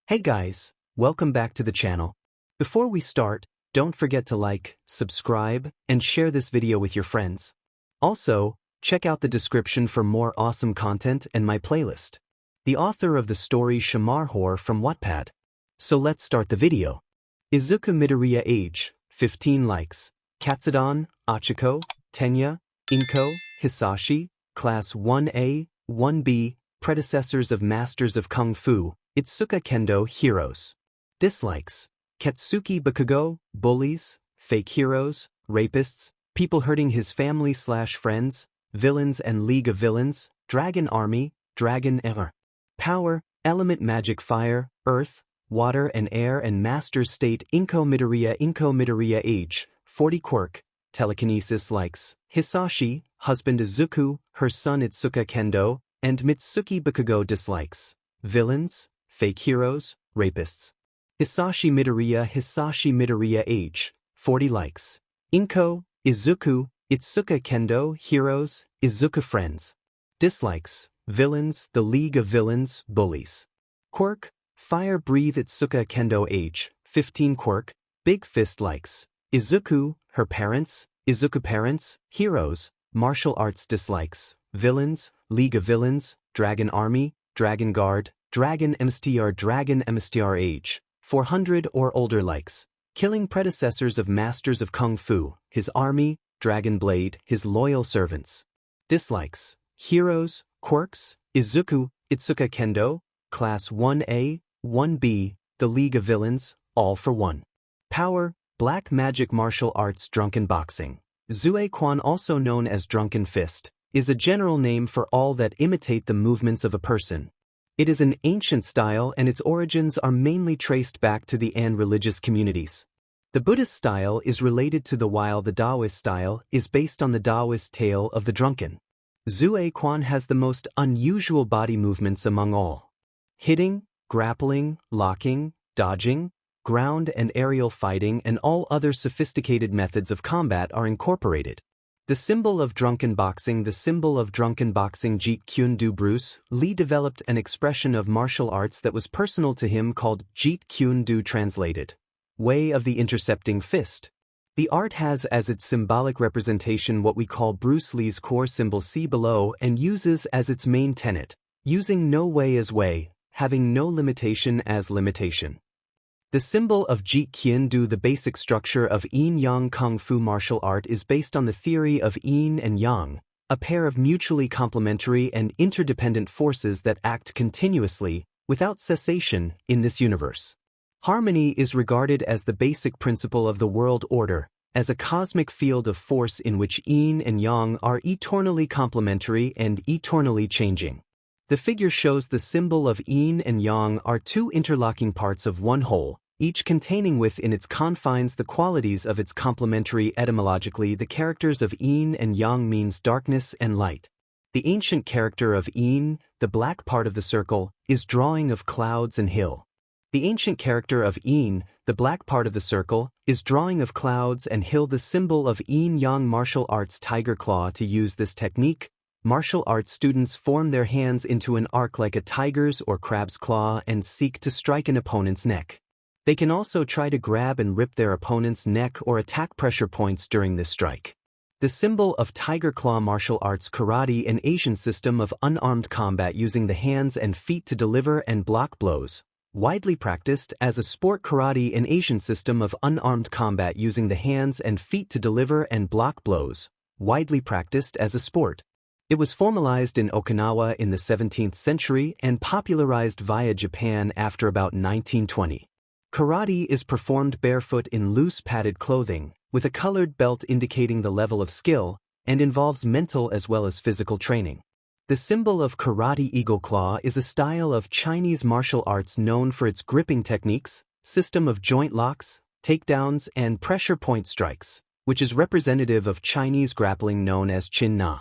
Hey guys, welcome back to the channel. Before we start, don't forget to like, subscribe, and share this video with your friends. Also, check out the description for more awesome content and my playlist. The author of the story TShemarHoare from Wattpad. So let's start the video. Izuku Midoriya age, 15 likes. Katsudan, Achiko, Tenya, Inko, Hisashi, Class 1A, 1B, predecessors of Masters of Kung Fu, Itsuka Kendo heroes. Dislikes. 𝗧𝗵𝗃𝗀𝗁𝗃, bullies, fake heroes, rapists, people hurting his family/friends, villains and League of Villains, Dragon Army, Dragon Era. Power, element magic fire, earth, water and air and master state Inko Midoriya age, 40 quirk, telekinesis likes. Hisashi, husband Izuku, her son Itsuka Kendo, and 𝗵𝘃𝗃𝗁𝗃 dislikes. Villains, fake heroes, rapists. Hisashi Midoriya age, 40 likes. Inko, Izuku, Itsuka Kendo heroes, Izuku friends. Dislikes, villains, the League of Villains, bullies. Quirk, fire breathe Itsuka Kendo age, 15 quirk, big fist likes. Izuku, her parents, Izuku parents, heroes, martial arts dislikes. Villains, League of Villains, Dragon Army, Dragon Guard, Dragon 𝗵𝘃𝗲 age, 400 or older likes. Killing predecessors of Masters of Kung Fu, his army, Dragon Blade, his loyal servants. Dislikes. Heroes, quirks, Izuku, Itsuka Kendo, Class 1A, 1B, the League of Villains, all for one. Power, black magic martial arts drunken boxing. 𝗧𝗵𝗃𝗁, also known as drunken fist, is a general name for all that imitate the movements of a person. It is an ancient style and its origins are mainly traced back to the Han religious communities. The Buddhist style is related to while the Taoist style is based on the Taoist tale of the drunken. 𝗧𝗵𝗃𝗁 has the most unusual body movements among all. Hitting, grappling, locking, dodging, ground and aerial fighting and all other sophisticated methods of combat are incorporated. The symbol of drunken boxing 𝗳𝗏𝗃𝗁𝗃 Bruce Lee developed an expression of martial arts that was personal to him called 𝗳𝗏𝗃𝗁 translated, way of the intercepting fist. The art has as its symbolic representation what we call Bruce Lee's core symbol see below and uses as its main tenet, using no way as way, having no limitation as limitation. The symbol of 𝗳𝗏𝗃𝗁, the basic structure of yin-yang kung fu martial art, is based on the theory of yin and yang, a pair of mutually complementary and interdependent forces that act continuously, without cessation, in this universe. Harmony is regarded as the basic principle of the world order, as a cosmic field of force in which yin and yang are eternally complementary and eternally changing. The figure shows the symbol of yin and yang are two interlocking parts of one whole, each containing within its confines the qualities of its complementary. Etymologically, the characters of yin and yang means darkness and light. The ancient character of yin, the black part of the circle, is drawing of clouds and hill. The ancient character of yin, the black part of the circle, is drawing of clouds and hill. The symbol of yin-yang martial arts tiger claw. To use this technique, martial arts students form their hands into an arc like a tiger's or crab's claw and seek to strike an opponent's neck. They can also try to grab and rip their opponent's neck or attack pressure points during this strike. The symbol of tiger claw martial arts karate, an Asian system of unarmed combat using the hands and feet to deliver and block blows. Widely practiced as a sport, karate, an Asian system of unarmed combat using the hands and feet to deliver and block blows. Widely practiced as a sport. It was formalized in Okinawa in the 17th century and popularized via Japan after about 1920. Karate is performed barefoot in loose padded clothing, with a colored belt indicating the level of skill, and involves mental as well as physical training. The symbol of karate eagle claw is a style of Chinese martial arts known for its gripping techniques, system of joint locks, takedowns, and pressure point strikes, which is representative of Chinese grappling known as Chin Na.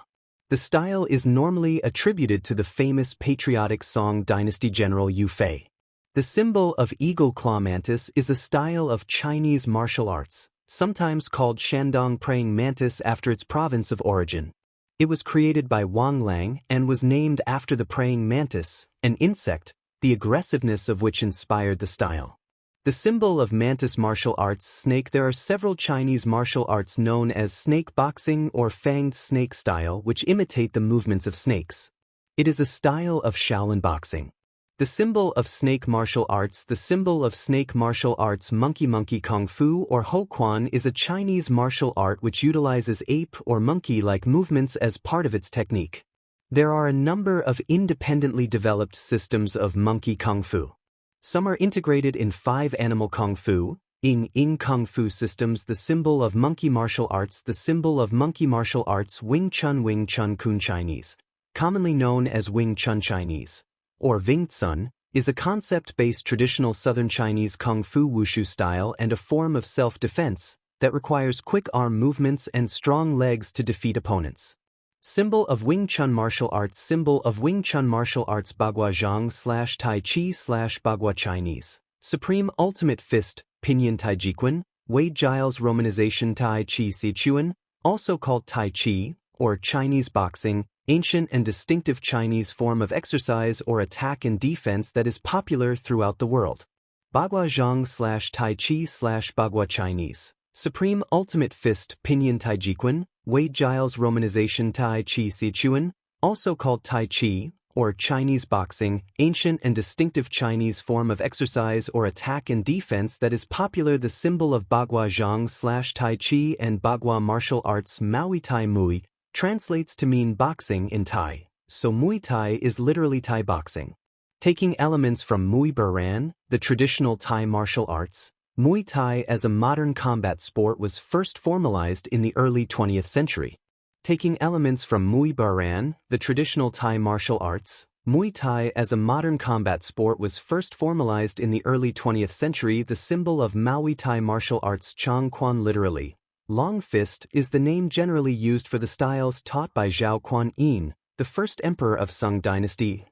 The style is normally attributed to the famous patriotic Song Dynasty general Yu Fei. The symbol of eagle claw mantis is a style of Chinese martial arts, sometimes called Shandong praying mantis after its province of origin. It was created by Wang Lang and was named after the praying mantis, an insect, the aggressiveness of which inspired the style. The symbol of Mantis martial arts snake. There are several Chinese martial arts known as snake boxing or fanged snake style which imitate the movements of snakes. It is a style of Shaolin boxing. The symbol of snake martial arts. The symbol of snake martial arts 𝗵𝘃𝗃 Kung Fu or Hoquan is a Chinese martial art which utilizes ape or monkey-like movements as part of its technique. There are a number of independently developed systems of monkey Kung Fu. Some are integrated in 5 animal Kung Fu, in Kung Fu systems. The symbol of monkey martial arts. The symbol of monkey martial arts Wing Chun Kun Chinese, commonly known as Wing Chun Chinese, or Wing Chun, is a concept-based traditional Southern Chinese Kung Fu wushu style and a form of self-defense that requires quick arm movements and strong legs to defeat opponents. Symbol of Wing Chun martial arts. Symbol of Wing Chun martial arts 𝗵𝗃𝗁 /Tai Chi/𝗵𝗲 Chinese, Supreme Ultimate Fist, Pinyin Taijiquan, Wade Giles Romanization Tai Chi Si Chuan, also called Tai Chi, or Chinese boxing, ancient and distinctive Chinese form of exercise or attack and defense that is popular throughout the world. 𝗵𝗃𝗁/Tai Chi/𝗵𝗲 Chinese, Supreme Ultimate Fist, Pinyin Taijiquan, Wade Giles Romanization Tai Chi Si Chuan, also called Tai Chi, or Chinese boxing, ancient and distinctive Chinese form of exercise or attack and defense that is popular. The symbol of 𝗵𝗃𝗁/Tai Chi and 𝗵𝗃 martial arts Muay Thai Muay translates to mean boxing in Thai, so Muay Thai is literally Thai boxing. Taking elements from Muay Boran, the traditional Thai martial arts, Muay Thai as a modern combat sport was first formalized in the early 20th century. Taking elements from Muay Boran, the traditional Thai martial arts, Muay Thai as a modern combat sport was first formalized in the early 20th century. The symbol of Muay Thai martial arts Chong Quan literally, long fist, is the name generally used for the styles taught by Zhao Kuan Yin, the first emperor of Sung Dynasty,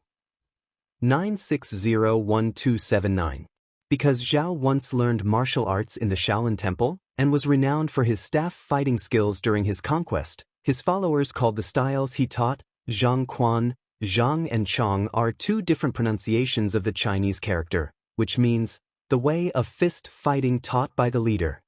960-1279. Because Zhao once learned martial arts in the Shaolin Temple and was renowned for his staff fighting skills during his conquest, his followers called the styles he taught Zhang Quan. Zhang and Chong are 2 different pronunciations of the Chinese character, which means the way of fist fighting taught by the leader.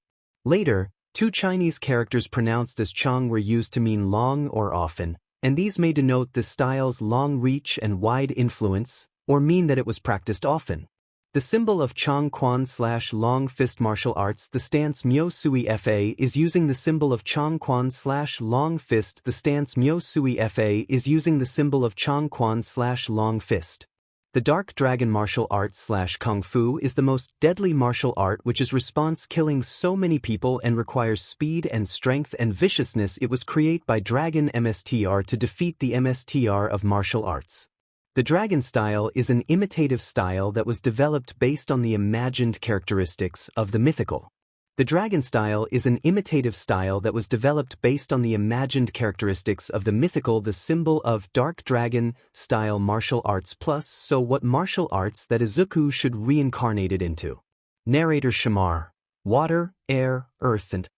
Later, 2 Chinese characters pronounced as Chong were used to mean long or often, and these may denote the style's long reach and wide influence, or mean that it was practiced often. The symbol of Chong Quan/long fist martial arts. The stance 𝗵𝘃𝗃 is using the symbol of Chong Quan/long fist. The stance 𝗵𝘃𝗃 is using the symbol of Chong Quan/long fist. The Dark Dragon martial arts/Kung Fu is the most deadly martial art which is response killing so many people and requires speed and strength and viciousness. It was created by Dragon 𝗵𝘃𝗃 to defeat the 𝗵𝘃𝗃 of martial arts. The dragon style is an imitative style that was developed based on the imagined characteristics of the mythical. The dragon style is an imitative style that was developed based on the imagined characteristics of the mythical. The symbol of dark dragon style martial arts plus so what martial arts that Izuku should reincarnated into. Narrator 𝗬𝗵𝗲, water, air, earth and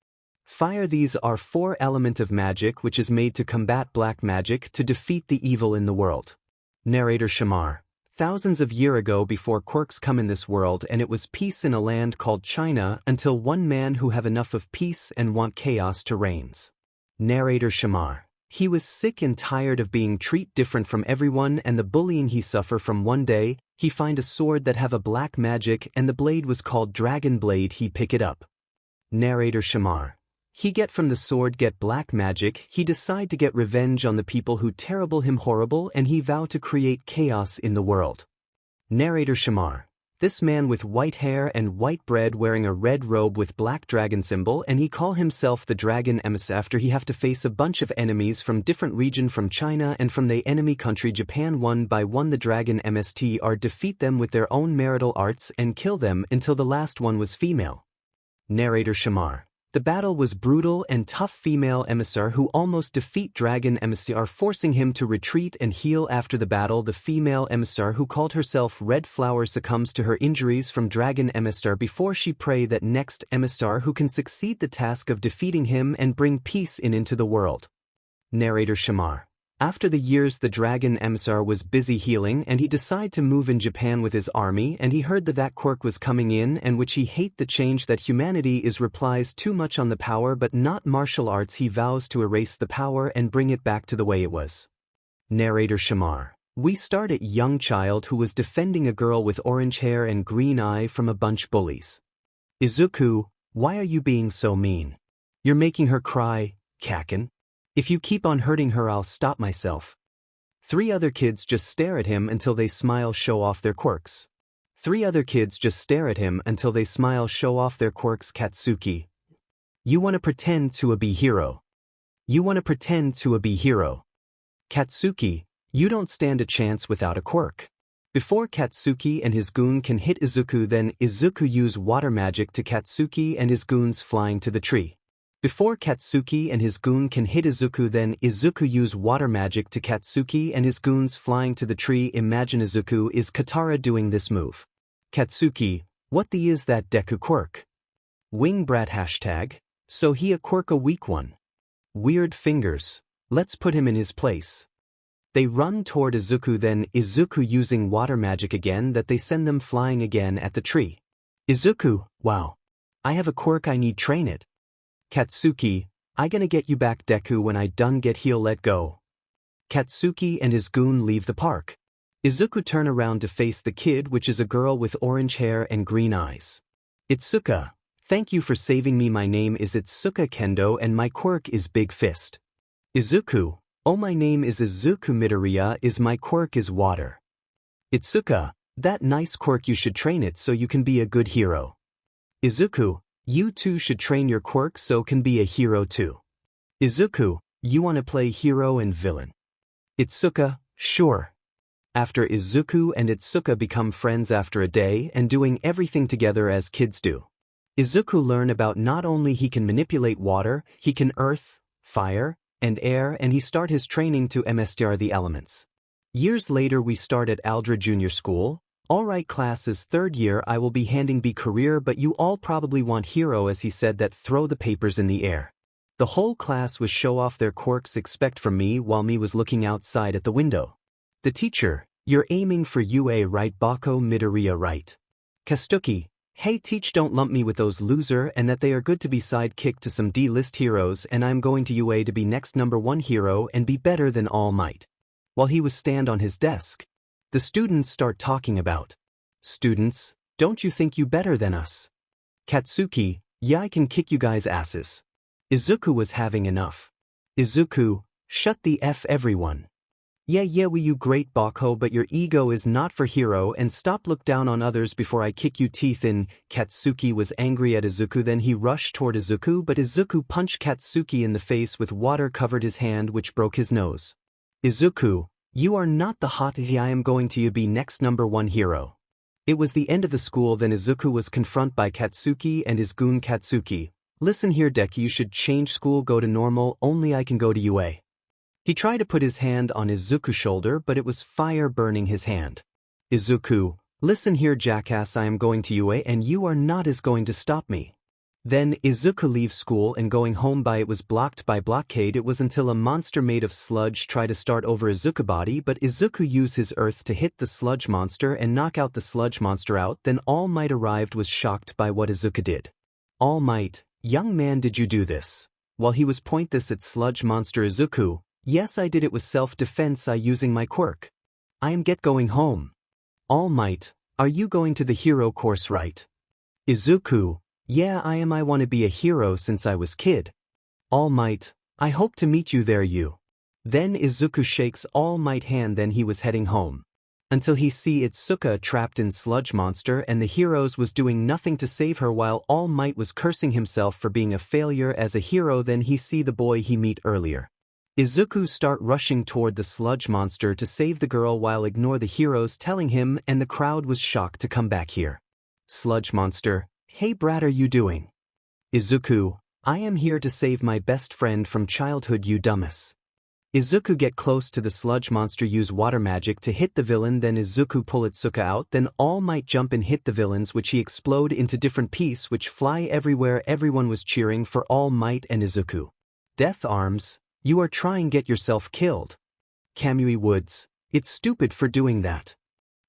fire. These are 4 elements of magic which is made to combat black magic to defeat the evil in the world. Narrator 𝗬𝗵𝗲, thousands of years ago before quirks come in this world and it was peace in a land called China until one man who have enough of peace and want chaos to reigns. Narrator 𝗬𝗵𝗲, he was sick and tired of being treated different from everyone and the bullying he suffer from. One day, he find a sword that have a black magic and the blade was called Dragon Blade. He pick it up. Narrator 𝗬𝗵𝗲, he get from the sword get black magic. He decide to get revenge on the people who terrible him horrible and he vow to create chaos in the world. Narrator 𝗬𝗵𝗲, this man with white hair and white bread wearing a red robe with black dragon symbol and he call himself the Dragon 𝗵𝘃𝗃. After he have to face a bunch of enemies from different region from China and from the enemy country Japan. One by one the Dragon 𝗵𝘃𝗃 defeat them with their own marital arts and kill them until the last one was female. Narrator 𝗬𝗵𝗲, the battle was brutal and tough. Female 𝗵𝘃𝗃 who almost defeat Dragon 𝗵𝘃𝗃 forcing him to retreat and heal after the battle. The female 𝗵𝘃𝗃 who called herself Red Flower succumbs to her injuries from Dragon 𝗵𝘃𝗃 before she pray that next 𝗵𝘃𝗃 who can succeed the task of defeating him and bring peace into the world. Narrator 𝗬𝗵𝗲, After the years the dragon 𝗵𝘃𝗧𝗟 was busy healing and he decided to move in Japan with his army and he heard that quirk was coming in and which he hate the change that humanity is replies too much on the power but not martial arts he vows to erase the power and bring it back to the way it was. Narrator 𝗬𝗵𝗲. We start at young child who was defending a girl with orange hair and green eye from a bunch bullies. Izuku, why are you being so mean? You're making her cry, Kaken. If you keep on hurting her I'll stop myself. 3 other kids just stare at him until they smile show off their quirks. 3 other kids just stare at him until they smile show off their quirks Katsuki. You wanna pretend to be hero. You wanna pretend to be hero. Katsuki, you don't stand a chance without a quirk. Before Katsuki and his goon can hit Izuku then Izuku use water magic to Katsuki and his goons flying to the tree. Before Katsuki and his goon can hit Izuku then Izuku use water magic to Katsuki and his goons flying to the tree. Imagine Izuku is Katara doing this move. Katsuki, what the is that Deku quirk? Wing brat hashtag, so he a quirk a weak one. Weird fingers, let's put him in his place. They run toward Izuku then Izuku using water magic again that they send them flying again at the tree. Izuku, wow. I have a quirk I need train it. Katsuki, I gonna get you back Deku when I done get heal let go. Katsuki and his goon leave the park. Izuku turn around to face the kid which is a girl with orange hair and green eyes. Itsuka, thank you for saving me my name is Itsuka Kendo and my quirk is Big Fist. Izuku, oh my name is Izuku Midoriya is my quirk is water. Itsuka, that nice quirk you should train it so you can be a good hero. Izuku, you too should train your quirk so can be a hero too. Izuku, you wanna play hero and villain. Itsuka, sure. After Izuku and Itsuka become friends after a day and doing everything together as kids do. Izuku learn about not only he can manipulate water, he can earth, fire, and air and he start his training to master the elements. Years later we start at Aldra Junior School. Alright class is 3rd year I will be handing B career but you all probably want hero as he said that throw the papers in the air. The whole class was show off their quirks expect from me while me was looking outside at the window. The teacher, you're aiming for UA right Bako Midoriya right. Kastuki, hey teach don't lump me with those loser and that they are good to be sidekick to some D-list heroes and I'm going to UA to be next #1 hero and be better than All Might. While he was stand on his desk. The students start talking about. Students, don't you think you better than us? Katsuki, yeah I can kick you guys asses. Izuku was having enough. Izuku, shut the F everyone. Yeah we you great Bako but your ego is not for hero and stop look down on others before I kick you teeth in. Katsuki was angry at Izuku then he rushed toward Izuku but Izuku punched Katsuki in the face with water covered his hand which broke his nose. Izuku, you are not the hot I am going to be next #1 hero. It was the end of the school then Izuku was confronted by Katsuki and his goon Katsuki. Listen here Deku you should change school go to normal only I can go to UA. He tried to put his hand on Izuku's shoulder but it was fire burning his hand. Izuku, listen here jackass I am going to UA and you are not is going to stop me. Then Izuku leaves school and going home by it was blocked by blockade it was until a monster made of sludge tried to start over Izuku's body but Izuku used his earth to hit the sludge monster and knock out the sludge monster out then All Might arrived was shocked by what Izuku did. All Might, young man did you do this? While he was point this at sludge monster Izuku, yes I did it was self-defense I using my quirk. I am get going home. All Might, are you going to the hero course right? Izuku, yeah I am I want to be a hero since I was kid. All Might, I hope to meet you there you. Then Izuku shakes All Might hand then he was heading home. Until he see Itsuka trapped in sludge monster and the heroes was doing nothing to save her while All Might was cursing himself for being a failure as a hero then he see the boy he meet earlier. Izuku start rushing toward the sludge monster to save the girl while ignore the heroes telling him and the crowd was shocked to come back here. Sludge monster, hey brat are you doing? Izuku, I am here to save my best friend from childhood you dumbass. Izuku get close to the sludge monster use water magic to hit the villain then Izuku pull Itsuka out then All Might jump and hit the villains which he explode into different pieces which fly everywhere everyone was cheering for All Might and Izuku. Death arms, you are trying get yourself killed. 𝗧𝗵𝗲 it's stupid for doing that.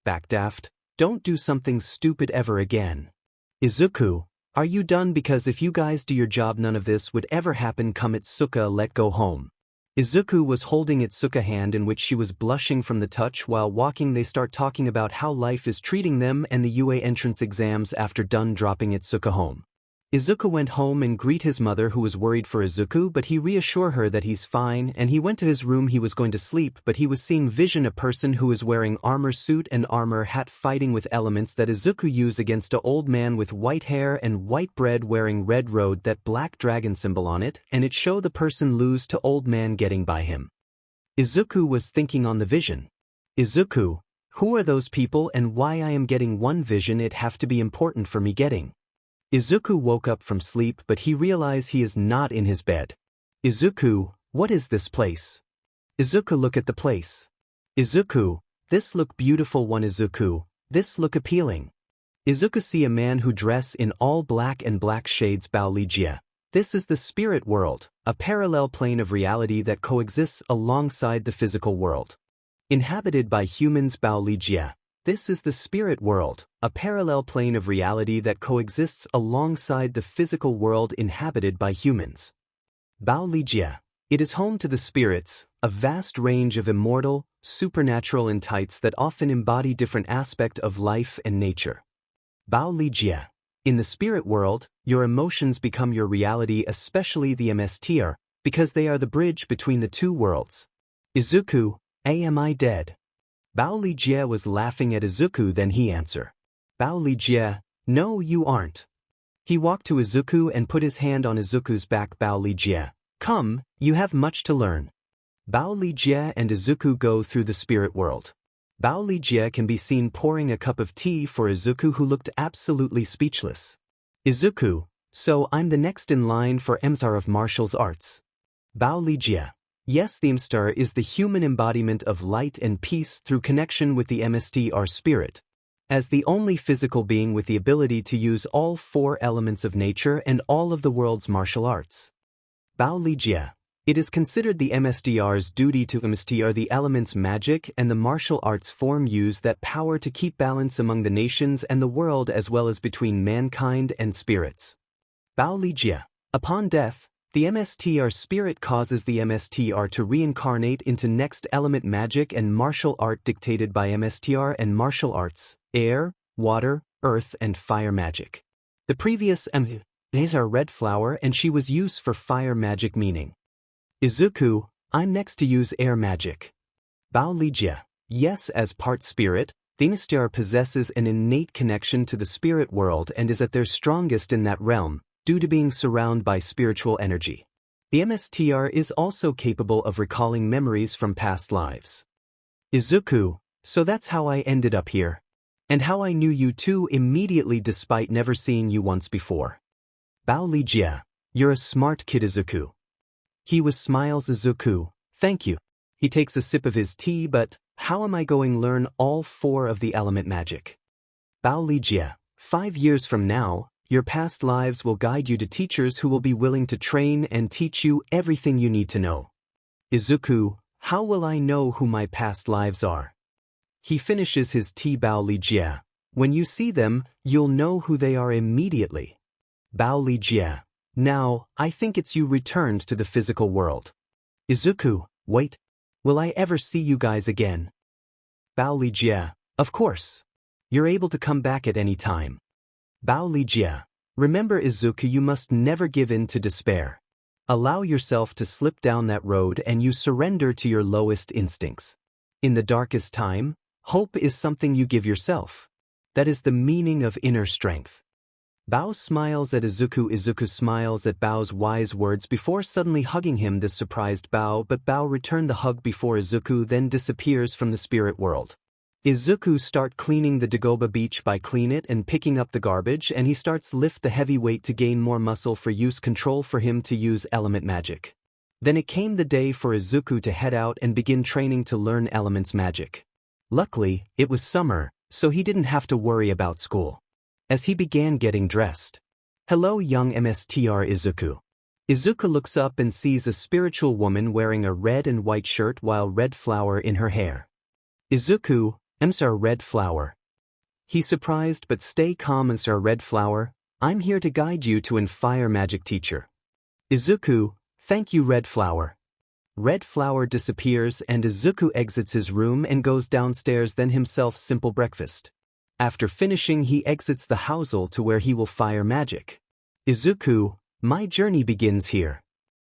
Backdaft, don't do something stupid ever again. Izuku, are you done? Because if you guys do your job none of this would ever happen. 𝗵𝗃 let go home. Izuku was holding 𝗧𝗃𝗃 hand in which she was blushing from the touch. While walking they start talking about how life is treating them and the UA entrance exams. After done dropping 𝗧𝗃𝗃 home, Izuku went home and greet his mother who was worried for Izuku, but he reassured her that he's fine, and he went to his room. He was going to sleep, but he was seeing vision a person who is wearing armor suit and armor hat fighting with elements that Izuku used against a old man with white hair and white bread wearing red road that black dragon symbol on it, and it show the person lose to old man getting by him. Izuku was thinking on the vision. Izuku, who are those people and why I am getting one vision? It have to be important for me getting. Izuku woke up from sleep, but he realized he is not in his bed. Izuku, what is this place? Izuku, look at the place. Izuku, this look beautiful one. Izuku, this look appealing. Izuku see a man who dress in all black and black shades. 𝗬𝗲𝗺𝗺. This is the spirit world, a parallel plane of reality that coexists alongside the physical world. Inhabited by humans. 𝗬𝗲𝗺𝗺. This is the spirit world, a parallel plane of reality that coexists alongside the physical world inhabited by humans. 𝗬𝗲𝗺𝗺. It is home to the spirits, a vast range of immortal, supernatural entities that often embody different aspects of life and nature. 𝗬𝗲𝗺𝗺. In the spirit world, your emotions become your reality, especially the 𝗵𝗃𝗲, because they are the bridge between the two worlds. Izuku, am I dead? 𝗬𝗲𝗺𝗺 was laughing at Izuku, then he answered. 𝗬𝗲𝗺𝗺, no you aren't. He walked to Izuku and put his hand on Izuku's back. 𝗬𝗲𝗺𝗺, come, you have much to learn. 𝗬𝗲𝗺𝗺 and Izuku go through the spirit world. 𝗬𝗲𝗺𝗺 can be seen pouring a cup of tea for Izuku, who looked absolutely speechless. Izuku, so I'm the next in line for 𝗵𝗃𝗲 of martial arts. 𝗬𝗲𝗺𝗺, yes, the 𝗵𝗃𝗲 is the human embodiment of light and peace through connection with the 𝗵𝗃𝗲 spirit. As the only physical being with the ability to use all four elements of nature and all of the world's martial arts. 𝗬𝗲𝗺𝗺, it is considered the 𝗵𝗃𝗲's duty to 𝗵𝗃𝗲 the elements magic and the martial arts form use that power to keep balance among the nations and the world as well as between mankind and spirits. 𝗬𝗲𝗺𝗺, upon death, the 𝗵𝗃𝗲 spirit causes the 𝗵𝗃𝗲 to reincarnate into next element magic and martial art dictated by 𝗵𝗃𝗲 and martial arts, air, water, earth and fire magic. The previous 𝗵𝗃𝗲 are red flower and she was used for fire magic meaning. Izuku, I'm next to use air magic. 𝗬𝗲𝗺𝗺, yes, as part spirit, the 𝗵𝗃𝗲 possesses an innate connection to the spirit world and is at their strongest in that realm, due to being surrounded by spiritual energy. The 𝗵𝗃𝗲 is also capable of recalling memories from past lives. Izuku, so that's how I ended up here. And how I knew you too immediately despite never seeing you once before. 𝗬𝗲𝗺𝗺, you're a smart kid. Izuku. He was smiles. Izuku, thank you. He takes a sip of his tea, but how am I going to learn all four of the element magic? 𝗬𝗲𝗺𝗺, 5 years from now, your past lives will guide you to teachers who will be willing to train and teach you everything you need to know. Izuku, how will I know who my past lives are? He finishes his tea. 𝗬𝗲𝗺𝗺, when you see them, you'll know who they are immediately. 𝗬𝗲𝗺𝗺, now, I think it's you returned to the physical world. Izuku, wait. Will I ever see you guys again? 𝗬𝗲𝗺𝗺, of course. You're able to come back at any time. 𝗬𝗲𝗺𝗺, remember Izuku, you must never give in to despair. Allow yourself to slip down that road and you surrender to your lowest instincts. In the darkest time, hope is something you give yourself. That is the meaning of inner strength. 𝗬𝗃 smiles at Izuku. Izuku smiles at 𝗬𝗃's wise words before suddenly hugging him. This surprised 𝗬𝗃, but 𝗬𝗃 returned the hug before Izuku then disappears from the spirit world. Izuku start cleaning the Dagobah beach by clean it and picking up the garbage, and he starts lift the heavy weight to gain more muscle for use control for him to use element magic. Then it came the day for Izuku to head out and begin training to learn elements magic. Luckily, it was summer, so he didn't have to worry about school. As he began getting dressed. Hello young 𝗵𝗃𝗲 Izuku. Izuku looks up and sees a spiritual woman wearing a red and white shirt while red flower in her hair. Izuku, 𝗵𝗃𝗧𝗟𝗘. He's surprised but stay calm 𝗵𝗃𝗧𝗟. I'm here to guide you to fire magic teacher. Izuku, thank you red flower. Red flower disappears and Izuku exits his room and goes downstairs then himself simple breakfast. After finishing he exits the housel to where he will fire magic. Izuku, my journey begins here.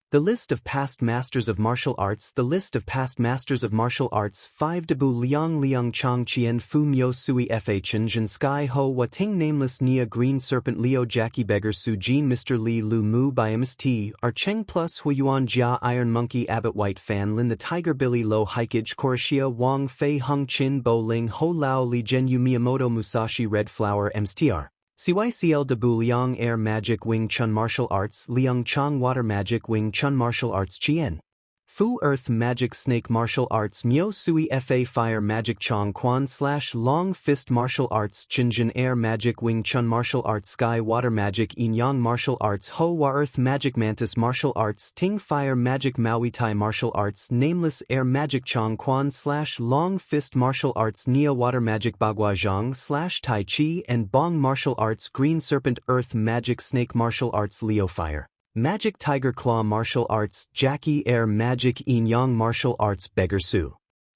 The list of past masters of martial arts. The list of past masters of martial arts. 5 Debu Liang Liang Chang Chien Fu Myo Sui Fa Chen Jin Sky Ho Wating Nameless Nia Green Serpent Leo Jackie Beggar Su Jean Mr. Li Lu Mu 𝗵𝗃𝗧𝗏 Ar Cheng Plus Huiyuan Jia Iron Monkey Abbott White Fan Lin the Tiger Billy Lo 𝗧𝗍𝗃𝗁 Wang Fei Hung Chin Bo Ling Ho Lao Li Zhenyu Miyamoto Musashi Red Flower 𝗵𝗃𝗏 CYCL Debu Liang Air Magic Wing Chun Martial Arts Liang Chang Water Magic Wing Chun Martial Arts Chien Fu Earth Magic Snake Martial Arts Myo Sui Fa Fire Magic Chong Quan / Long Fist Martial Arts Chinjin Air Magic Wing Chun Martial Arts Sky Water Magic Yin Yang Martial Arts Ho Wa Earth Magic Mantis Martial Arts Ting Fire Magic Maui Tai Martial Arts Nameless Air Magic Chong Quan / Long Fist Martial Arts Nia Water Magic Bagua Zhang / Tai Chi and Bong Martial Arts Green Serpent Earth Magic Snake Martial Arts Leo Fire Magic Tiger Claw Martial Arts Jackie Air Magic Yin Yang Martial Arts Beggar Su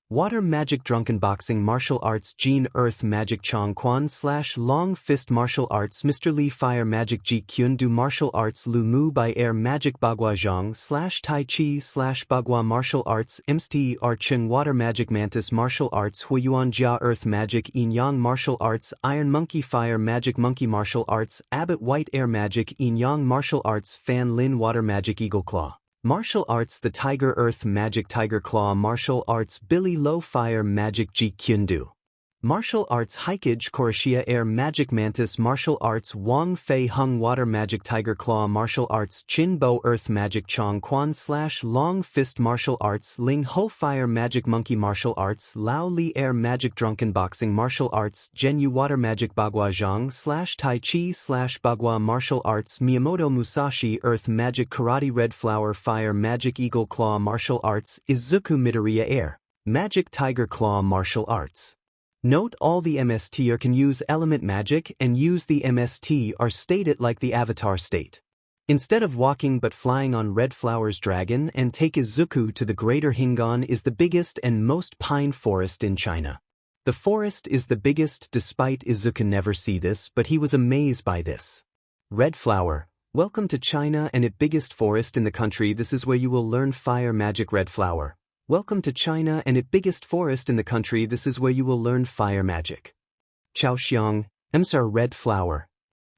Water Magic Drunken Boxing Martial Arts Jean Earth Magic Chong Quan / Long Fist Martial Arts Mr. Li Fire Magic 𝗃𝗀𝗃 Martial Arts Lu Mu by Air Magic Bagua Zhang / Tai Chi / Bagua Martial Arts 𝗵𝗃𝗏 Cheng Water Magic Mantis Martial Arts Huiyuan Jia Earth Magic Yin Yang Martial Arts Iron Monkey Fire Magic Monkey Martial Arts Abbott White Air Magic Yin Yang Martial Arts Fan Lin Water Magic Eagle Claw Martial Arts The Tiger Earth Magic Tiger Claw Martial Arts Billy Low Fire Magic 𝗃𝗀𝗃 Martial Arts 𝗧𝗍𝗃 Air Magic Mantis Martial Arts Wang Fei Hung Water Magic Tiger Claw Martial Arts Chin Bo Earth Magic Chong Quan / Long Fist Martial Arts Ling Ho Fire Magic Monkey Martial Arts Lao Li Air Magic Drunken Boxing Martial Arts Zhenyu Water Magic Bagua Zhang / Tai Chi / Bagua Martial Arts Miyamoto Musashi Earth Magic Karate Red Flower Fire Magic Eagle Claw Martial Arts Izuku Midoriya Air Magic Tiger Claw Martial Arts. Note all the 𝗵𝗃𝗏 can use element magic and use the 𝗵𝗃𝗏 state it like the avatar state. Instead of walking but flying on Red Flower's dragon and take Izuku to the Greater Hingan is the biggest and most pine forest in China. The forest is the biggest despite Izuku never see this but he was amazed by this. Red Flower, welcome to China and it biggest forest in the country this is where you will learn fire magic Red Flower. Welcome to China and it biggest forest in the country this is where you will learn fire magic. Chaoxiang, 𝗵𝗃𝗏 Red Flower.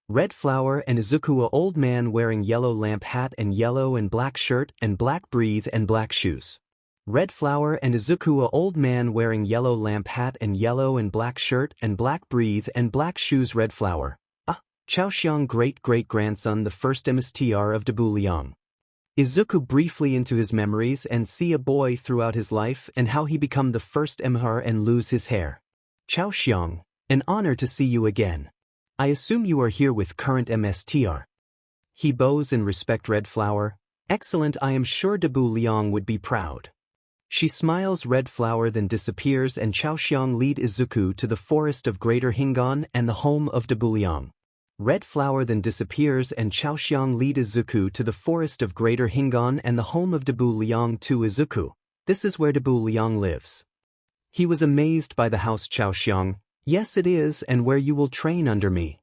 Red Flower and Izuku a old man wearing yellow lamp hat and yellow and black shirt and black breathe and black shoes. Red Flower and Izuku a old man wearing yellow lamp hat and yellow and black shirt and black breathe and black shoes Red Flower. Chaoxiang great-great-grandson the first 𝗵𝗃𝗏 of Debu Liang. Izuku briefly into his memories and see a boy throughout his life and how he become the first 𝗵𝗃𝗏 and lose his hair. Chaoxiang, an honor to see you again. I assume you are here with current 𝗵𝗃𝗏. He bows in respect Red Flower. Excellent I am sure Debu Liang would be proud. She smiles Red Flower then disappears and Chaoxiang lead Izuku to the forest of Greater Hingan and the home of Debu Liang. Red Flower then disappears and Chaoxiang lead Izuku to the forest of Greater Hingan and the home of Debu Liang to Izuku. This is where Debu Liang lives. He was amazed by the house Chaoxiang. Yes it is and where you will train under me.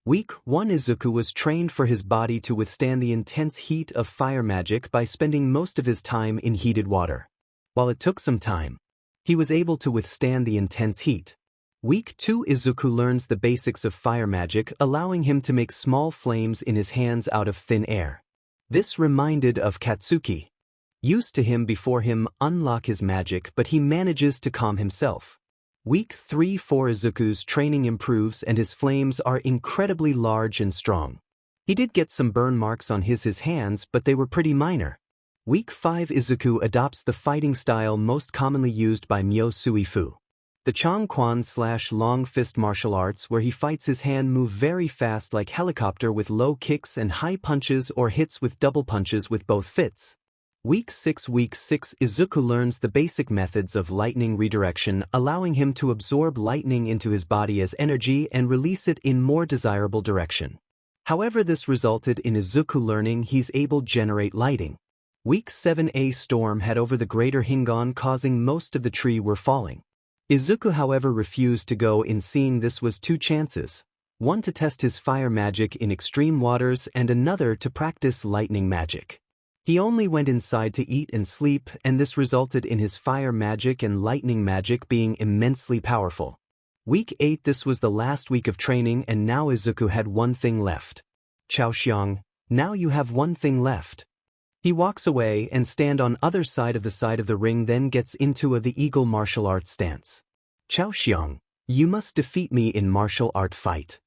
Week 1 Izuku was trained for his body to withstand the intense heat of fire magic by spending most of his time in heated water. While it took some time, he was able to withstand the intense heat. Week 2 Izuku learns the basics of fire magic allowing him to make small flames in his hands out of thin air. This reminded of Katsuki. Used to him before him unlock his magic but he manages to calm himself. Week 3-4 Izuku's training improves and his flames are incredibly large and strong. He did get some burn marks on his hands but they were pretty minor. Week 5 Izuku adopts the fighting style most commonly used by Myo Sui Fu. The 𝗂𝗵𝗃/long fist martial arts where he fights his hand move very fast like helicopter with low kicks and high punches or hits with double punches with both fists. Week 6 Izuku learns the basic methods of lightning redirection, allowing him to absorb lightning into his body as energy and release it in more desirable direction. However, this resulted in Izuku learning he's able to generate lighting. Week 7 A storm had over the greater Hingon, causing most of the tree were falling. Izuku however refused to go in, seeing this was two chances, one to test his fire magic in extreme waters and another to practice lightning magic. He only went inside to eat and sleep, and this resulted in his fire magic and lightning magic being immensely powerful. Week 8 This was the last week of training, and now Izuku had one thing left. 𝗧𝗵𝗃𝗲, now you have one thing left. He walks away and stand on other side of the ring, then gets into the eagle martial arts stance. 𝗧𝗵𝗃𝗲, you must defeat me in martial art fight.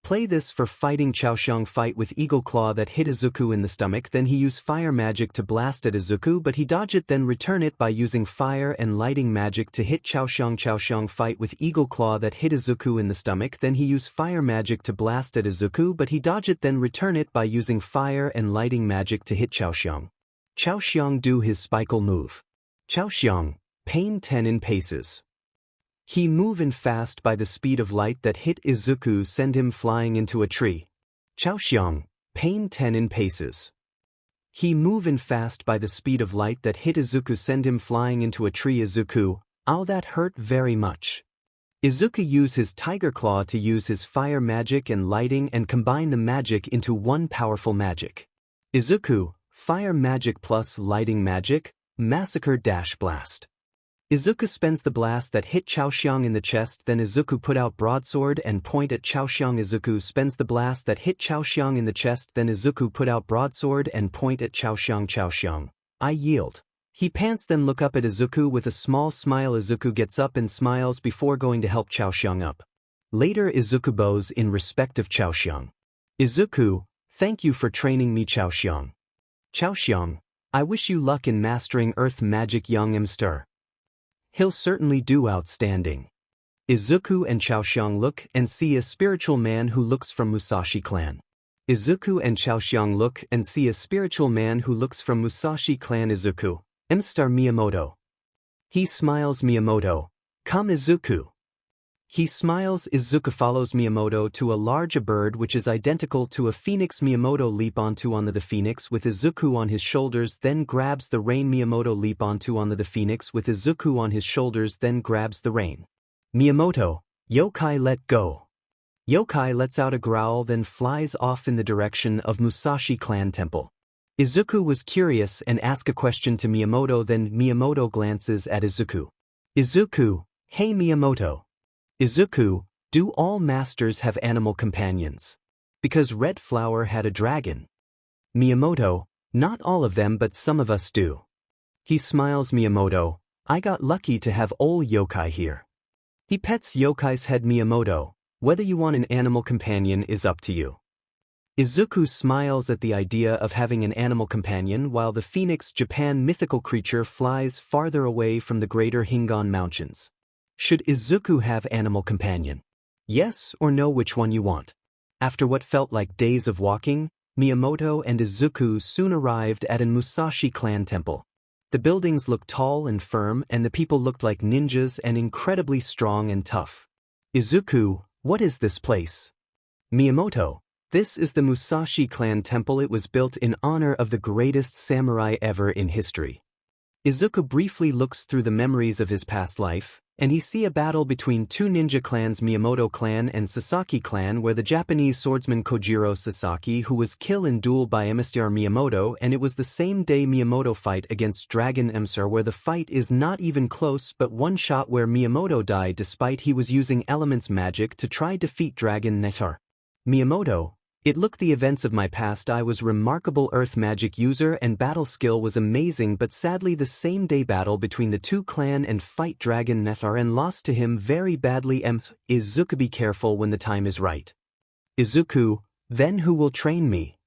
Play this for fighting. 𝗧𝗵𝗃𝗲 fight with eagle claw that hit Izuku in the stomach, then he used fire magic to blast at Izuku, but he dodged it, then return it by using fire and lighting magic to hit 𝗧𝗵𝗃𝗲. 𝗧𝗵𝗃𝗲 fight with eagle claw that hit Izuku in the stomach, then he used fire magic to blast at Izuku, but he dodged it, then return it by using fire and lighting magic to hit 𝗧𝗵𝗃𝗲. 𝗧𝗵𝗃 do his spikle move. 𝗧𝗵𝗃, pain 10 in paces. He move in fast by the speed of light that hit Izuku, send him flying into a tree. 𝗧𝗵𝗃, pain 10 in paces. He move in fast by the speed of light that hit Izuku, send him flying into a tree. Izuku, ow, that hurt very much. Izuku use his tiger claw to use his fire magic and lighting and combine the magic into one powerful magic. Izuku, fire magic plus lighting magic, massacre-blast. Izuku spends the blast that hit 𝗧𝗵𝗃𝗲 in the chest, then Izuku put out broadsword and point at 𝗧𝗵𝗃𝗲. Izuku spends the blast that hit 𝗧𝗵𝗃𝗲 in the chest, then Izuku put out broadsword and point at 𝗧𝗵𝗃𝗲. 𝗧𝗵𝗃, I yield. He pants, then look up at Izuku with a small smile. Izuku gets up and smiles before going to help 𝗧𝗵𝗃𝗲 up. Later Izuku bows in respect of 𝗧𝗵𝗃. Izuku, thank you for training me 𝗧𝗵𝗃. 𝗧𝗵𝗃, I wish you luck in mastering earth magic young 𝗵𝘃. He'll certainly do outstanding. Izuku and 𝗧𝗵𝗃 look and see a spiritual man who looks from Musashi clan. Izuku and 𝗧𝗵𝗃 look and see a spiritual man who looks from Musashi clan. Izuku, 𝗵𝘃. He smiles. Minamoto, come Izuku. He smiles. Izuku follows Minamoto to a large bird which is identical to a phoenix. Minamoto leap onto the phoenix with Izuku on his shoulders, then grabs the rein. Minamoto leap onto the phoenix with Izuku on his shoulders, then grabs the rein. Minamoto, yokai, let go. Yokai lets out a growl, then flies off in the direction of Musashi clan temple. Izuku was curious and asked a question to Minamoto, then Minamoto glances at Izuku. Izuku, hey Minamoto. Izuku, do all masters have animal companions? Because Red Flower had a dragon. Minamoto, not all of them, but some of us do. He smiles. Minamoto, I got lucky to have ol' yokai here. He pets yokai's head. Minamoto, whether you want an animal companion is up to you. Izuku smiles at the idea of having an animal companion while the phoenix Japan mythical creature flies farther away from the greater Hingon mountains. Should Izuku have animal companion? Yes or no, which one you want? After what felt like days of walking, Minamoto and Izuku soon arrived at an Musashi clan temple. The buildings looked tall and firm, and the people looked like ninjas and incredibly strong and tough. Izuku, what is this place? Minamoto, this is the Musashi clan temple. It was built in honor of the greatest samurai ever in history. Izuku briefly looks through the memories of his past life, and he see a battle between two ninja clans, Minamoto clan and Sasaki clan, where the Japanese swordsman Kojiro Sasaki who was killed in duel by Mr. Minamoto, and it was the same day Minamoto fight against Dragon 𝗵𝘃, where the fight is not even close but one shot where Minamoto died despite he was using elements magic to try defeat Dragon 𝗵𝘃. Minamoto, it looked the events of my past. I was remarkable earth magic user and battle skill was amazing, but sadly the same day battle between the two clan and fight Dragon 𝗵𝘃 and lost to him very badly. Izuku, be careful when the time is right. Izuku, then who will train me?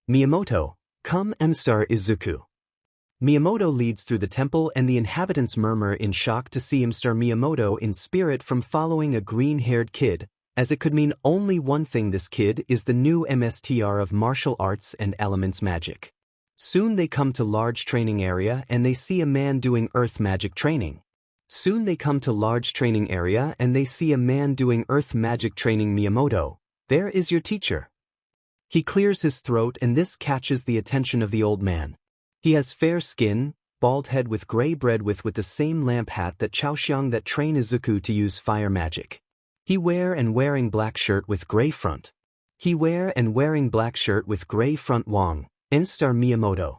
Minamoto, come 𝗵𝘃. Izuku. Miyamoto leads through the temple and the inhabitants murmur in shock to see 𝗵𝘃𝗵𝗲 in spirit from following a green-haired kid, as it could mean only one thing: this kid is the new MSTR of martial arts and elements magic. Soon they come to large training area and they see a man doing earth magic training. Miyamoto, there is your teacher. He clears his throat and this catches the attention of the old man. He has fair skin, bald head with gray bread with the same lamp hat that Chaoxiang that train Izuku to use fire magic. He wearing black shirt with gray front. Wang, N-star Miyamoto.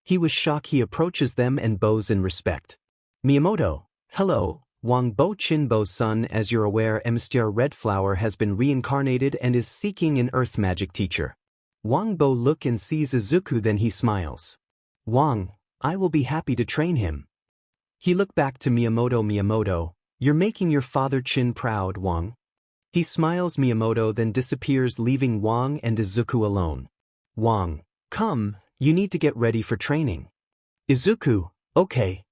He was shocked. He approaches them and bows in respect. Miyamoto, hello, Wang Bo Chinbo's son. As you're aware, 𝗵𝘃𝗲 Red Flower has been reincarnated and is seeking an earth magic teacher. Wang Bo look and sees Izuku, then he smiles. Wang, I will be happy to train him. He look back to Miyamoto. Miyamoto, you're making your father Chin proud, Wang. He smiles. Miyamoto then disappears, leaving Wang and Izuku alone. Wang, come, you need to get ready for training. Izuku, okay.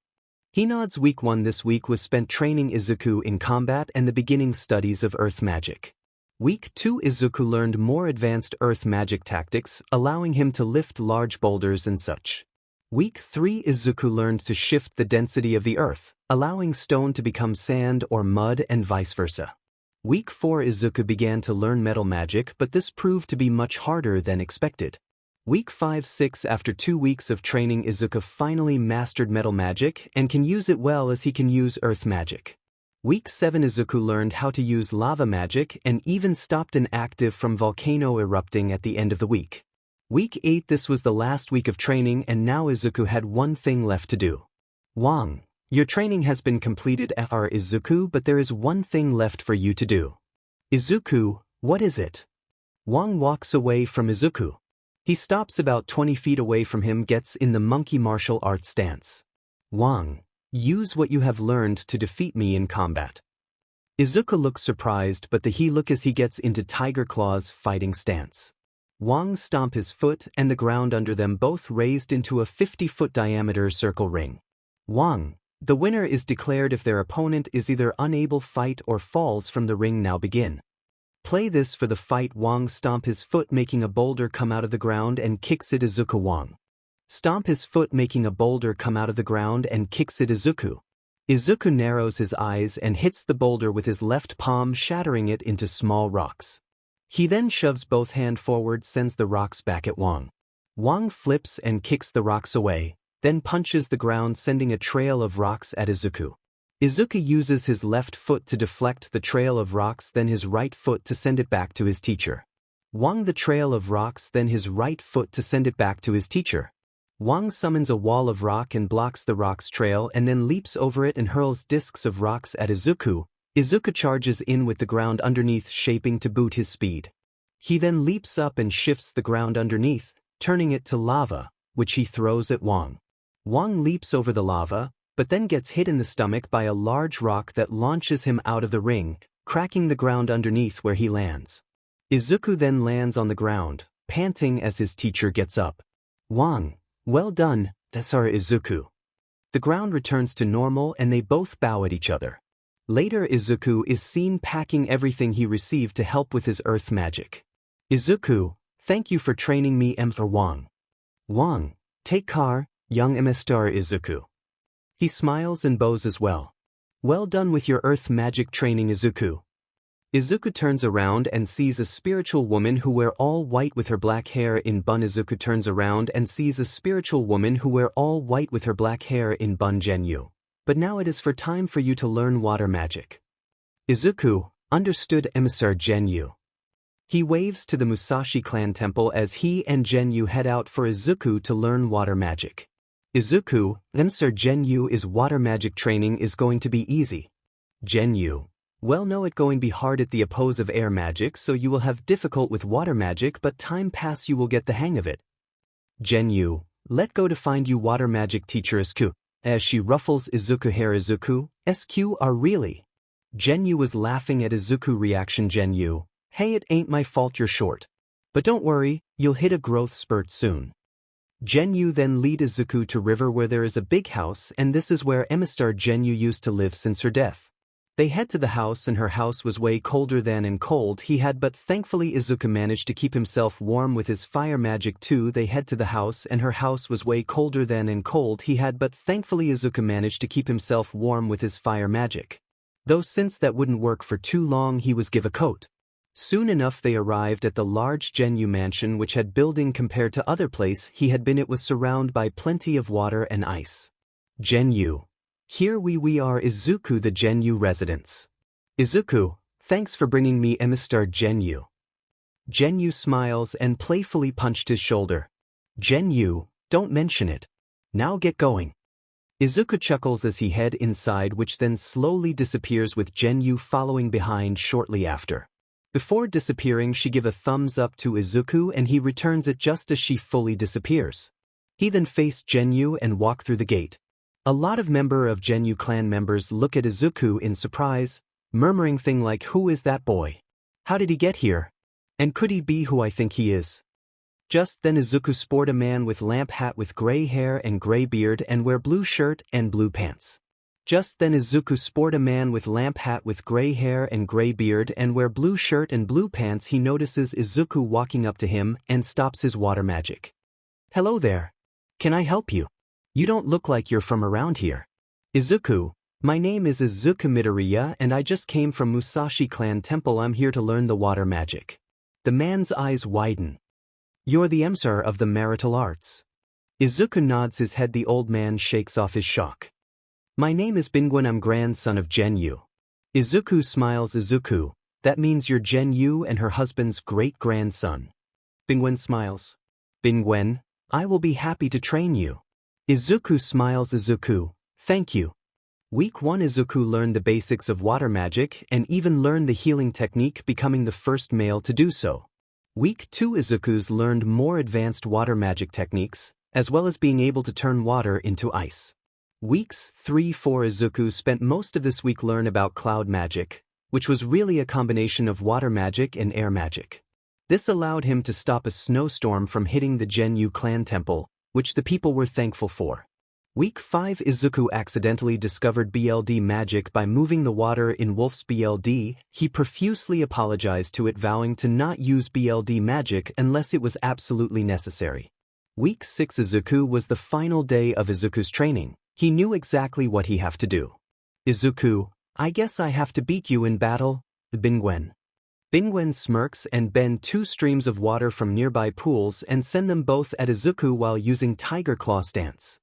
He nods. Week 1 this week was spent training Izuku in combat and the beginning studies of earth magic. Week 2 Izuku learned more advanced earth magic tactics, allowing him to lift large boulders and such. Week 3 Izuku learned to shift the density of the earth, allowing stone to become sand or mud and vice versa. Week 4 Izuku began to learn metal magic, but this proved to be much harder than expected. Week 5-6 After 2 weeks of training, Izuku finally mastered metal magic and can use it well as he can use earth magic. Week 7 Izuku learned how to use lava magic and even stopped an active from volcano erupting at the end of the week. Week 8 This was the last week of training and now Izuku had one thing left to do. Wang, your training has been completed, Izuku, but there is one thing left for you to do. Izuku, what is it? Wang walks away from Izuku. He stops about 20 feet away from him, gets in the monkey martial arts stance. Wang, use what you have learned to defeat me in combat. Izuku looks surprised, but he look as he gets into Tiger Claw's fighting stance. Wang stomp his foot and the ground under them both raised into a 50-foot diameter circle ring. Wang, the winner is declared if their opponent is either unable fight or falls from the ring. Now begin. Play this for the fight. Wang stomp his foot making a boulder come out of the ground and kicks it. Izuku. Wang stomp his foot making a boulder come out of the ground and kicks it. Izuku. Izuku narrows his eyes and hits the boulder with his left palm, shattering it into small rocks. He then shoves both hands forward, sends the rocks back at Wang. Wang flips and kicks the rocks away, then punches the ground, sending a trail of rocks at Izuku. Izuku uses his left foot to deflect the trail of rocks, then his right foot to send it back to his teacher. Wang the trail of rocks, then his right foot to send it back to his teacher. Wang summons a wall of rock and blocks the rock's trail and then leaps over it and hurls discs of rocks at Izuku. Izuku charges in with the ground underneath, shaping to boot his speed. He then leaps up and shifts the ground underneath, turning it to lava, which he throws at Wang. Wang leaps over the lava, but then gets hit in the stomach by a large rock that launches him out of the ring, cracking the ground underneath where he lands. Izuku then lands on the ground, panting as his teacher gets up. Wang, well done, Izuku. The ground returns to normal and they both bow at each other. Later Izuku is seen packing everything he received to help with his earth magic. Izuku, thank you for training me. Wang. Wang, take care, young 𝗵𝘃𝗲 Izuku. He smiles and bows as well. Well done with your earth magic training, Izuku. Izuku turns around and sees a spiritual woman who wear all white with her black hair in bun. Izuku turns around and sees a spiritual woman who wear all white with her black hair in bun. Zenyu. But now it is for time for you to learn water magic. Izuku, understood, Emissary Zenyu. He waves to the Musashi clan temple as he and Zenyu head out for Izuku to learn water magic. Izuku, Emissary Zenyu is water magic training is going to be easy. Zenyu, well no it going be hard at the oppose of air magic, so you will have difficult with water magic, but time pass you will get the hang of it. Zenyu, let go to find you water magic teacher Izuku, as she ruffles Izuku hair. Izuku, SQ are really? Zenyu was laughing at Izuku reaction. Zenyu, hey it ain't my fault you're short. But don't worry, you'll hit a growth spurt soon. 𝗫𝗫 then lead Izuku to river where there is a big house, and this is where 𝗵𝘃𝗲 used to live since her death. They head to the house, and her house was way colder than and cold he had, but thankfully Izuku managed to keep himself warm with his fire magic too. They head to the house, and her house was way colder than and cold he had, but thankfully Izuku managed to keep himself warm with his fire magic. Though since that wouldn't work for too long, he was give a coat. Soon enough they arrived at the large 𝗫𝗫 mansion, which had building compared to other place he had been. It was surrounded by plenty of water and ice. 𝗫𝗫. Here we are Izuku, the 𝗫𝗫 residence. Izuku, thanks for bringing me 𝗵𝘃𝗲𝗃. 𝗫𝗫 smiles and playfully punched his shoulder. 𝗫𝗫, don't mention it. Now get going. Izuku chuckles as he head inside, which then slowly disappears with 𝗫𝗫 following behind shortly after. Before disappearing, she give a thumbs up to Izuku and he returns it just as she fully disappears. He then faced 𝗫𝗫 and walked through the gate. A lot of member of 𝗫𝗫 clan members look at Izuku in surprise, murmuring thing like, who is that boy? How did he get here? And could he be who I think he is? Just then Izuku sport a man with lamp hat with gray hair and gray beard and wear blue shirt and blue pants. Just then Izuku sport a man with lamp hat with gray hair and gray beard and wear blue shirt and blue pants. He notices Izuku walking up to him and stops his water magic. Hello there. Can I help you? You don't look like you're from around here. Izuku, my name is 𝗧𝗵𝗲 and I just came from Musashi clan temple. I'm here to learn the water magic. The man's eyes widen. You're the emperor of the marital arts. Izuku nods his head. The old man shakes off his shock. My name is 𝗵𝘃𝗲. I'm grandson of 𝗫𝗫. Izuku smiles. Izuku, that means you're 𝗫𝗫 and her husband's great-grandson. 𝗵𝘃𝗲 smiles. 𝗵𝘃𝗲, I will be happy to train you. Izuku smiles. Izuku, thank you. Week 1 Izuku learned the basics of water magic and even learned the healing technique, becoming the first male to do so. Week 2 Izuku's learned more advanced water magic techniques, as well as being able to turn water into ice. Weeks 3-4 Izuku spent most of this week learn about cloud magic, which was really a combination of water magic and air magic. This allowed him to stop a snowstorm from hitting the 𝗫𝗫 clan temple, which the people were thankful for. Week 5 Izuku accidentally discovered BLD magic by moving the water in Wolf's BLD. He profusely apologized to it, vowing to not use BLD magic unless it was absolutely necessary. Week 6 Izuku was the final day of Izuku's training. He knew exactly what he have to do. Izuku, I guess I have to beat you in battle. 𝗵𝘃𝗲. 𝗵𝘃𝗲 smirks and bend 2 streams of water from nearby pools and send them both at Izuku while using Tiger Claw stance.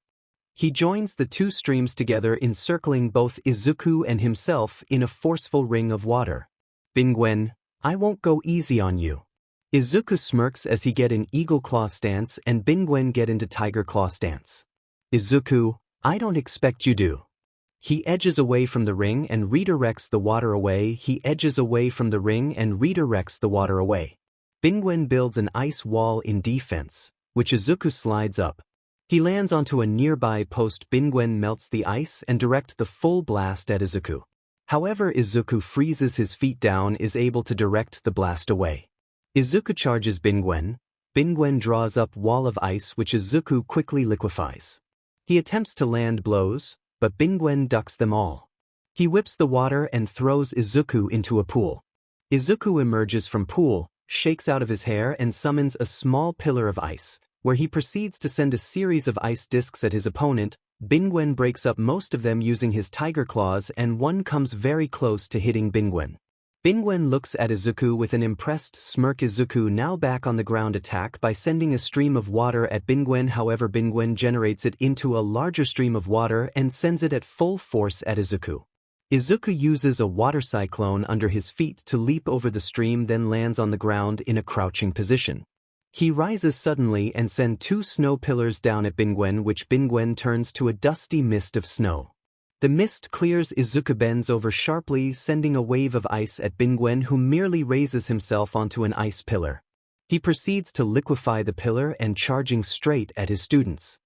He joins the 2 streams together, encircling both Izuku and himself in a forceful ring of water. 𝗵𝘃𝗲, I won't go easy on you. Izuku smirks as he get in Eagle Claw stance and 𝗵𝘃𝗲 get into Tiger Claw stance. Izuku, I don't expect you do. He edges away from the ring and redirects the water away. He edges away from the ring and redirects the water away. 𝗵𝘃𝗲 builds an ice wall in defense, which Izuku slides up. He lands onto a nearby post. 𝗵𝘃𝗲 melts the ice and directs the full blast at Izuku. However, Izuku freezes his feet down, is able to direct the blast away. Izuku charges 𝗵𝘃𝗲. 𝗵𝘃𝗲 draws up wall of ice, which Izuku quickly liquefies. He attempts to land blows, but 𝗵𝘃𝗲 ducks them all. He whips the water and throws Izuku into a pool. Izuku emerges from pool, shakes out of his hair and summons a small pillar of ice, where he proceeds to send a series of ice discs at his opponent. 𝗵𝘃𝗲 breaks up most of them using his tiger claws and one comes very close to hitting 𝗵𝘃𝗲. 𝗵𝘃𝗲 looks at Izuku with an impressed smirk. Izuku now back on the ground attack by sending a stream of water at 𝗵𝘃𝗲. However, 𝗵𝘃𝗲 generates it into a larger stream of water and sends it at full force at Izuku. Izuku uses a water cyclone under his feet to leap over the stream, then lands on the ground in a crouching position. He rises suddenly and sends 2 snow pillars down at 𝗵𝘃𝗲, which 𝗵𝘃𝗲 turns to a dusty mist of snow. The mist clears. Izuku bends over sharply, sending a wave of ice at 𝗵𝘃𝗲, who merely raises himself onto an ice pillar. He proceeds to liquefy the pillar and charging straight at his students,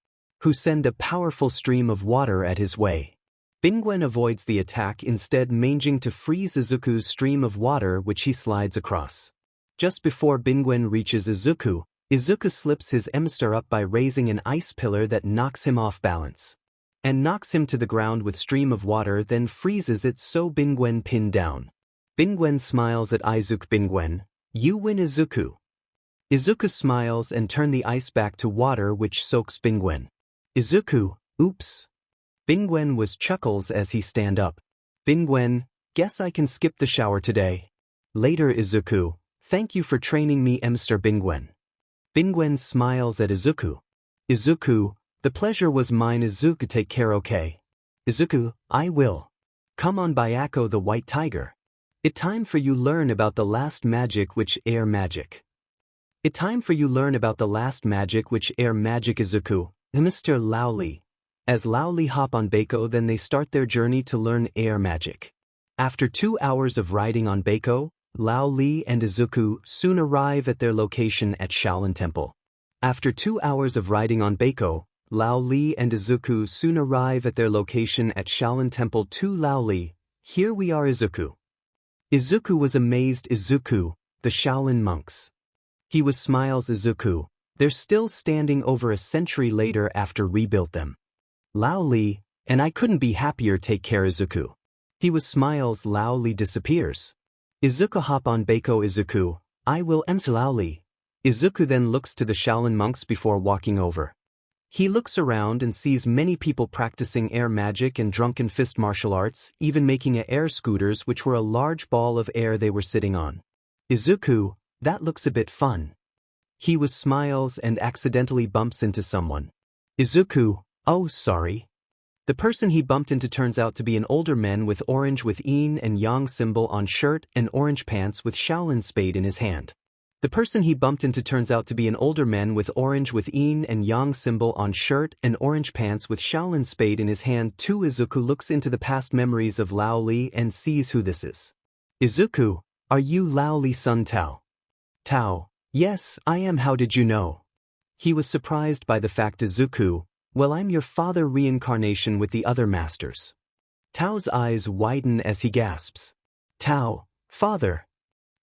who send a powerful stream of water at his way. 𝗵𝘃𝗲 avoids the attack, instead managing to freeze Izuku's stream of water, which he slides across. Just before 𝗵𝘃𝗲 reaches Izuku, Izuku slips his 𝗵𝘃𝗧 up by raising an ice pillar that knocks him off balance. And knocks him to the ground with stream of water, then freezes it so 𝗵𝘃𝗀 pinned down. 𝗵𝘃𝗀 smiles at Izuku. 𝗵𝘃𝗀, you win Izuku. Izuku smiles and turn the ice back to water which soaks 𝗵𝘃𝗀. Izuku, oops. 𝗵𝘃𝗀 was chuckles as he stand up. 𝗵𝘃𝗀, guess I can skip the shower today. Later Izuku, thank you for training me 𝗵𝘃𝗀. 𝗵𝘃𝗀 smiles at Izuku. Izuku, the pleasure was mine. Izuku, take care, okay? Izuku, I will. Come on 𝗵𝘃𝗀𝗺 the white tiger. It time for you learn about the last magic which air magic. It time for you learn about the last magic which air magic. Izuku, Mr. 𝗬𝗚𝗨. As 𝗬𝗚𝗨 hop on 𝗧𝗂𝗧, then they start their journey to learn air magic. After 2 hours of riding on 𝗧𝗂𝗧, 𝗬𝗚𝗨 and Izuku soon arrive at their location at Shaolin Temple. After 2 hours of riding on 𝗧𝗂𝗧, 𝗬𝗚𝗨 and Izuku soon arrive at their location at Shaolin Temple. To 𝗬𝗚𝗨, here we are. Izuku. Izuku was amazed. Izuku, the Shaolin monks. He was smiles. Izuku, they're still standing over a century later after rebuilt them. 𝗬𝗚𝗨, and I couldn't be happier. Take care. Izuku. He was smiles. 𝗬𝗚𝗨 disappears. Izuku hop on 𝗧𝗂𝗧. Izuku, I will 𝗵𝘃𝗨𝗨. Izuku then looks to the Shaolin monks before walking over. He looks around and sees many people practicing air magic and drunken fist martial arts, even making air scooters which were a large ball of air they were sitting on. Izuku, that looks a bit fun. He was smiles and accidentally bumps into someone. Izuku, oh sorry. The person he bumped into turns out to be an older man with orange with yin and yang symbol on shirt and orange pants with Shaolin spade in his hand. The person he bumped into turns out to be an older man with orange with yin and yang symbol on shirt and orange pants with Shaolin spade in his hand. Too. Izuku looks into the past memories of 𝗬𝗚𝗨 and sees who this is. Izuku, are you 𝗬𝗚𝗨's son Tao? Tao, yes, I am. How did you know? He was surprised by the fact. Izuku, well, I'm your father reincarnation with the other masters. Tao's eyes widen as he gasps. Tao, father.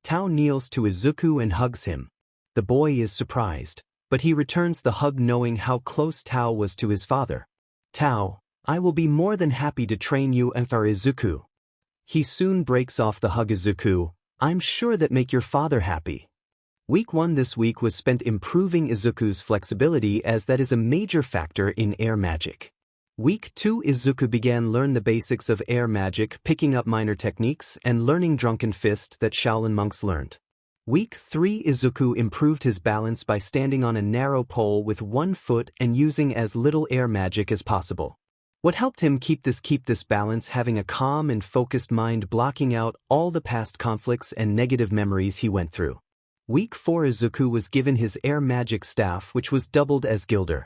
Tao kneels to Izuku and hugs him. The boy is surprised, but he returns the hug knowing how close Tao was to his father. Tao, I will be more than happy to train you and for Izuku. He soon breaks off the hug. Izuku, I'm sure that make your father happy. Week 1 this week was spent improving Izuku's flexibility, as that is a major factor in air magic. Week 2 Izuku began learn the basics of air magic, picking up minor techniques and learning drunken fist that Shaolin monks learned. Week 3 Izuku improved his balance by standing on a narrow pole with 1 foot and using as little air magic as possible. What helped him keep this balance? Having a calm and focused mind, blocking out all the past conflicts and negative memories he went through. Week 4 Izuku was given his air magic staff, which was doubled as 𝗧𝗪.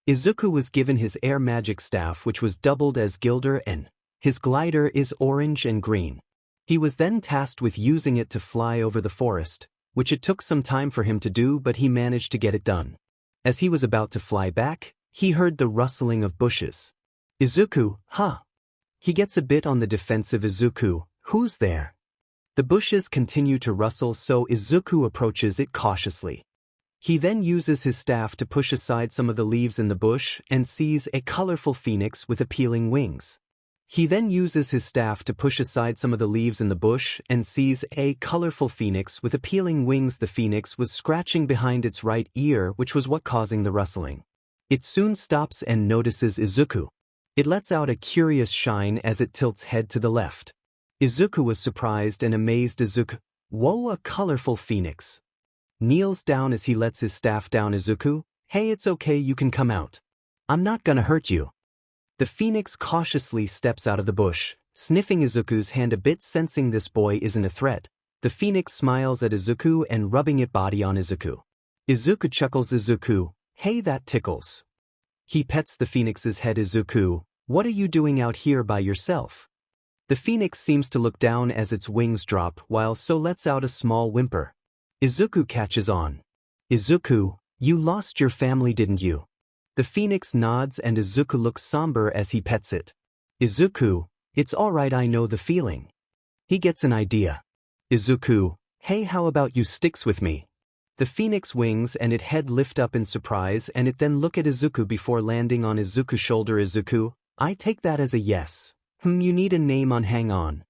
Izuku was given his air magic staff, which was doubled as 𝗧𝗪, and his glider is orange and green. He was then tasked with using it to fly over the forest, which it took some time for him to do, but he managed to get it done. As he was about to fly back, he heard the rustling of bushes. Izuku, huh? He gets a bit on the defensive. Izuku, who's there? The bushes continue to rustle, so Izuku approaches it cautiously. He then uses his staff to push aside some of the leaves in the bush and sees a colorful phoenix with appealing wings. He then uses his staff to push aside some of the leaves in the bush and sees a colorful phoenix with appealing wings. The phoenix was scratching behind its right ear, which was what causing the rustling. It soon stops and notices Izuku. It lets out a curious shine as it tilts head to the left. Izuku was surprised and amazed. Izuku, whoa, a colorful phoenix. Kneels down as he lets his staff down. Izuku, hey, it's okay, you can come out. I'm not gonna hurt you. The phoenix cautiously steps out of the bush, sniffing Izuku's hand a bit. Sensing this boy isn't a threat, the phoenix smiles at Izuku and rubbing its body on Izuku. Izuku chuckles. Izuku, hey, that tickles. He pets the phoenix's head. Izuku, what are you doing out here by yourself? The phoenix seems to look down as its wings drop, while so lets out a small whimper. Izuku catches on. Izuku, you lost your family, didn't you? The phoenix nods and Izuku looks somber as he pets it. Izuku, it's alright, I know the feeling. He gets an idea. Izuku, hey, how about you sticks with me? The phoenix wings and its head lift up in surprise and it then look at Izuku before landing on Izuku's shoulder. Izuku, I take that as a yes. You need a name on hang on.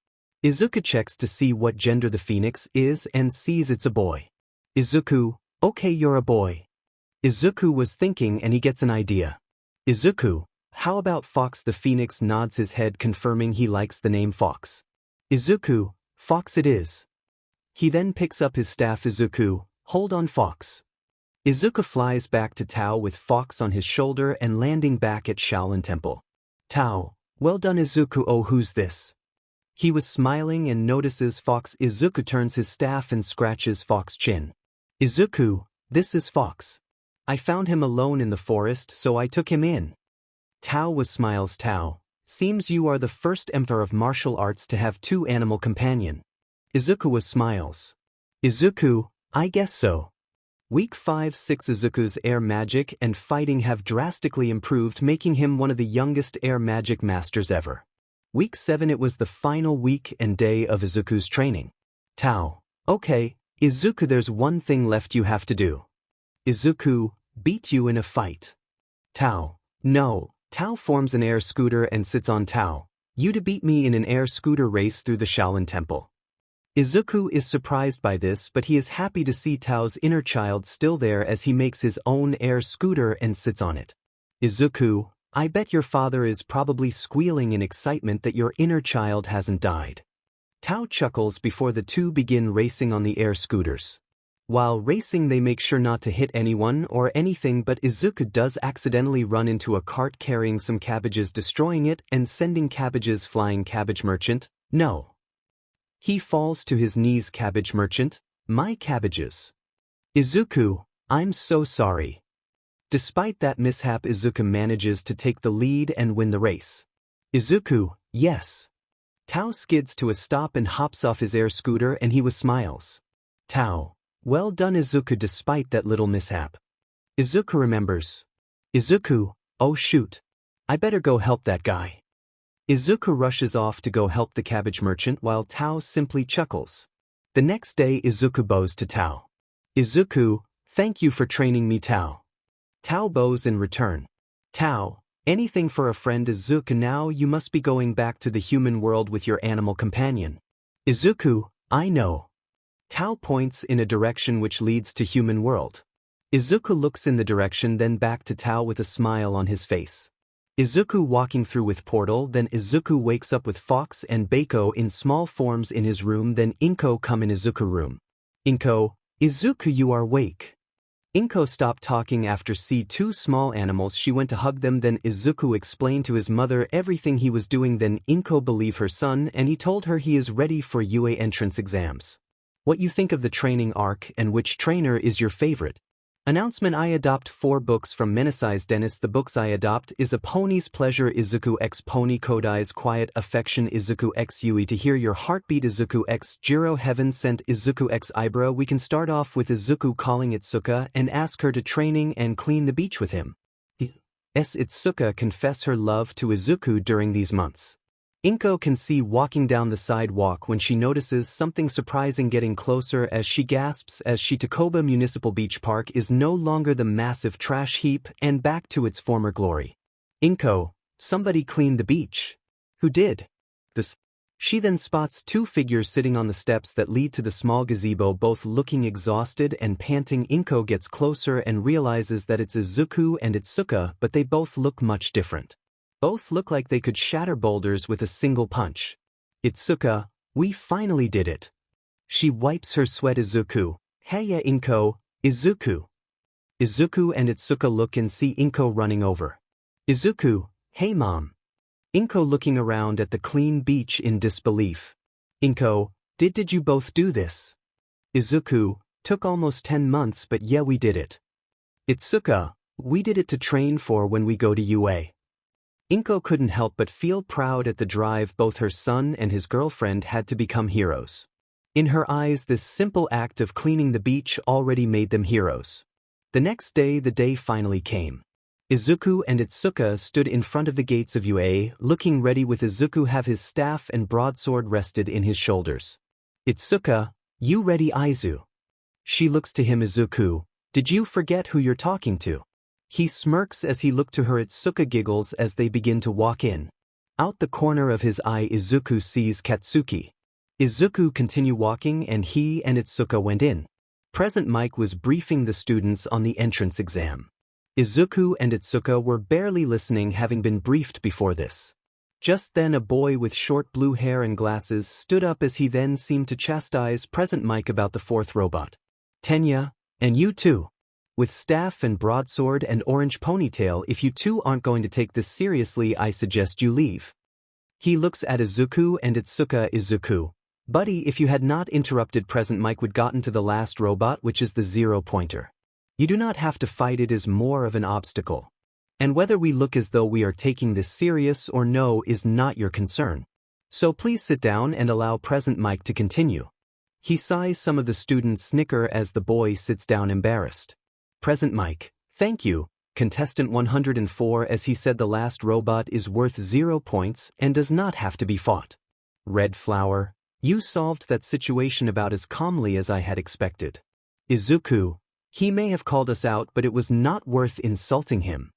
Izuku checks to see what gender the phoenix is and sees it's a boy. Izuku, okay, you're a boy. Izuku was thinking and he gets an idea. Izuku, how about Fox? The phoenix nods his head confirming he likes the name Fox. Izuku, Fox it is. He then picks up his staff. Izuku, hold on Fox. Izuku flies back to Tao with Fox on his shoulder and landing back at Shaolin Temple. Tao, well done Izuku. Oh, who's this? He was smiling and notices Fox. Izuku turns his staff and scratches Fox's chin. Izuku, this is Fox. I found him alone in the forest so I took him in. Tao was smiles. Tao, seems you are the first emperor of martial arts to have two animal companion. Izuku was smiles. Izuku, I guess so. Week 5-6 Izuku's air magic and fighting have drastically improved, making him one of the youngest air magic masters ever. Week 7 it was the final week and day of Izuku's training. Tao, okay, Izuku there's one thing left you have to do. Izuku, beat you in a fight. Tao, no. Tao forms an air scooter and sits on Tao. You to beat me in an air scooter race through the Shaolin Temple. Izuku is surprised by this but he is happy to see Tao's inner child still there as he makes his own air scooter and sits on it. Izuku, I bet your father is probably squealing in excitement that your inner child hasn't died. Tao chuckles before the two begin racing on the air scooters. While racing they make sure not to hit anyone or anything but Izuku does accidentally run into a cart carrying some cabbages, destroying it and sending cabbages flying. Cabbage merchant, no. He falls to his knees. Cabbage merchant, my cabbages. Izuku, I'm so sorry. Despite that mishap Izuku manages to take the lead and win the race. Izuku, yes. Tao skids to a stop and hops off his air scooter and he was smiles. Tao, well done Izuku despite that little mishap. Izuku remembers. Izuku, oh shoot. I better go help that guy. Izuku rushes off to go help the cabbage merchant while Tao simply chuckles. The next day Izuku bows to Tao. Izuku, thank you for training me. Tao. Tao bows in return. Tao, anything for a friend. Izuku, now you must be going back to the human world with your animal companion. Izuku, I know. Tao points in a direction which leads to human world. Izuku looks in the direction then back to Tao with a smile on his face. Izuku walking through with portal, then Izuku wakes up with Fox and Beiko in small forms in his room, then Inko come in Izuku room. Inko, Izuku you are awake. Inko stopped talking after see two small animals. She went to hug them, then Izuku explained to his mother everything he was doing, then Inko believed her son and he told her he is ready for UA entrance exams. What you think of the training arc and which trainer is your favorite? Announcement: I adopt 4 books from Menasai's Dennis. The books I adopt is A Pony's Pleasure, Izuku x Pony Kodai's Quiet Affection, Izuku x Yui To Hear Your Heartbeat, Izuku x Jiro Heaven Sent, Izuku x Ibra. We can start off with Izuku calling Itsuka and ask her to training and clean the beach with him. Itsuka confess her love to Izuku during these months. Inko can see walking down the sidewalk when she notices something surprising getting closer as she gasps as Shitakoba Municipal Beach Park is no longer the massive trash heap and back to its former glory. Inko, somebody cleaned the beach. Who did? This. She then spots 2 figures sitting on the steps that lead to the small gazebo, both looking exhausted and panting. Inko gets closer and realizes that it's Izuku and Itsuka, but they both look much different. Both look like they could shatter boulders with a single punch. Itsuka, we finally did it. She wipes her sweat. Izuku, heya Inko, Izuku. Izuku and Itsuka look and see Inko running over. Izuku, hey mom. Inko looking around at the clean beach in disbelief. Inko, did you both do this? Izuku, took almost 10 months but yeah we did it. Itsuka, we did it to train for when we go to UA. Inko couldn't help but feel proud at the drive both her son and his girlfriend had to become heroes. In her eyes this simple act of cleaning the beach already made them heroes. The next day the day finally came. Izuku and Itsuka stood in front of the gates of UA, looking ready with Izuku have his staff and broadsword rested in his shoulders. Itsuka, you ready Izu? She looks to him. Izuku, did you forget who you're talking to? He smirks as he looks to her. 𝗧𝗍𝗃 giggles as they begin to walk in. Out the corner of his eye Izuku sees Katsuki. Izuku continue walking and he and 𝗧𝗍𝗃 went in. Present Mike was briefing the students on the entrance exam. Izuku and 𝗧𝗍𝗃 were barely listening, having been briefed before this. Just then a boy with short blue hair and glasses stood up as he then seemed to chastise Present Mike about the fourth robot. Tenya, and you too. With staff and broadsword and orange ponytail, if you two aren't going to take this seriously, I suggest you leave. He looks at Izuku and 𝗧𝗍𝗃. Izuku, buddy, if you had not interrupted Present Mike would gotten to the last robot, which is the 0-pointer. You do not have to fight, it is more of an obstacle. And whether we look as though we are taking this serious or no is not your concern. So please sit down and allow Present Mike to continue. He sighs. Some of the students snicker as the boy sits down embarrassed. Present Mike, thank you, contestant 104, as he said the last robot is worth 0 points and does not have to be fought. Red Flower, you solved that situation about as calmly as I had expected. Izuku, he may have called us out, but it was not worth insulting him.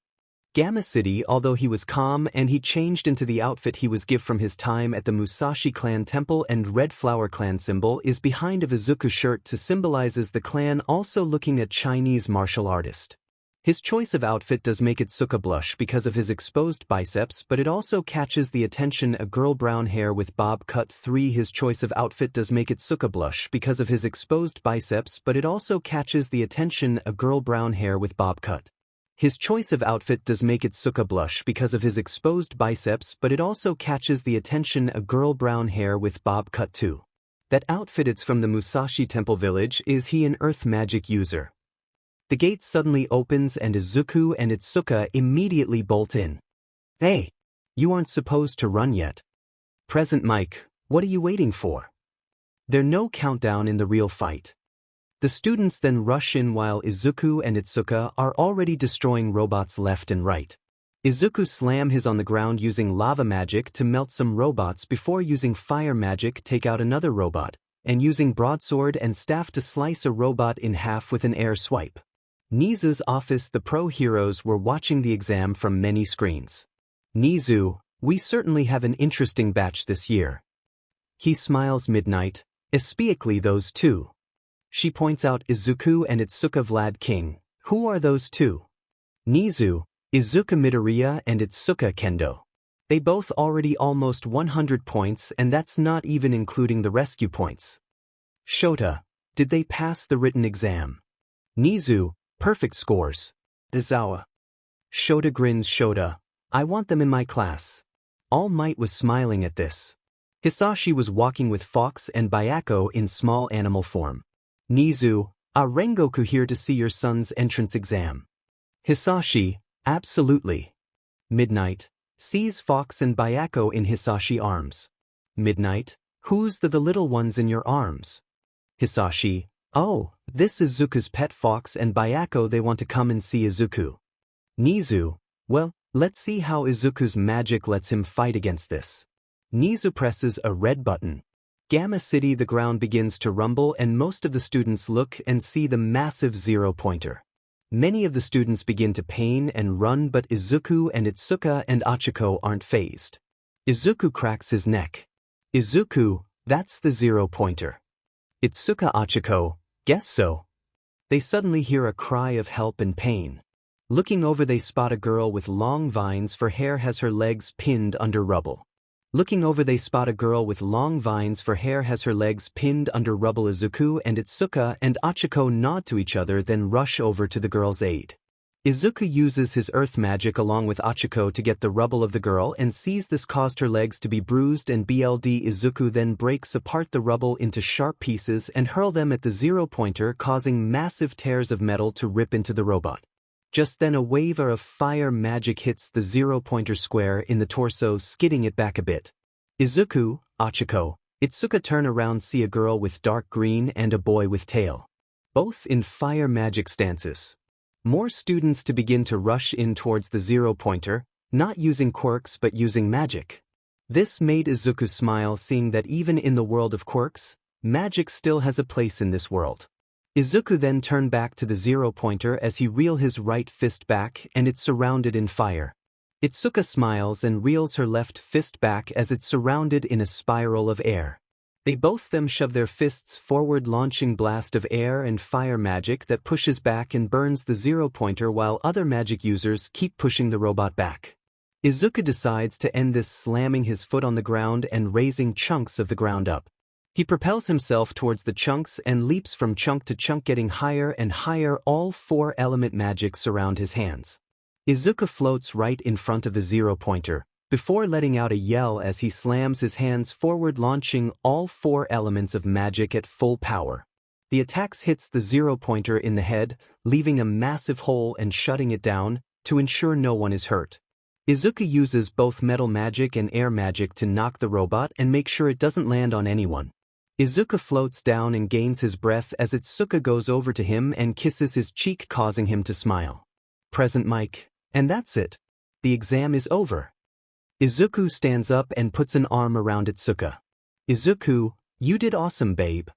𝗵𝗲𝗃𝗃, although he was calm and he changed into the outfit he was given from his time at the Musashi clan temple, and Red Flower clan symbol is behind of Izuku's shirt to symbolizes the clan, also looking at Chinese martial artist. His choice of outfit does make 𝗧𝗍𝗃 blush because of his exposed biceps, but it also catches the attention a girl brown hair with bob cut. 3. His choice of outfit does make 𝗧𝗍𝗃 blush because of his exposed biceps, but it also catches the attention a girl brown hair with bob cut. His choice of outfit does make 𝗧𝗍𝗃 blush because of his exposed biceps, but it also catches the attention a girl brown hair with bob cut. 2. That outfit, it's from the Musashi Temple Village. Is he an earth magic user? The gate suddenly opens and Izuku and 𝗧𝗍𝗃 immediately bolt in. Hey! You aren't supposed to run yet. Present Mike, what are you waiting for? There's no countdown in the real fight. The students then rush in while Izuku and 𝗧𝗍𝗃 are already destroying robots left and right. Izuku slam his on the ground using lava magic to melt some robots before using fire magic take out another robot, and using broadsword and staff to slice a robot in half with an air swipe. Nizu's office. The pro heroes were watching the exam from many screens. Nizu, we certainly have an interesting batch this year. He smiles. Midnight, especially those two. She points out Izuku and 𝗧𝗍𝗃. Vlad King, who are those two? Nizu, Izuku Midoriya and 𝗧𝗍𝗃 Kendo. They both already almost 100 points, and that's not even including the rescue points. Shota, did they pass the written exam? Nizu, perfect scores. Izawa. Shota grins. Shota, I want them in my class. All Might was smiling at this. Hisashi was walking with Fox and Byako in small animal form. Nizu, Rengoku here to see your son's entrance exam. Hisashi, absolutely. Midnight, sees Fox and Byako in Hisashi arms. Midnight, who's the little ones in your arms? Hisashi, oh, this is Izuku's pet. Fox and Byako, they want to come and see Izuku. Nizu, well, let's see how Izuku's magic lets him fight against this. Nizu presses a red button. 𝗵𝗲𝗃𝗃. The ground begins to rumble and most of the students look and see the massive 0-pointer. Many of the students begin to pain and run, but Izuku and 𝗧𝗍𝗃 and Achiko aren't phased. Izuku cracks his neck. Izuku, that's the 0-pointer. 𝗧𝗍𝗃. Achiko, guess so. They suddenly hear a cry of help and pain. Looking over they spot a girl with long vines for hair has her legs pinned under rubble. Looking over they spot a girl with long vines for hair has her legs pinned under rubble. Izuku and 𝗧𝗃𝗃 and Achiko nod to each other, then rush over to the girl's aid. Izuku uses his earth magic along with Achiko to get the rubble of the girl and sees this caused her legs to be bruised and BLD. Izuku then breaks apart the rubble into sharp pieces and hurl them at the 0-pointer, causing massive tears of metal to rip into the robot. Just then a wave of fire magic hits the 0-pointer square in the torso, skidding it back a bit. Izuku, Achiko, 𝗧𝗍𝗃 turn around, see a girl with dark green and a boy with tail. Both in fire magic stances. More students to begin to rush in towards the 0-pointer, not using quirks but using magic. This made Izuku smile, seeing that even in the world of quirks, magic still has a place in this world. Izuku then turned back to the 0-pointer as he reeled his right fist back and it's surrounded in fire. 𝗧𝗍𝗃 smiles and reels her left fist back as it's surrounded in a spiral of air. They both them shove their fists forward, launching blast of air and fire magic that pushes back and burns the 0-pointer while other magic users keep pushing the robot back. Izuku decides to end this, slamming his foot on the ground and raising chunks of the ground up. He propels himself towards the chunks and leaps from chunk to chunk, getting higher and higher. All 4 element magic surround his hands. Izuku floats right in front of the 0-pointer, before letting out a yell as he slams his hands forward, launching all 4 elements of magic at full power. The attacks hits the 0-pointer in the head, leaving a massive hole and shutting it down, to ensure no one is hurt. Izuku uses both metal magic and air magic to knock the robot and make sure it doesn't land on anyone. Izuku floats down and gains his breath as 𝗧𝗍𝗃 goes over to him and kisses his cheek, causing him to smile. Present mic. And that's it. The exam is over. Izuku stands up and puts an arm around 𝗧𝗍𝗃. Izuku, you did awesome, babe.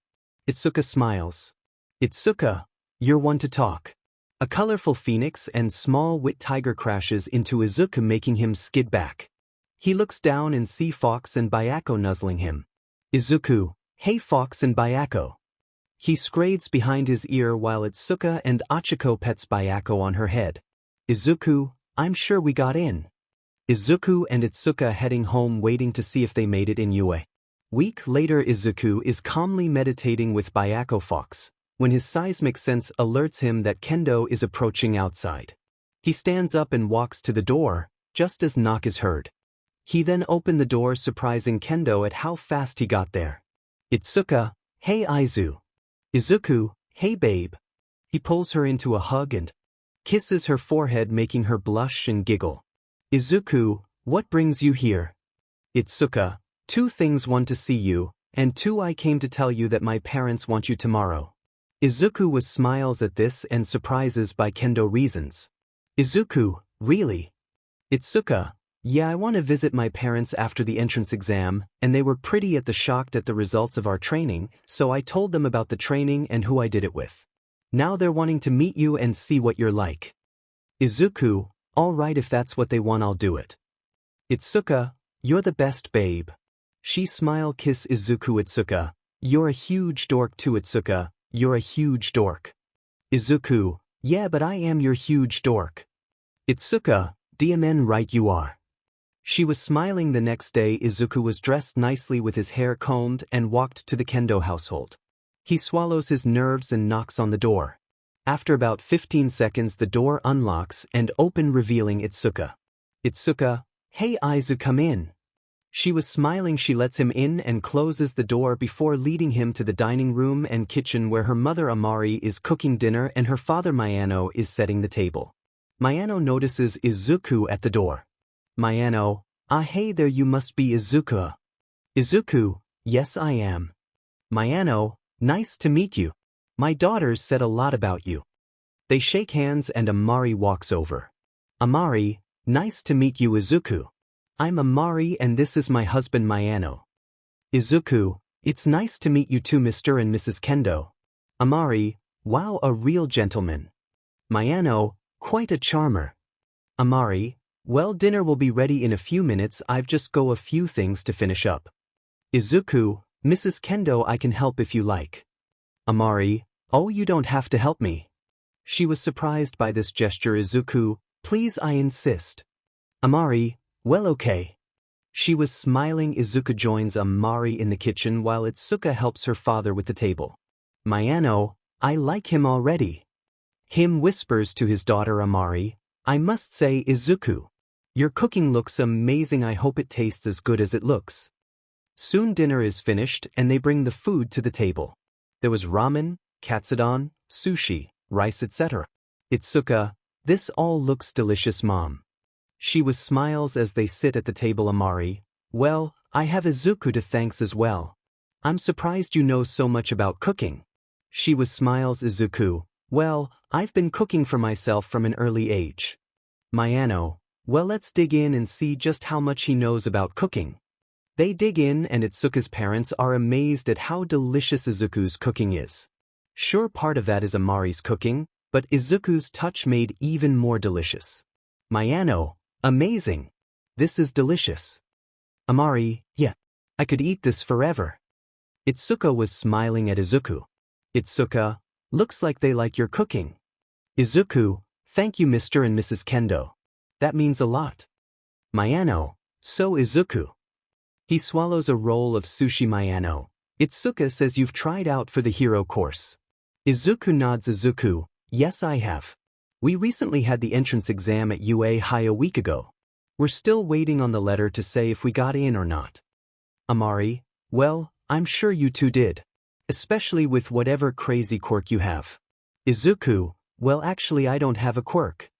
𝗧𝗍𝗃 smiles. 𝗧𝗍𝗃, you're one to talk. A colorful phoenix and small white tiger crashes into Izuku, making him skid back. He looks down and sees Fox and 𝗵𝗃𝗁 nuzzling him. Izuku, hey Fox and 𝗵𝗃𝗁. He scrades behind his ear while 𝗧𝗍𝗃 and Achiko pets 𝗵𝗃𝗁 on her head. Izuku, I'm sure we got in. Izuku and 𝗧𝗍𝗃 heading home, waiting to see if they made it in UA. Week later, Izuku is calmly meditating with 𝗵𝗃𝗁 Fox, when his seismic sense alerts him that Kendo is approaching outside. He stands up and walks to the door, just as knock is heard. He then opened the door, surprising Kendo at how fast he got there. 𝗧𝗍𝗃, hey Izu. Izuku, hey babe. He pulls her into a hug and kisses her forehead, making her blush and giggle. Izuku, what brings you here? 𝗧𝗍𝗃, 2 things, 1 to see you, and 2 I came to tell you that my parents want you tomorrow. Izuku was smiles at this and surprises by Kendo reasons. Izuku, really? 𝗧𝗍𝗃, yeah, I want to visit my parents after the entrance exam, and they were pretty shocked at the results of our training, so I told them about the training and who I did it with. Now they're wanting to meet you and see what you're like. Izuku, alright, if that's what they want, I'll do it. 𝗧𝗍𝗃, you're the best, babe. She smile, kiss Izuku. 𝗧𝗍𝗃, you're a huge dork too. 𝗧𝗍𝗃, you're a huge dork. Izuku, yeah, but I am your huge dork. 𝗧𝗍𝗃, DMN right you are. She was smiling. The next day, Izuku was dressed nicely with his hair combed and walked to the Kendo household. He swallows his nerves and knocks on the door. After about 15 seconds, the door unlocks and open, revealing 𝗧𝗍𝗃. 𝗧𝗍𝗃, hey Izu, come in. She was smiling. She lets him in and closes the door before leading him to the dining room and kitchen, where her mother 𝗵𝗃𝗁 is cooking dinner and her father 𝗵𝗃𝗁 is setting the table. 𝗵𝗃𝗁 notices Izuku at the door. 𝗵𝗃𝗁, ah hey there, you must be Izuku. Izuku, yes I am. 𝗵𝗃𝗁, nice to meet you. My daughters said a lot about you. They shake hands and 𝗵𝗃𝗁 walks over. 𝗵𝗃𝗁, nice to meet you Izuku. I'm 𝗵𝗃𝗁 and this is my husband 𝗵𝗃𝗁. Izuku, it's nice to meet you too, Mr. and Mrs. Kendo. 𝗵𝗃𝗁, wow, a real gentleman. 𝗵𝗃𝗁, quite a charmer. 𝗵𝗃𝗁, well, dinner will be ready in a few minutes, I've just got a few things to finish up. Izuku, Mrs. Kendo, I can help if you like. 𝗵𝗃𝗁, oh, you don't have to help me. She was surprised by this gesture. Izuku, please, I insist. 𝗵𝗃𝗁, well, okay. She was smiling. Izuku joins 𝗵𝗃𝗁 in the kitchen while 𝗧𝗍𝗃 helps her father with the table. 𝗵𝗃𝗁, I like him already. Him whispers to his daughter 𝗵𝗃𝗁, I must say, Izuku, your cooking looks amazing. I hope it tastes as good as it looks. Soon dinner is finished and they bring the food to the table. There was ramen, katsudon, sushi, rice, etc. 𝗧𝗍𝗃, this all looks delicious, Mom. She was smiles as they sit at the table. 𝗵𝗃𝗁, well, I have Izuku to thanks as well. I'm surprised you know so much about cooking. She was smiles. Izuku, well, I've been cooking for myself from an early age. 𝗵𝗃𝗁, well, let's dig in and see just how much he knows about cooking. They dig in and 𝗧𝗍𝗃's parents are amazed at how delicious Izuku's cooking is. Sure, part of that is Amari's cooking, but Izuku's touch made even more delicious. Mayano, amazing. This is delicious. Amari, yeah. I could eat this forever. Itsuka was smiling at Izuku. Itsuka, looks like they like your cooking. Izuku, thank you Mr. and Mrs. Kendo. That means a lot. Mayano, so Izuku. He swallows a roll of sushi. Mayano, Itsuka says you've tried out for the hero course. Izuku nods. Izuku, yes I have. We recently had the entrance exam at UA High a week ago. We're still waiting on the letter to say if we got in or not. Amari, well, I'm sure you two did. Especially with whatever crazy quirk you have. Izuku, well actually I don't have a quirk.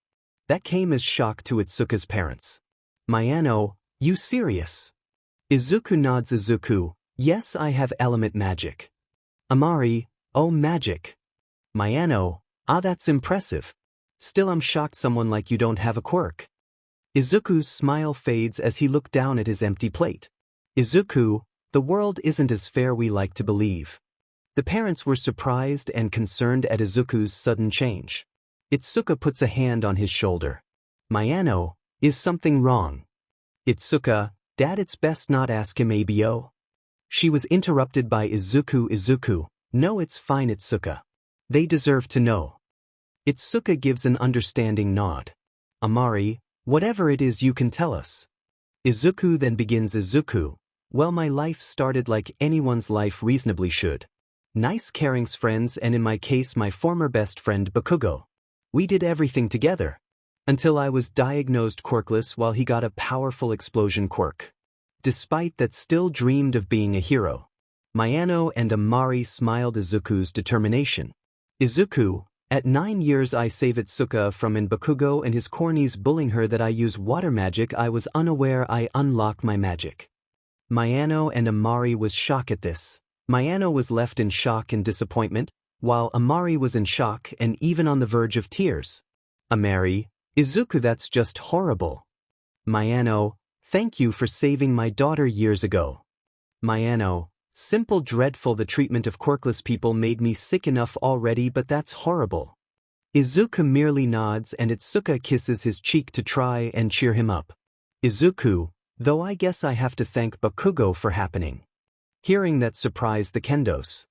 That came as shock to Itsuka's parents. Mayano, you serious? Izuku nods. Izuku, yes I have element magic. Amari, oh magic. Mayano, ah that's impressive. Still I'm shocked someone like you don't have a quirk. Izuku's smile fades as he looked down at his empty plate. Izuku, the world isn't as fair we like to believe. The parents were surprised and concerned at Izuku's sudden change. Itsuka puts a hand on his shoulder. Mayano, is something wrong? Itsuka, Dad, it's best not ask him abo. She was interrupted by Izuku. Izuku, no it's fine Itsuka. They deserve to know. Itsuka gives an understanding nod. Amari, whatever it is you can tell us. Izuku then begins. Izuku, well my life started like anyone's life reasonably should. Nice caring's friends and in my case my former best friend Bakugo. We did everything together. Until I was diagnosed quirkless while he got a powerful explosion quirk. Despite that still dreamed of being a hero. Mayano and Amari smiled. Izuku's determination. Izuku, at 9 years I save Itsuka from Bakugo and his cornies bullying her that I use water magic. I was unaware I unlock my magic. Mayano and Amari was shocked at this. Mayano was left in shock and disappointment, while Amari was in shock and even on the verge of tears. Amari, Izuku, that's just horrible. Mayano, thank you for saving my daughter years ago. Mayano, simple dreadful, the treatment of quirkless people made me sick enough already, but that's horrible. Izuku merely nods and Itsuka kisses his cheek to try and cheer him up. Izuku, though I guess I have to thank Bakugo for happening. Hearing that surprised the Kendos.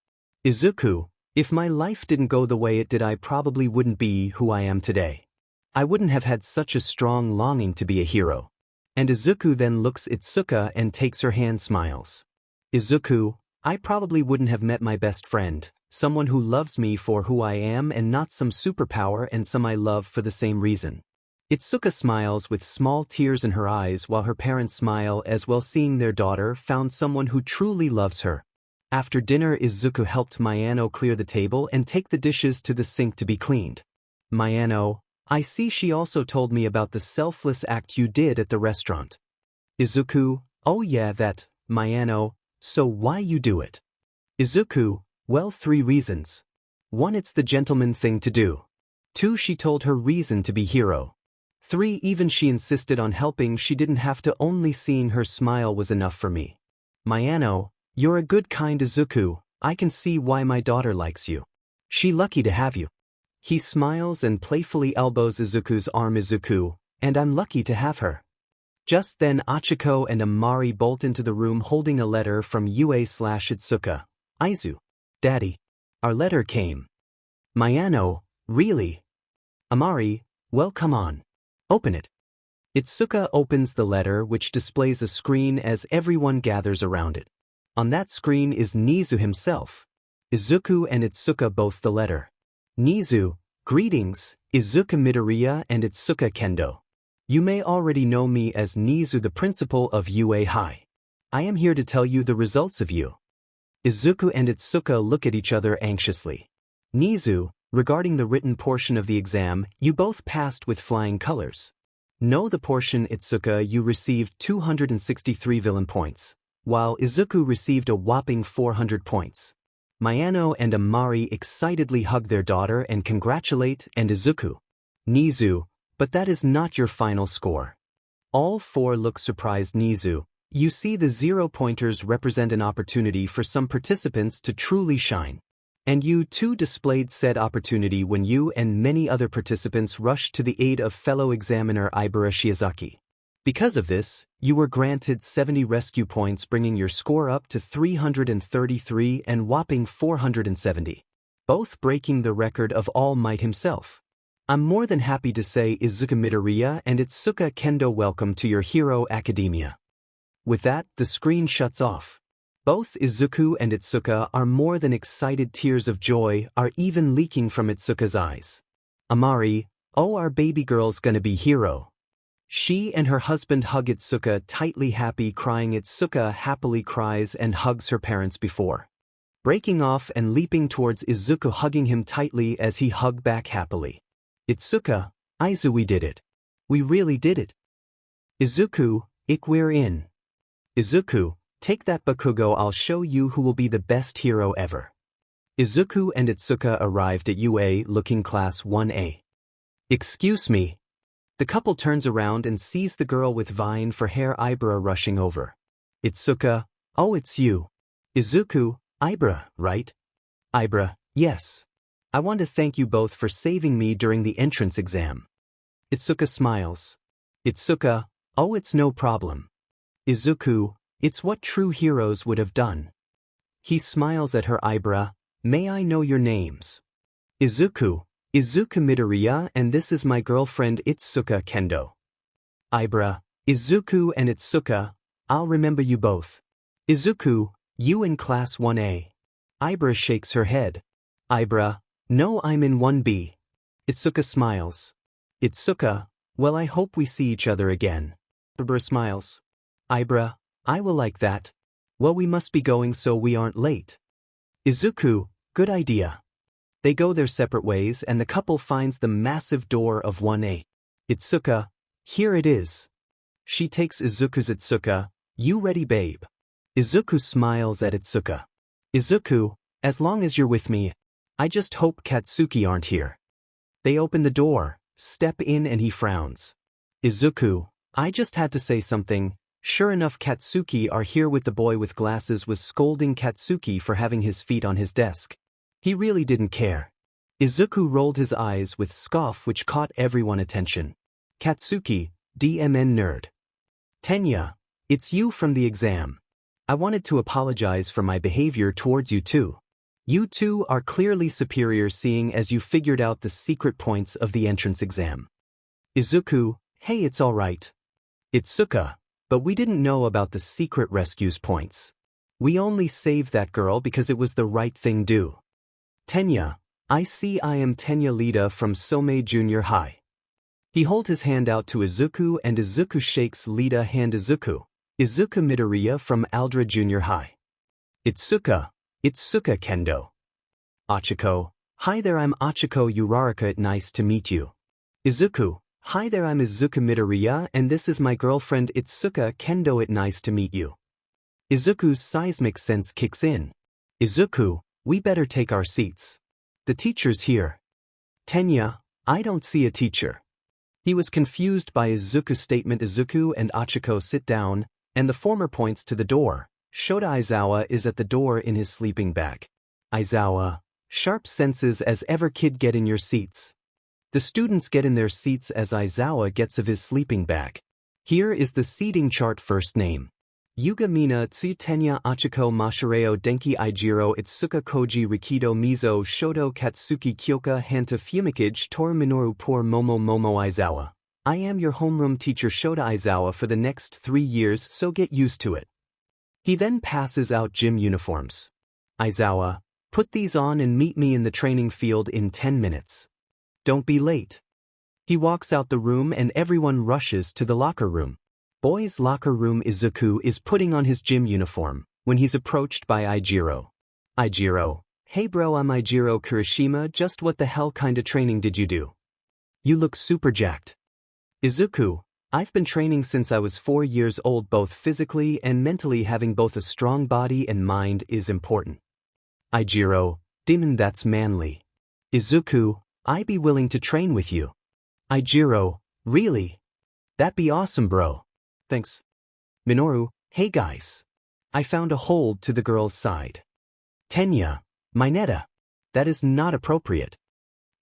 Izuku, if my life didn't go the way it did I probably wouldn't be who I am today. I wouldn't have had such a strong longing to be a hero. And Izuku then looks at Itsuka and takes her hand. Smiles. Izuku, I probably wouldn't have met my best friend, someone who loves me for who I am and not some superpower and some I love for the same reason. Itsuka smiles with small tears in her eyes while her parents smile as well, seeing their daughter found someone who truly loves her. After dinner, Izuku helped Mayano clear the table and take the dishes to the sink to be cleaned. Mayano, I see she also told me about the selfless act you did at the restaurant. Izuku, oh yeah that, Mayano, so why you do it? Izuku, well 3 reasons. 1 it's the gentleman thing to do. 2 she told her reason to be hero. 3 even she insisted on helping, she didn't have to, only seeing her smile was enough for me. Mayano, you're a good kind. Izuku, I can see why my daughter likes you. She lucky to have you. He smiles and playfully elbows Izuku's arm. Izuku, and I'm lucky to have her. Just then Achiko and Amari bolt into the room holding a letter from UA/Itsuka. Aizu. Daddy. Our letter came. Mayano, really? Amari, well come on. Open it. Itsuka opens the letter, which displays a screen as everyone gathers around it. On that screen is 𝗍𝗍 himself. Izuku and Itsuka both the letter. 𝗍𝗍, greetings, Izuku Midoriya and Itsuka Kendo. You may already know me as 𝗍𝗍, the principal of UA High. I am here to tell you the results of you. Izuku and Itsuka look at each other anxiously. 𝗍𝗍, regarding the written portion of the exam, you both passed with flying colors. Know the portion Itsuka, you received 263 villain points, while Izuku received a whopping 400 points. Mayano and Amari excitedly hug their daughter and congratulate and Izuku. 𝗍𝗍, but that is not your final score. All 4 look surprised. 𝗍𝗍, you see the 0 pointers represent an opportunity for some participants to truly shine. And you too displayed said opportunity when you and many other participants rushed to the aid of fellow examiner Ibara Shiozaki. Because of this, you were granted 70 rescue points, bringing your score up to 333 and whopping 470. Both breaking the record of All Might himself. I'm more than happy to say Izuku Midoriya and 𝗧𝗂𝗧𝗃 Kendo, welcome to your hero academia. With that, the screen shuts off. Both Izuku and 𝗧𝗂𝗧𝗃 are more than excited. Tears of joy are even leaking from 𝗧𝗂𝗧𝗃's eyes. Amari, oh, our baby girl's gonna be hero. She and her husband hug 𝗧𝗂𝗧𝗃 tightly, happy, crying. 𝗧𝗂𝗧𝗃 happily cries and hugs her parents before breaking off and leaping towards Izuku, hugging him tightly as he hugged back happily. 𝗧𝗂𝗧𝗃, Aizu, we did it. We really did it. Izuku, we're in. Izuku, take that Bakugo, I'll show you who will be the best hero ever. Izuku and 𝗧𝗂𝗧𝗃 arrived at UA looking class 1A. Excuse me. The couple turns around and sees the girl with vine for hair Ibara rushing over. 𝗧𝗂𝗧𝗃, oh, it's you. Izuku, Ibara, right? Ibara, yes. I want to thank you both for saving me during the entrance exam. 𝗧𝗂𝗧𝗃 smiles. 𝗧𝗂𝗧𝗃, oh, it's no problem. Izuku, it's what true heroes would have done. He smiles at her. Ibara, may I know your names? Izuku, Izuku Midoriya, and this is my girlfriend 𝗧𝗂𝗃 Kendo. Ibara, Izuku and 𝗧𝗂𝗃, I'll remember you both. Izuku, you in class 1A. Ibara shakes her head. Ibara, no, I'm in 1B. 𝗧𝗂𝗃 smiles. 𝗧𝗂𝗃, well, I hope we see each other again. Ibara smiles. Ibara, I will like that. Well, we must be going so we aren't late. Izuku, good idea. They go their separate ways and the couple finds the massive door of 1A. 𝗧𝗂𝗃, here it is. She takes Izuku's. 𝗧𝗂𝗃, you ready, babe? Izuku smiles at 𝗧𝗂𝗃. Izuku, as long as you're with me, I just hope Katsuki aren't here. They open the door, step in, and he frowns. Izuku, I just had to say something. Sure enough, Katsuki are here with the boy with glasses was scolding Katsuki for having his feet on his desk. He really didn't care. Izuku rolled his eyes with scoff, which caught everyone's attention. Katsuki, DMN nerd. Tenya, it's you from the exam. I wanted to apologize for my behavior towards you too. You two are clearly superior, seeing as you figured out the secret points of the entrance exam. Izuku, hey, it's alright. 𝗧𝗂𝗧𝗃, but we didn't know about the secret rescues points. We only saved that girl because it was the right thing do. Tenya, I see. I am 𝗧𝗏𝗟 from 𝗬𝗵𝗃 Junior High. He holds his hand out to Izuku and Izuku shakes 𝗧𝗏𝗃 hand. Izuku Midoriya from 𝗲𝗏𝗃 Junior High. 𝗧𝗂𝗃 Kendo. Achiko, hi there, I'm Achiko Uraraka, nice to meet you. Izuku, hi there, I'm Izuku Midoriya and this is my girlfriend 𝗧𝗂𝗃 Kendo, nice to meet you. Izuku's seismic sense kicks in. Izuku, we better take our seats. The teacher's here. Tenya, I don't see a teacher. He was confused by Izuku's statement. Izuku and Achiko sit down, and the former points to the door. Shota Aizawa is at the door in his sleeping bag. Aizawa, sharp senses as ever, kid, get in your seats. The students get in their seats as Aizawa gets of his sleeping bag. Here is the seating chart. First name. Yuga Mina Tsu Tenya Achiko Mashireo Denki Ijiro 𝗧𝗂𝗃 Koji Rikido Mizo Shoto Katsuki Kyoka Hanta Fumikage Tor Minoru Por Momo Aizawa. I am your homeroom teacher Shota Aizawa for the next 3 years, so get used to it. He then passes out gym uniforms. Aizawa, put these on and meet me in the training field in 10 minutes. Don't be late. He walks out the room and everyone rushes to the locker room. Boys' locker room. Izuku is putting on his gym uniform when he's approached by Ijiro. Ijiro, hey bro, I'm Ijiro Kirishima, just what the hell kinda training did you do? You look super jacked. Izuku, I've been training since I was 4 years old, both physically and mentally. Having both a strong body and mind is important. Ijiro, demon, that's manly. Izuku, I'd be willing to train with you. Ijiro, really? That'd be awesome, bro. Thanks. Minoru, hey guys. I found a hold to the girl's side. Tenya, Mineta. that is not appropriate.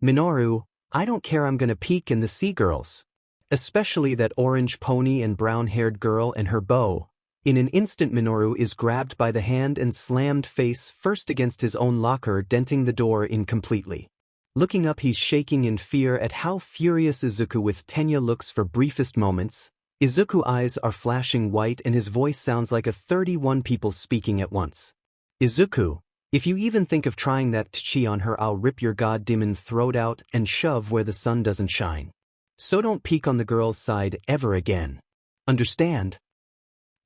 Minoru, I don't care, I'm gonna peek in the sea girls. Especially that orange pony and brown-haired girl and her beau. In an instant Minoru is grabbed by the hand and slammed face first against his own locker, denting the door in completely. Looking up, he's shaking in fear at how furious Izuku with Tenya looks for briefest moments. Izuku's eyes are flashing white and his voice sounds like 31 people speaking at once. Izuku, if you even think of trying that 𝗧𝗵𝗃 on her, I'll rip your goddamn throat out and shove where the sun doesn't shine. So don't peek on the girl's side ever again. Understand?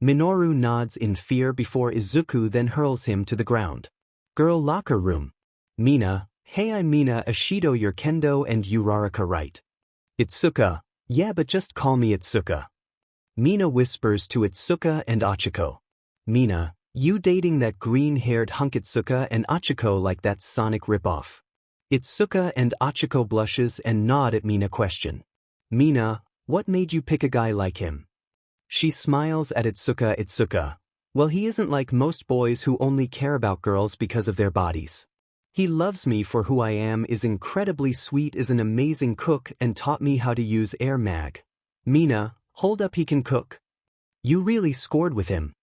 Minoru nods in fear before Izuku then hurls him to the ground. Girl locker room. Mina, hey, I'm Mina Ashido, your kendo and Uraraka, right? Itsuka, yeah, but just call me Itsuka. Mina whispers to Itsuka and Achiko. Mina, you dating that green-haired hunk Itsuka and Achiko like that Sonic ripoff? Itsuka and Achiko blushes and nod at Mina question. Mina, what made you pick a guy like him? She smiles at Itsuka. Itsuka, well, he isn't like most boys who only care about girls because of their bodies. He loves me for who I am, is incredibly sweet, is an amazing cook, and taught me how to use Air Mag. Mina, hold up, he can cook? You really scored with him.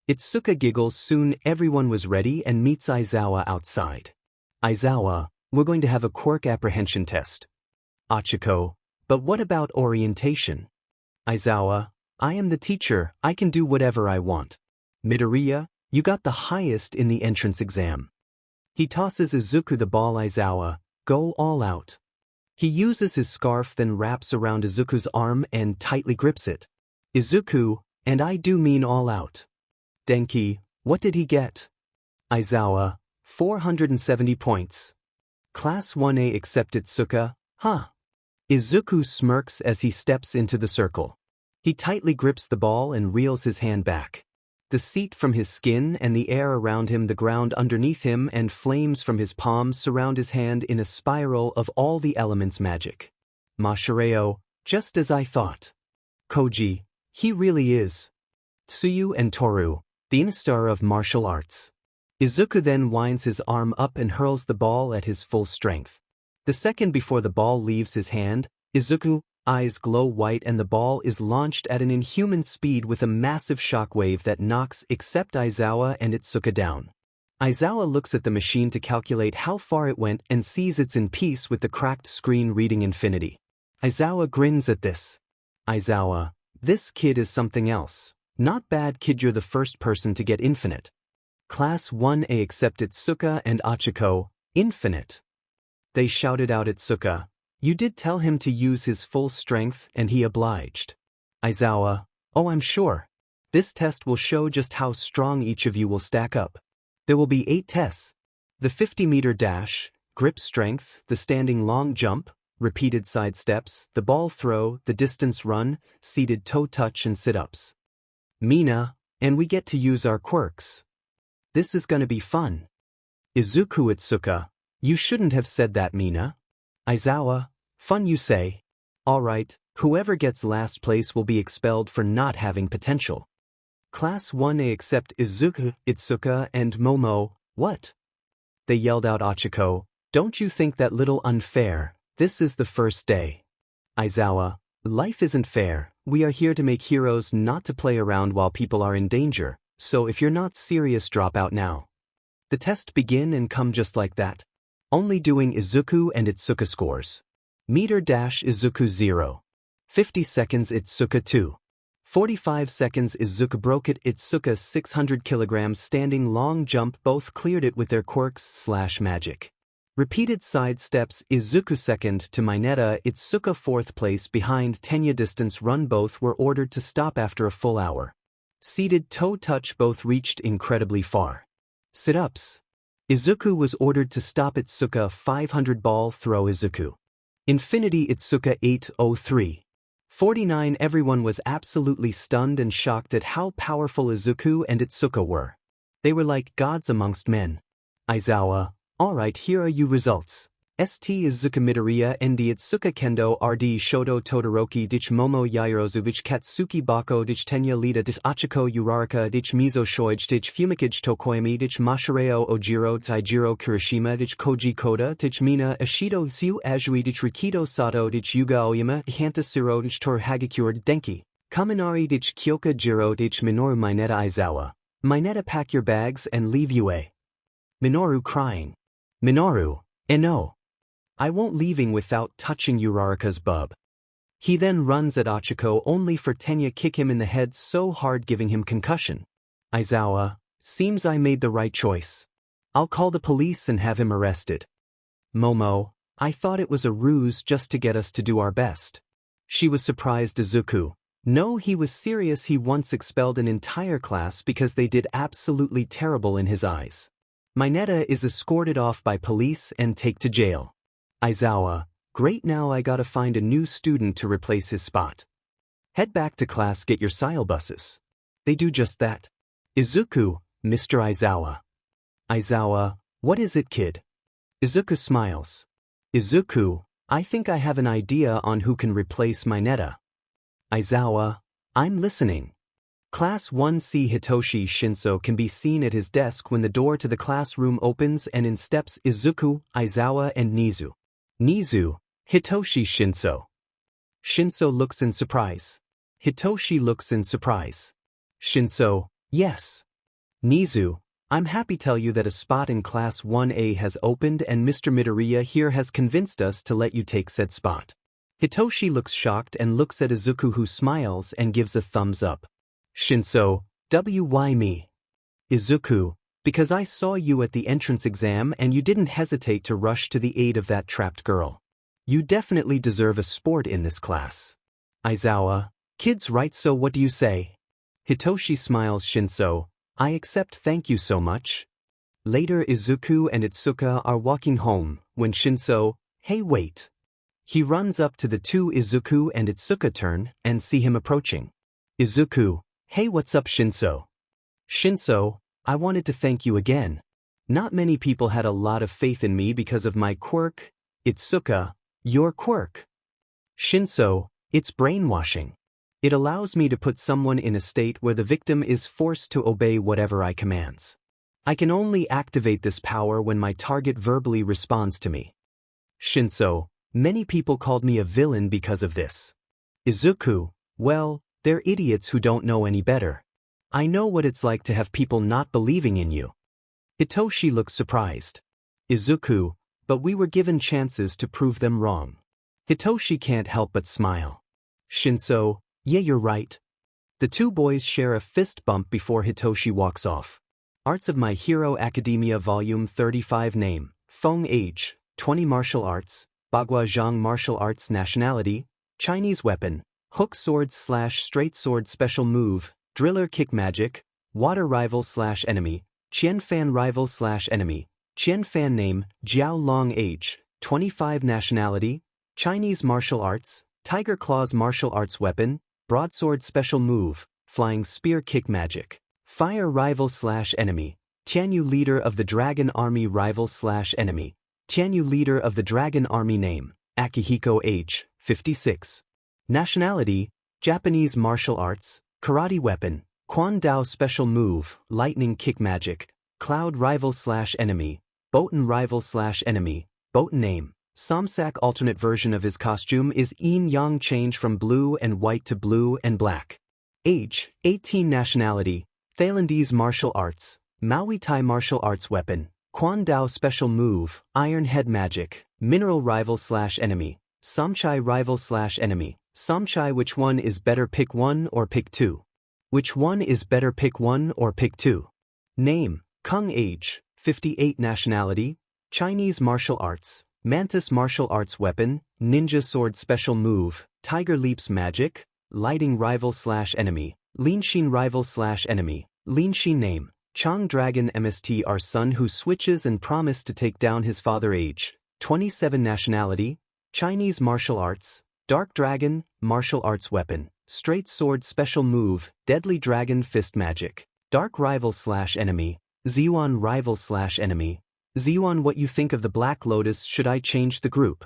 Itsuka giggles. Soon everyone was ready and meets Aizawa outside. Aizawa, we're going to have a quirk apprehension test. Achiko, but what about orientation? Aizawa, I am the teacher, I can do whatever I want. Midoriya, you got the highest in the entrance exam. He tosses Izuku the ball. Aizawa, go all out. He uses his scarf, then wraps around Izuku's arm and tightly grips it. Izuku, and I do mean all out. Denki, what did he get? Aizawa, 470 points. Class 1A except Itsuka, huh? Izuku smirks as he steps into the circle. He tightly grips the ball and reels his hand back. The seat from his skin and the air around him, the ground underneath him, and flames from his palms surround his hand in a spiral of all the elements magic. Mashireo, just as I thought. Koji, he really is. Tsuyu and Toru, the instar of martial arts. Izuku then winds his arm up and hurls the ball at his full strength. The second before the ball leaves his hand, Izuku's eyes glow white and the ball is launched at an inhuman speed with a massive shockwave that knocks except Aizawa and Itsuka down. Aizawa looks at the machine to calculate how far it went and sees it's in peace with the cracked screen reading infinity. Aizawa grins at this. Aizawa, this kid is something else. Not bad, kid, you're the first person to get infinite. Class 1A except Itsuka and Achiko, infinite. They shouted out. Itsuka, you did tell him to use his full strength and he obliged. Aizawa, oh, I'm sure. This test will show just how strong each of you will stack up. There will be 8 tests. The 50-meter dash, grip strength, the standing long jump, repeated side steps, the ball throw, the distance run, seated toe touch and sit-ups. Mina, and we get to use our quirks. This is gonna be fun. Izuku. Itsuka, you shouldn't have said that, Mina. Aizawa, fun you say. Alright, whoever gets last place will be expelled for not having potential. Class 1A except Izuku, Itsuka and Momo, what? They yelled out. Achiko, don't you think that little unfair? This is the first day. Aizawa, life isn't fair. We are here to make heroes, not to play around while people are in danger, so if you're not serious, drop out now. The test begin and come just like that. Only doing Izuku and Itsuka scores. Meter dash Izuku 0. 50 seconds Itsuka 2. 45 seconds Izuku broke it. Itsuka 600 kilograms standing long jump, both cleared it with their quirks/magic. Repeated side steps Izuku second to Mineta, Itsuka fourth place behind Tenya. Distance run both were ordered to stop after a full hour. Seated toe touch both reached incredibly far. Sit-ups. Izuku was ordered to stop. Itsuka 500 ball throw Izuku. Infinity Itsuka 803. 49. Everyone was absolutely stunned and shocked at how powerful Izuku and Itsuka were. They were like gods amongst men. Aizawa, alright, here are your results. 𝗧𝗵𝗵𝗃𝗧𝗵𝗲 𝗵𝗃𝗧𝗵𝗃𝗃 RD Shoto Todoroki 𝗧𝗵𝗲 𝗧𝗍𝗧𝗃 Katsuki Bako 𝗧𝗬𝗧 𝗧𝗬𝗧𝗃 Uraraka 𝗧𝗵𝗲𝗍𝗧 𝗧𝗵𝗃𝗧𝗃 𝗧𝗧𝗏𝗄 𝗧𝗐𝗍𝗧 Kurashima 𝗧𝗐𝗫𝗀 𝗧𝗵𝗃 Ashido 𝗧𝗬𝗧 𝗧𝗑𝗫𝗀 𝗧𝗐𝗫𝗀 𝗧𝗑𝗫𝗀 𝗧𝗏𝗃𝗧 𝗪𝗀𝗃 Kaminari 𝗧𝗑𝗫𝗀 𝗧𝗵𝗲 𝗧𝗏𝗧 𝗧𝗏𝗧 𝗵𝗃 pack your bags and leave UA. Minoru crying. Minoru, no. I won't leaving without touching Uraraka's bub. He then runs at Ochako only for Tenya kick him in the head so hard giving him concussion. Aizawa, seems I made the right choice. I'll call the police and have him arrested. Momo, I thought it was a ruse just to get us to do our best. She was surprised. Izuku, no, he was serious. He once expelled an entire class because they did absolutely terrible in his eyes. Mineta is escorted off by police and taken to jail. Aizawa, great, now I gotta find a new student to replace his spot. Head back to class, get your syllabuses. They do just that. Izuku, Mr. Aizawa. Aizawa, what is it, kid? Izuku smiles. Izuku, I think I have an idea on who can replace Mineta. Aizawa, I'm listening. Class 1C Hitoshi Shinszo can be seen at his desk when the door to the classroom opens and in steps Izuku, Aizawa and Nizu. Nizu, Hitoshi Shinszo. Shinszo looks in surprise. Hitoshi looks in surprise. Shinszo, yes. Nizu, I'm happy to tell you that a spot in Class 1A has opened and Mr. Midoriya here has convinced us to let you take said spot. Hitoshi looks shocked and looks at Izuku, who smiles and gives a thumbs up. Shinszo, why me? Izuku, because I saw you at the entrance exam and you didn't hesitate to rush to the aid of that trapped girl. You definitely deserve a sport in this class. Aizawa, kid's right, so what do you say? Hitoshi smiles. Shinszo, I accept, thank you so much. Later Izuku and Itsuka are walking home when Shinszo, hey wait. He runs up to the two Izuku and Itsuka turn and see him approaching. Izuku, hey, what's up, Shinszo? Shinszo, I wanted to thank you again. Not many people had a lot of faith in me because of my quirk. Itsuka, your quirk. Shinszo, it's brainwashing. It allows me to put someone in a state where the victim is forced to obey whatever I commands. I can only activate this power when my target verbally responds to me. Shinszo, many people called me a villain because of this. Izuku, well, they're idiots who don't know any better. I know what it's like to have people not believing in you. Hitoshi looks surprised. Izuku, but we were given chances to prove them wrong. Hitoshi can't help but smile. Shinszo, yeah, you're right. The two boys share a fist bump before Hitoshi walks off. Arts of My Hero Academia Volume 35. Name, Feng, age, 20. Martial arts, Bagua Zhang. Martial arts. Nationality, Chinese. Weapon, hook sword / straight sword. Special move, driller kick. Magic, water. Rival / enemy, Qianfan. Rival / enemy, Qianfan. Name, Jiao Long. Age, 25. Nationality, Chinese. Martial arts, Tiger Claws. Martial arts. Weapon, broadsword. Special move, flying spear kick. Magic, fire. Rival / enemy, Tianyu. Leader of the Dragon Army. Rival / enemy, Tianyu. Leader of the Dragon Army. Name, Akihiko. Age, 56. Nationality, Japanese. Martial arts, karate. Weapon, Quan Dao. Special move, lightning kick. Magic, cloud. Rival / enemy, Botan. Rival / enemy, Botan. Name, Samsak. Alternate version of his costume is yin yang, change from blue and white to blue and black. Age, 18. Nationality, Thailandese. Martial arts, Muay Thai. Martial arts. Weapon, Quan Dao. Special move, iron head. Magic, mineral. Rival / enemy, Samchai. Rival / enemy, Samchai. Which one is better? Pick one or pick two. Which one is better? Pick one or pick two. Name, Kung. Age, 58. Nationality, Chinese. Martial arts, Mantis. Martial arts. Weapon, ninja sword. Special move, tiger leaps. Magic, lighting. Rival / enemy, Linshin. Rival / enemy, Linshin. Name, Chang. Dragon Mstr. Son who switches and promised to take down his father. Age, 27. Nationality, Chinese. Martial arts, Dark Dragon. Martial arts. Weapon, straight sword. Special move, deadly dragon fist. Magic, dark. Rival / enemy, Ziyuan. Rival / enemy, 𝗬𝗏, what you think of the Black Lotus? Should I change the group?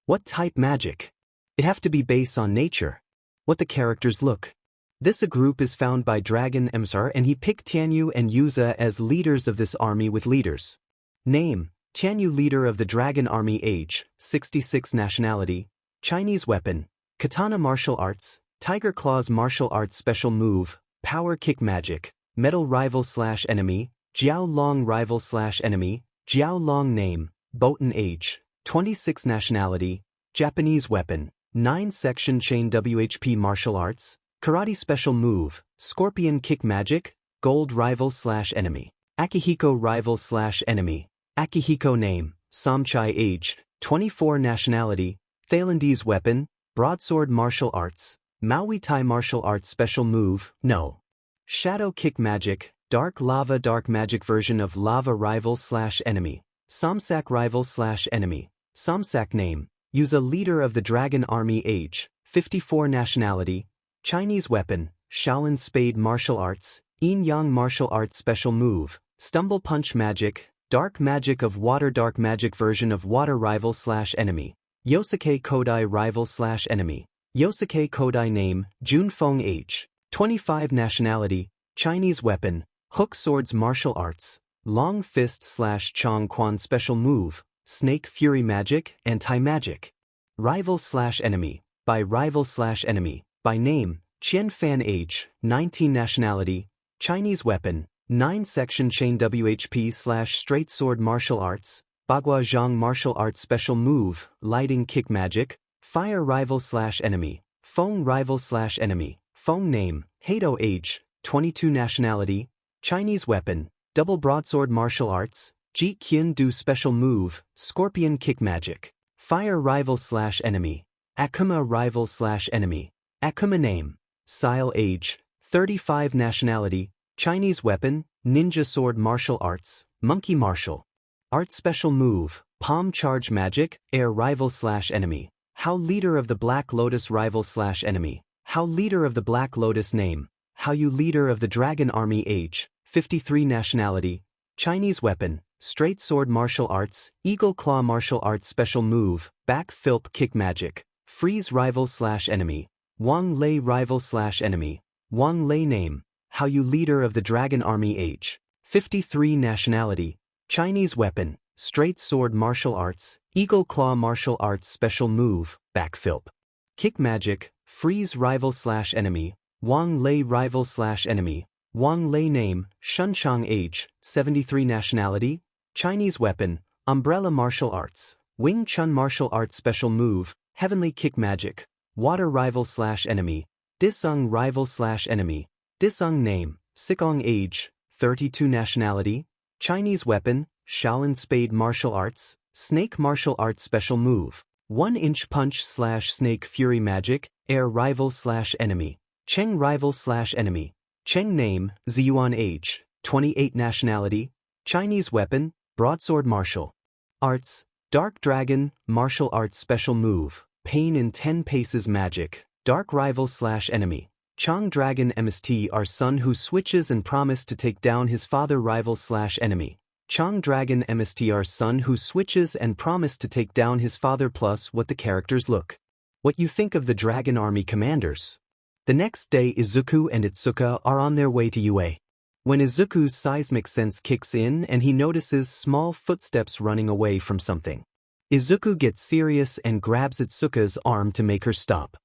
What type magic? It have to be based on nature. What the characters look. This a group is found by Dragon 𝗵𝘃 and he picked Tianyu and Yuza as leaders of this army with leaders. Name, Tianyu, leader of the Dragon Army. Age, 66. Nationality, Chinese. Weapon, katana. Martial arts, tiger claws. Martial arts. Special move, power kick. Magic, metal. Rival/enemy, 𝗬𝗏 rival/enemy, 𝗬𝗏. Name, Botan. Age, 26. Nationality, Japanese. Weapon, 9 section chain WHP. Martial arts, karate. Special move, scorpion kick. Magic, gold. Rival/enemy, Akihiko rival/enemy, Akihiko. Name, Samchai. Age, 24. Nationality, Thailandese. Weapon, broadsword. Martial arts, Muay Thai. Martial arts. Special move, no. Shadow kick. Magic, dark lava. Dark magic version of lava. Rival/enemy, Samsak rival/enemy, Samsak. Name, Yuza, leader of the Dragon Army. Age, 54. Nationality, Chinese. Weapon, Shaolin Spade. Martial arts, Yin Yang. Martial arts. Special move, stumble punch. Magic, dark magic of water. Dark magic version of water. Rival/enemy, Yosuke Kodai rival/enemy, Yosuke Kodai. Name, Junfeng. Age, 25. Nationality, Chinese. Weapon, hook swords. Martial arts, long fist/Chong Quan. Special move, snake fury. Magic, anti-magic, rival/enemy, by rival/enemy, by name, Qian Fan. Age, 19. Nationality, Chinese. Weapon, 9 section chain WHP/straight sword. Martial arts, Bagua Zhang. Martial arts. Special move, lighting kick. Magic, fire. Rival/enemy, Feng rival/enemy, Feng. Name, Hato. Age, 22. Nationality, Chinese. Weapon, double broadsword. Martial arts, 𝗬𝗏𝗃. Special move, scorpion kick. Magic, fire. Rival/enemy, Akuma rival/enemy, Akuma. Name, Sile. Age, 35. Nationality, Chinese. Weapon, ninja sword. Martial arts, monkey martial arts. Special move, palm charge. Magic, air. Rival/enemy, How, leader of the Black Lotus. Rival/enemy, How, leader of the Black Lotus. Name, How Yu, leader of the Dragon Army. Age, 53. Nationality, Chinese. Weapon, straight sword. Martial arts, eagle claw. Martial arts. Special move, back flip kick. Magic, freeze. Rival/enemy, Wang Lei rival/enemy, Wang Lei. Name, How Yu, leader of the Dragon Army. Age, 53. Nationality, Chinese. Weapon, straight sword. Martial arts, eagle claw. Martial arts. Special move, back flip kick. Magic, freeze. Rival/enemy, Wang Lei rival/enemy, Wang Lei. Name, Shunchang. Age, 73. Nationality, Chinese. Weapon, umbrella. Martial arts, Wing Chun. Martial arts. Special move, heavenly kick. Magic, water. Rival/enemy, Disung rival/enemy, Disung. Name, Sikong. Age, 32. Nationality, Chinese. Weapon, Shaolin Spade. Martial arts, snake. Martial arts. Special move, 1-inch punch/snake fury. Magic, air. Rival/enemy, Cheng rival/enemy, Cheng. Name, 𝗬𝗏. Age, 28. Nationality, Chinese. Weapon, broadsword. Martial arts, dark dragon. Martial arts. Special move, pain in 10 paces. Magic, dark rival/enemy, Chang Dragon 𝗵𝘃. Son who switches and promised to take down his father. Rival/enemy, Chang Dragon 𝗵𝘃. Son who switches and promised to take down his father. Plus what the characters look. What you think of the Dragon Army commanders. The next day Izuku and 𝗧𝗏 are on their way to UA. When Izuku's seismic sense kicks in and he notices small footsteps running away from something. Izuku gets serious and grabs 𝗧𝗏's arm to make her stop.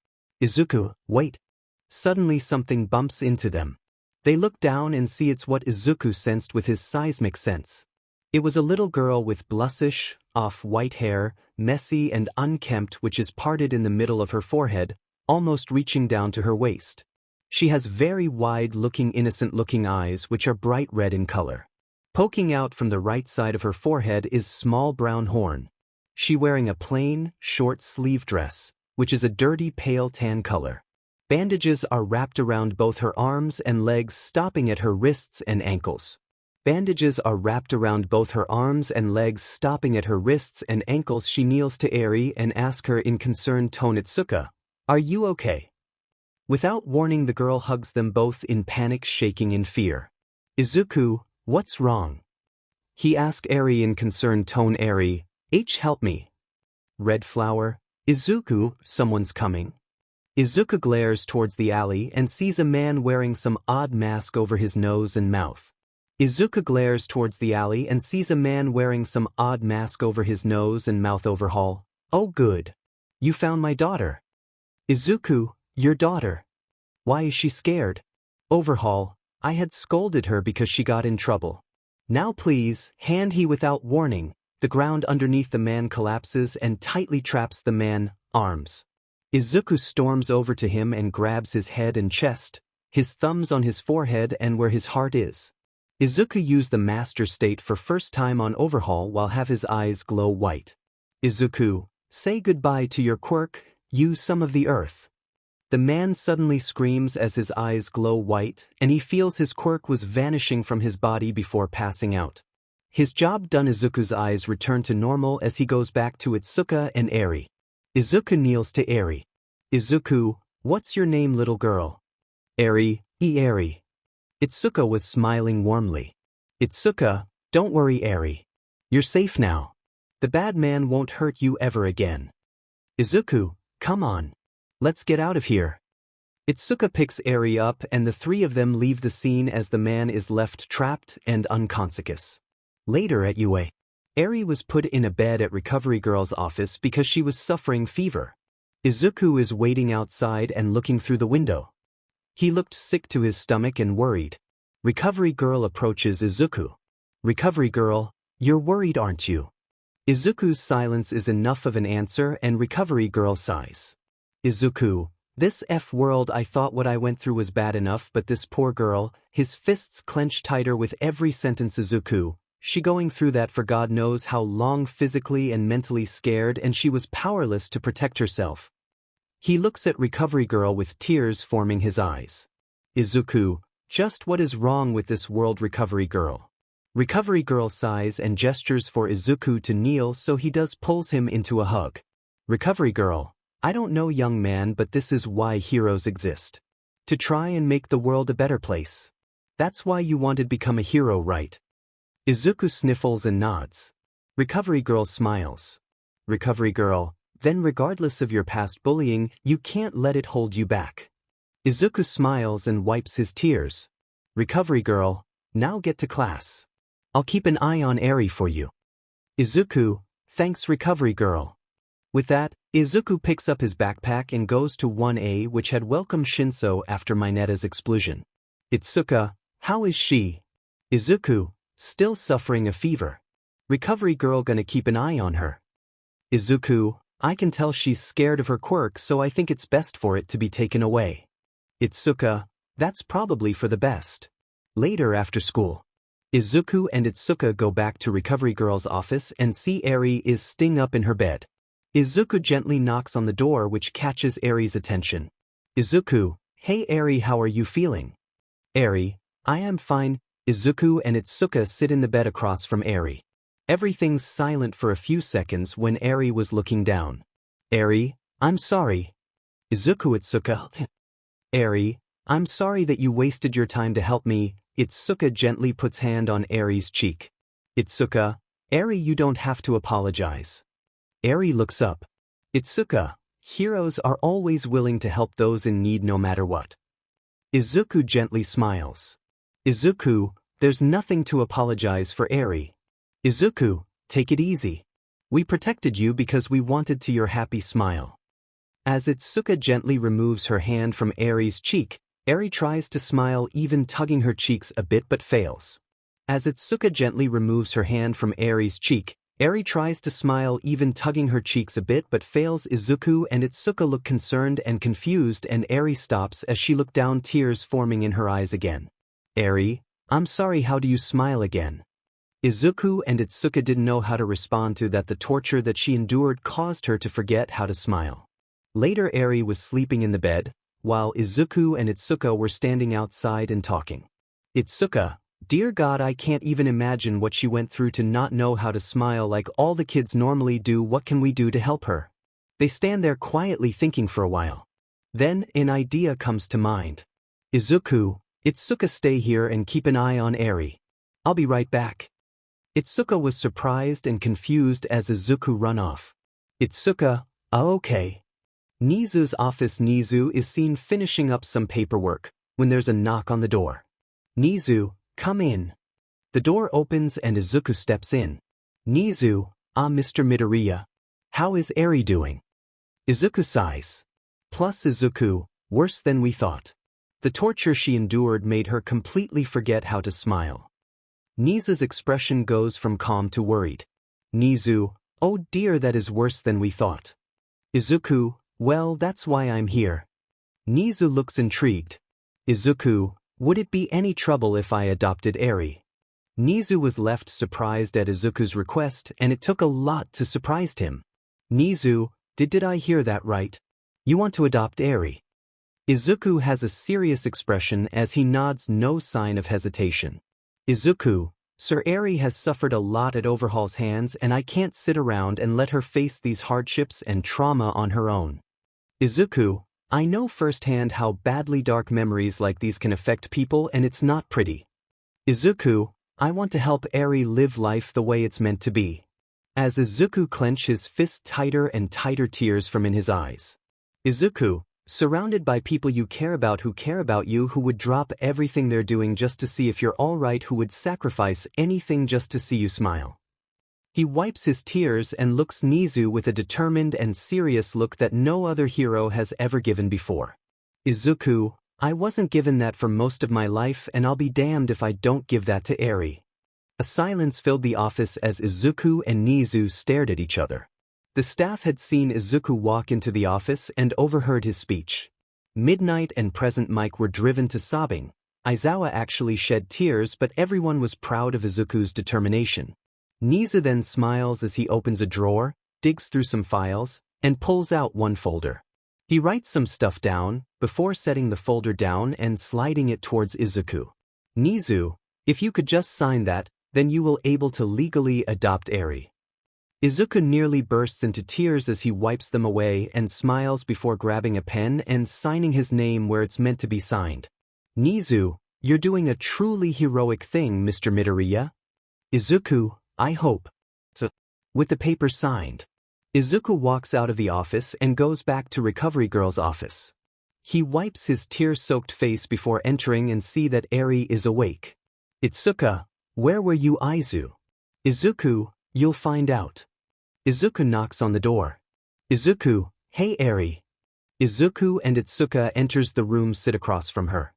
Izuku, wait. Suddenly something bumps into them. They look down and see it's what Izuku sensed with his seismic sense. It was a little girl with bluish, off-white hair, messy and unkempt, which is parted in the middle of her forehead, almost reaching down to her waist. She has very wide-looking, innocent-looking eyes which are bright red in color. Poking out from the right side of her forehead is small brown horn. She wearing a plain, short-sleeve dress, which is a dirty pale tan color. Bandages are wrapped around both her arms and legs, stopping at her wrists and ankles. Bandages are wrapped around both her arms and legs, stopping at her wrists and ankles. She kneels to Eri and asks her in concerned tone, 𝗧𝗏, are you okay? Without warning, the girl hugs them both in panic, shaking in fear. Izuku, what's wrong? He asked Eri in concerned tone. Eri, help me. Red flower, Izuku, someone's coming. Izuku glares towards the alley and sees a man wearing some odd mask over his nose and mouth. Izuku glares towards the alley and sees a man wearing some odd mask over his nose and mouth. Overhaul, oh good. You found my daughter. Izuku, your daughter. Why is she scared? Overhaul, I had scolded her because she got in trouble. Now please, hand. He without warning, the ground underneath the man collapses and tightly traps the man, arms. Izuku storms over to him and grabs his head and chest, his thumbs on his forehead and where his heart is. Izuku used the master state for first time on Overhaul while have his eyes glow white. Izuku, say goodbye to your quirk, you some of the earth. The man suddenly screams as his eyes glow white and he feels his quirk was vanishing from his body before passing out. His job done. Izuku's eyes return to normal as he goes back to Itsuka and Eri. Izuku kneels to Eri. Izuku, what's your name, little girl? Eri, Eri. Itsuka was smiling warmly. Itsuka, don't worry Eri. You're safe now. The bad man won't hurt you ever again. Izuku, come on. Let's get out of here. Itsuka picks Eri up and the three of them leave the scene as the man is left trapped and unconscious. Later at UA. Eri was put in a bed at Recovery Girl's office because she was suffering fever. Izuku is waiting outside and looking through the window. He looked sick to his stomach and worried. Recovery Girl approaches Izuku. Recovery Girl, you're worried aren't you? Izuku's silence is enough of an answer and Recovery Girl sighs. Izuku, this world, I thought what I went through was bad enough, but this poor girl, his fists clench tighter with every sentence. Izuku, she going through that for God knows how long, physically and mentally scared, and she was powerless to protect herself. He looks at Recovery Girl with tears forming his eyes. Izuku, just what is wrong with this world? Recovery Girl. Recovery Girl sighs and gestures for Izuku to kneel, so he does pulls him into a hug. Recovery Girl, I don't know young man, but this is why heroes exist. To try and make the world a better place. That's why you wanted to become a hero, right? Izuku sniffles and nods. Recovery Girl smiles. Recovery Girl, then regardless of your past bullying, you can't let it hold you back. Izuku smiles and wipes his tears. Recovery Girl, now get to class. I'll keep an eye on Eri for you. Izuku, thanks Recovery Girl. With that, Izuku picks up his backpack and goes to 1A, which had welcomed Shinszo after Minata's explosion. Itsuka, how is she? Izuku, still suffering a fever. Recovery Girl gonna keep an eye on her. Izuku, I can tell she's scared of her quirk, so I think it's best for it to be taken away. Itsuka, that's probably for the best. Later after school. Izuku and Itsuka go back to Recovery Girl's office and see Eri is sitting up in her bed. Izuku gently knocks on the door, which catches Eri's attention. Izuku, hey Eri, how are you feeling? Eri, I am fine. Izuku and Itsuka sit in the bed across from Eri. Everything's silent for a few seconds when Eri was looking down. Eri, I'm sorry. Izuku. Itsuka. Eri, I'm sorry that you wasted your time to help me. Itsuka gently puts hand on Eri's cheek. Itsuka, Eri, you don't have to apologize. Eri looks up. Itsuka, heroes are always willing to help those in need no matter what. Izuku gently smiles. Izuku, there's nothing to apologize for Eri. Izuku, take it easy. We protected you because we wanted to your happy smile. As Itsuka gently removes her hand from Eri's cheek, Eri tries to smile, even tugging her cheeks a bit, but fails. As Itsuka gently removes her hand from Eri's cheek, Eri tries to smile, even tugging her cheeks a bit, but fails. Izuku and Itsuka look concerned and confused, and Eri stops as she looked down, tears forming in her eyes again. Eri, I'm sorry, how do you smile again? Izuku and Itsuka didn't know how to respond to that. The torture that she endured caused her to forget how to smile. Later Eri was sleeping in the bed, while Izuku and Itsuka were standing outside and talking. Itsuka, dear God, I can't even imagine what she went through to not know how to smile like all the kids normally do. What can we do to help her? They stand there quietly thinking for a while. Then an idea comes to mind. Izuku, Itsuka, stay here and keep an eye on Eri. I'll be right back. Ōtsuka was surprised and confused as Izuku run off. Ōtsuka, okay. Nizu's office. Nizu is seen finishing up some paperwork when there's a knock on the door. Nizu, come in. The door opens and Izuku steps in. Nizu, Mr. Midoriya. How is Eri doing? Izuku sighs. Plus Izuku, worse than we thought. The torture she endured made her completely forget how to smile. Nizu's expression goes from calm to worried. Nizu, oh dear, that is worse than we thought. Izuku, well, that's why I'm here. Nizu looks intrigued. Izuku, would it be any trouble if I adopted Eri? Nizu was left surprised at Izuku's request, and it took a lot to surprise him. Nizu, did I hear that right? You want to adopt Eri? Izuku has a serious expression as he nods, no sign of hesitation. Izuku, Sir Eri has suffered a lot at Overhaul's hands, and I can't sit around and let her face these hardships and trauma on her own. Izuku, I know firsthand how badly dark memories like these can affect people, and it's not pretty. Izuku, I want to help Eri live life the way it's meant to be. As Izuku clenches his fist tighter and tighter, tears from in his eyes. Izuku, surrounded by people you care about who care about you, who would drop everything they're doing just to see if you're alright, who would sacrifice anything just to see you smile. He wipes his tears and looks Nizu with a determined and serious look that no other hero has ever given before. Izuku, I wasn't given that for most of my life, and I'll be damned if I don't give that to Eri. A silence filled the office as Izuku and Nizu stared at each other. The staff had seen Izuku walk into the office and overheard his speech. Midnight and Present Mike were driven to sobbing. Aizawa actually shed tears, but everyone was proud of Izuku's determination. Nizu then smiles as he opens a drawer, digs through some files, and pulls out one folder. He writes some stuff down, before setting the folder down and sliding it towards Izuku. Nizu, if you could just sign that, then you will able to legally adopt Eri. Izuku nearly bursts into tears as he wipes them away and smiles before grabbing a pen and signing his name where it's meant to be signed. Nizu, you're doing a truly heroic thing, Mr. Midoriya. Izuku, I hope so. With the paper signed, Izuku walks out of the office and goes back to Recovery Girl's office. He wipes his tear-soaked face before entering and see that Eri is awake. Ōtsuka, where were you, Aizu? Izuku, you'll find out. Izuku knocks on the door. Izuku, hey Eri. Izuku and Ōtsuka enters the room, sit across from her.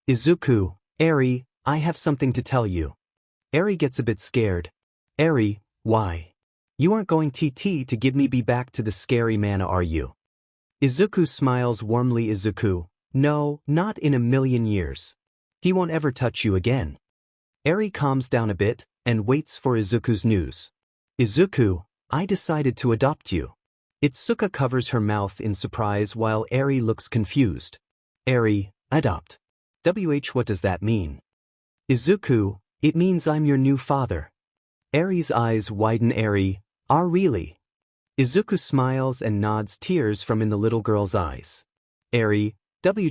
Izuku, Eri, I have something to tell you. Eri gets a bit scared. Eri, why? You aren't going to give me back to the scary mana, are you? Izuku smiles warmly. Izuku, no, not in a million years. He won't ever touch you again. Eri calms down a bit and waits for Izuku's news. Izuku, I decided to adopt you. Ōtsuka covers her mouth in surprise while Eri looks confused. Eri, adopt. What does that mean? Izuku, it means I'm your new father. Eri's eyes widen. Eri, really? Izuku smiles and nods, tears from in the little girl's eyes. Eri,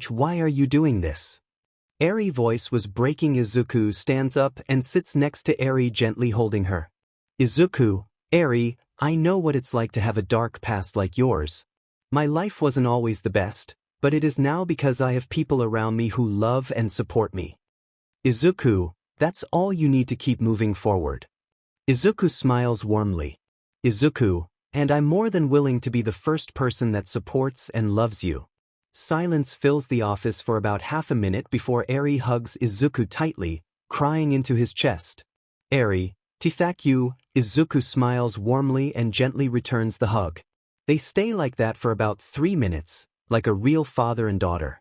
why are you doing this? Eri voice was breaking. Izuku stands up and sits next to Eri, gently holding her. Izuku, Eri, I know what it's like to have a dark past like yours. My life wasn't always the best, but it is now because I have people around me who love and support me. Izuku, that's all you need to keep moving forward. Izuku smiles warmly. Izuku, and I'm more than willing to be the first person that supports and loves you. Silence fills the office for about half a minute before Eri hugs Izuku tightly, crying into his chest. Eri, thank you. Izuku smiles warmly and gently returns the hug. They stay like that for about 3 minutes, like a real father and daughter.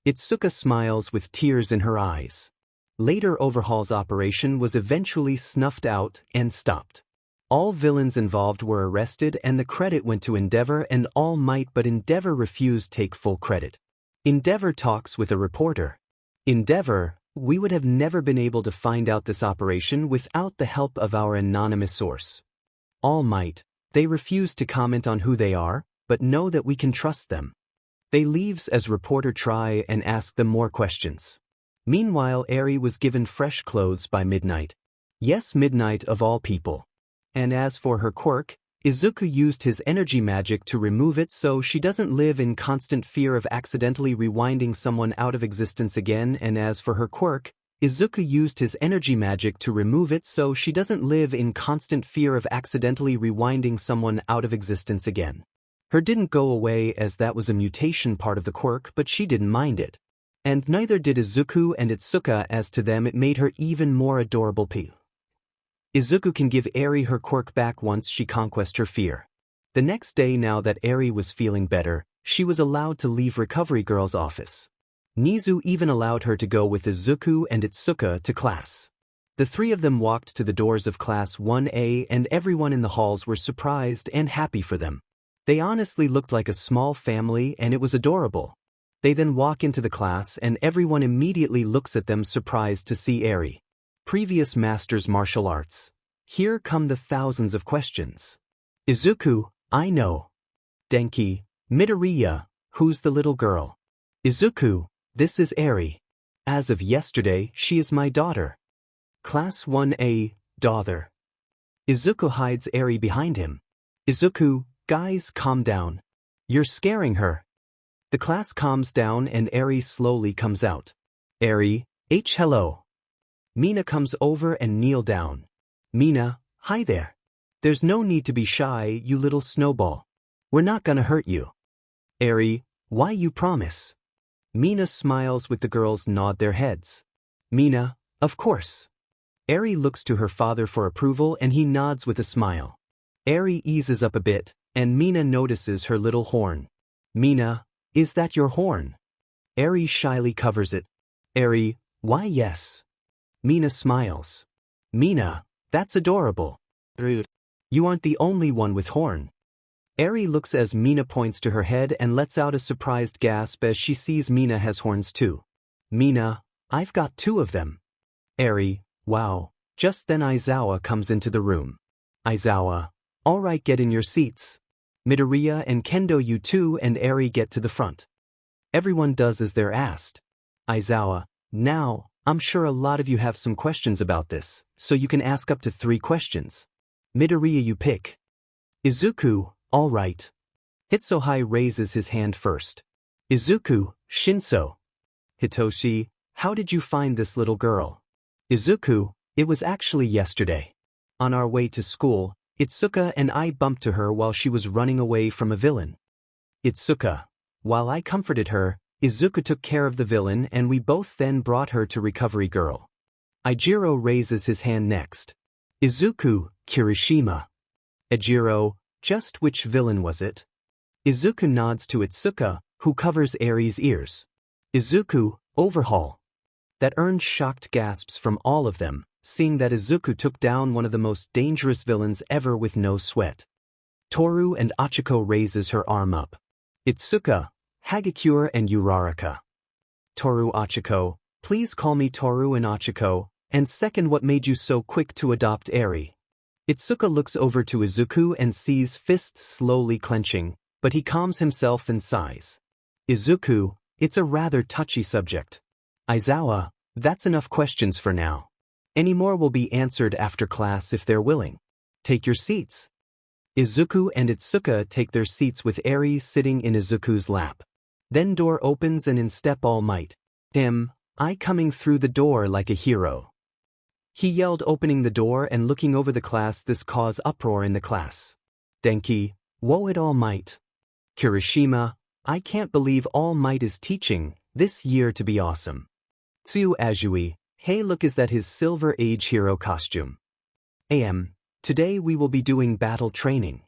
Ōtsuka smiles with tears in her eyes. Later, Overhaul's operation was eventually snuffed out and stopped. All villains involved were arrested and the credit went to Endeavor and All Might, but Endeavor refused to take full credit. Endeavor talks with a reporter. Endeavor, we would have never been able to find out this operation without the help of our anonymous source. All Might, they refuse to comment on who they are, but know that we can trust them. They leaves as reporter try and ask them more questions. Meanwhile, Eri was given fresh clothes by midnight. Yes, Midnight of all people. And as for her quirk, Izuku used his energy magic to remove it so she doesn't live in constant fear of accidentally rewinding someone out of existence again. And as for her quirk, Izuku used his energy magic to remove it so she doesn't live in constant fear of accidentally rewinding someone out of existence again. Her didn't go away as that was a mutation part of the quirk, but she didn't mind it. And neither did Izuku and 𝗧𝗏𝗧𝗏. As to them, it made her even more adorable. Izuku can give Eri her quirk back once she conquests her fear. The next day, now that Eri was feeling better, she was allowed to leave Recovery Girl's office. Nizu even allowed her to go with Izuku and 𝗧𝗏𝗧𝗏 to class. The three of them walked to the doors of Class 1A and everyone in the halls were surprised and happy for them. They honestly looked like a small family and it was adorable. They then walk into the class and everyone immediately looks at them surprised to see Eri. Previous masters martial arts. Here come the thousands of questions. Izuku, I know. Denki, Midoriya, who's the little girl? Izuku, this is Eri. As of yesterday, she is my daughter. Class 1A, daughter. Izuku hides Eri behind him. Izuku, guys, calm down. You're scaring her. The class calms down and Eri slowly comes out. Eri, hello. Mina comes over and kneel down. Mina, hi there. There's no need to be shy, you little snowball. We're not gonna hurt you. Eri, why you promise? Mina smiles with the girls nod their heads. Mina, of course. Eri looks to her father for approval and he nods with a smile. Eri eases up a bit, and Mina notices her little horn. Mina, is that your horn? Eri shyly covers it. Eri, why yes. Mina smiles. Mina, that's adorable. You aren't the only one with horn. Eri looks as Mina points to her head and lets out a surprised gasp as she sees Mina has horns too. Mina, I've got 2 of them. Eri, wow. Just then Aizawa comes into the room. Aizawa, alright, get in your seats. Midoriya and Kendo, you too, and Eri get to the front. Everyone does as they're asked. Aizawa, now, I'm sure a lot of you have some questions about this, so you can ask up to 3 questions. Midoriya, you pick. Izuku, alright. Hitsuhei raises his hand first. Izuku, Shinszo. Hitoshi, how did you find this little girl? Izuku, it was actually yesterday. On our way to school, 𝗧𝗏𝗧𝗏 and I bumped to her while she was running away from a villain. 𝗧𝗏𝗧𝗏, while I comforted her, Izuku took care of the villain and we both then brought her to Recovery Girl. Ejiro raises his hand next. Izuku, Kirishima. Ejiro, just which villain was it? Izuku nods to 𝗧𝗏𝗧𝗏, who covers Eri's ears. Izuku, Overhaul. That earned shocked gasps from all of them, seeing that Izuku took down one of the most dangerous villains ever with no sweat. Toru and Achiko raises her arm up. 𝗧𝗏𝗧𝗏, Hagakure and Uraraka. Toru, Achiko, please call me Toru and Achiko, and second, what made you so quick to adopt Eri? 𝗧𝗏𝗧𝗏 looks over to Izuku and sees fists slowly clenching, but he calms himself and sighs. Izuku, it's a rather touchy subject. Aizawa, that's enough questions for now. Any more will be answered after class if they're willing. Take your seats. Izuku and 𝗧𝗏𝗧𝗏 take their seats with Eri sitting in Izuku's lap. Then door opens and in step All Might. I coming through the door like a hero. He yelled, opening the door and looking over the class. This caused uproar in the class. Denki, woe at All Might. Kirishima, I can't believe All Might is teaching this year to be awesome. Tsuyu Azui, hey look, is that his Silver Age hero costume? Today we will be doing battle training.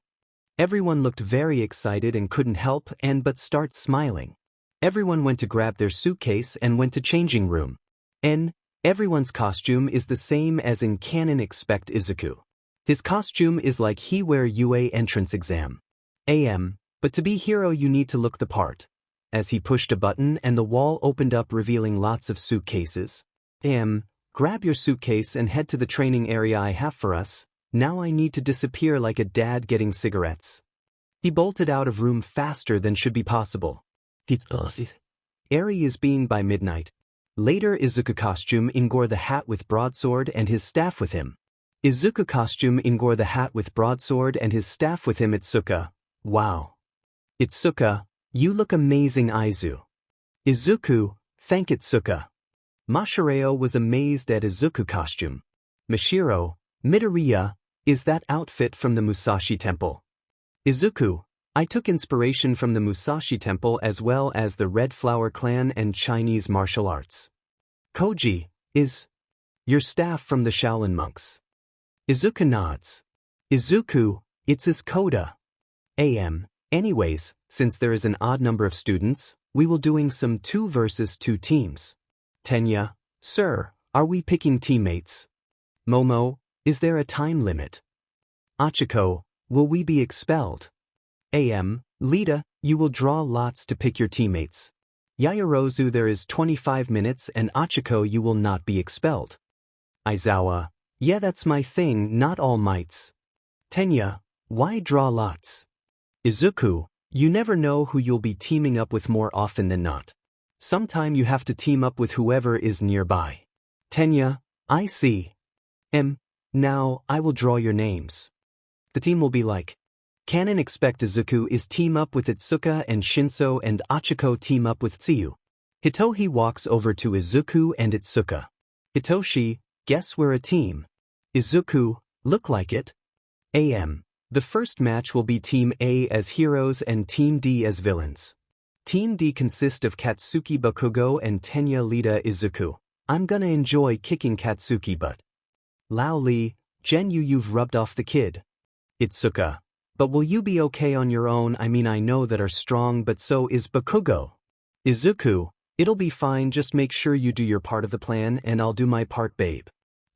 Everyone looked very excited and couldn't help but start smiling. Everyone went to grab their suitcase and went to changing room. Everyone's costume is the same as in canon expect Izuku. His costume is like he wear UA entrance exam. But to be hero you need to look the part. As he pushed a button and the wall opened up revealing lots of suitcases. Grab your suitcase and head to the training area I have for us. Now I need to disappear like a dad getting cigarettes. He bolted out of room faster than should be possible. Eri is being by midnight. Later Izuku costume Ingor the hat with broadsword and his staff with him. Izuku 𝗧𝗵𝗃𝗃 the hat with broadsword and his staff with him. 𝗧𝗃𝗃, wow. 𝗧𝗃𝗃, you look amazing Izu. Izuku, thank 𝗧𝗃𝗃. Masahiro was amazed at Izuku costume. Mashiro, Midoriya, is that outfit from the Musashi Temple? Izuku, I took inspiration from the Musashi Temple as well as the Red Flower Clan and Chinese martial arts. Koji, is your staff from the Shaolin monks? Izuku nods. Izuku, it's 𝗧𝗪𝗧. Anyways, since there is an odd number of students, we will doing some 2 versus 2 teams. Tenya, sir, are we picking teammates? Momo, is there a time limit? Achiko, will we be expelled? Lita, you will draw lots to pick your teammates. Yaoyorozu, there is 25 minutes and Achiko, you will not be expelled. Aizawa, yeah, that's my thing, not all mites. Tenya, why draw lots? Izuku, you never know who you'll be teaming up with more often than not. Sometime you have to team up with whoever is nearby. Tenya, I see. Now, I will draw your names. The team will be like, Canon expect Izuku is team up with 𝗧𝗃𝗃 and Shinszo and Achiko team up with Tsuyu. Hitoshi walks over to Izuku and 𝗧𝗃𝗃. Hitoshi, guess we're a team. Izuku, look like it. The first match will be Team A as heroes and Team D as villains. Team D consists of Katsuki Bakugo and Tenya Lita Izuku. I'm gonna enjoy kicking Katsuki butt. Lao Li, Genyu, you've rubbed off the kid. 𝗧𝗃𝗃, but will you be okay on your own? I mean, I know that are strong, but so is Bakugo. Izuku, it'll be fine, just make sure you do your part of the plan and I'll do my part, babe.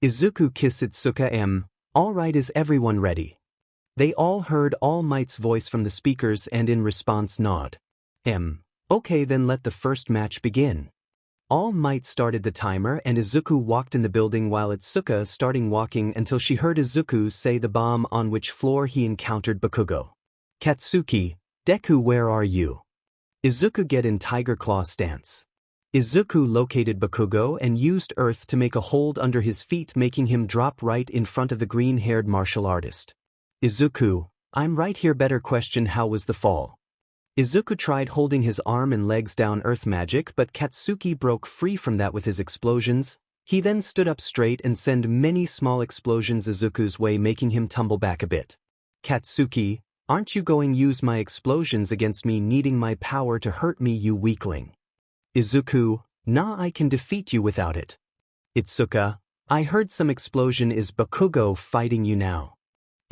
Izuku kiss 𝗧𝗃𝗃. Alright, is everyone ready? They all heard All Might's voice from the speakers and in response nod. Okay, then let the first match begin. All Might started the timer and Izuku walked in the building while 𝗧𝗃𝗃 starting walking until she heard Izuku say the bomb, on which floor he encountered Bakugo. Katsuki, Deku, where are you? Izuku get in Tiger Claw stance. Izuku located Bakugo and used earth to make a hold under his feet, making him drop right in front of the green-haired martial artist. Izuku, I'm right here, better question, how was the fall? Izuku tried holding his arm and legs down earth magic, but Katsuki broke free from that with his explosions. He then stood up straight and sent many small explosions Izuku's way, making him tumble back a bit. Katsuki, aren't you going use my explosions against me, needing my power to hurt me, you weakling? Izuku, nah, I can defeat you without it. 𝗧𝗃𝗃, I heard some explosion, is Bakugo fighting you now?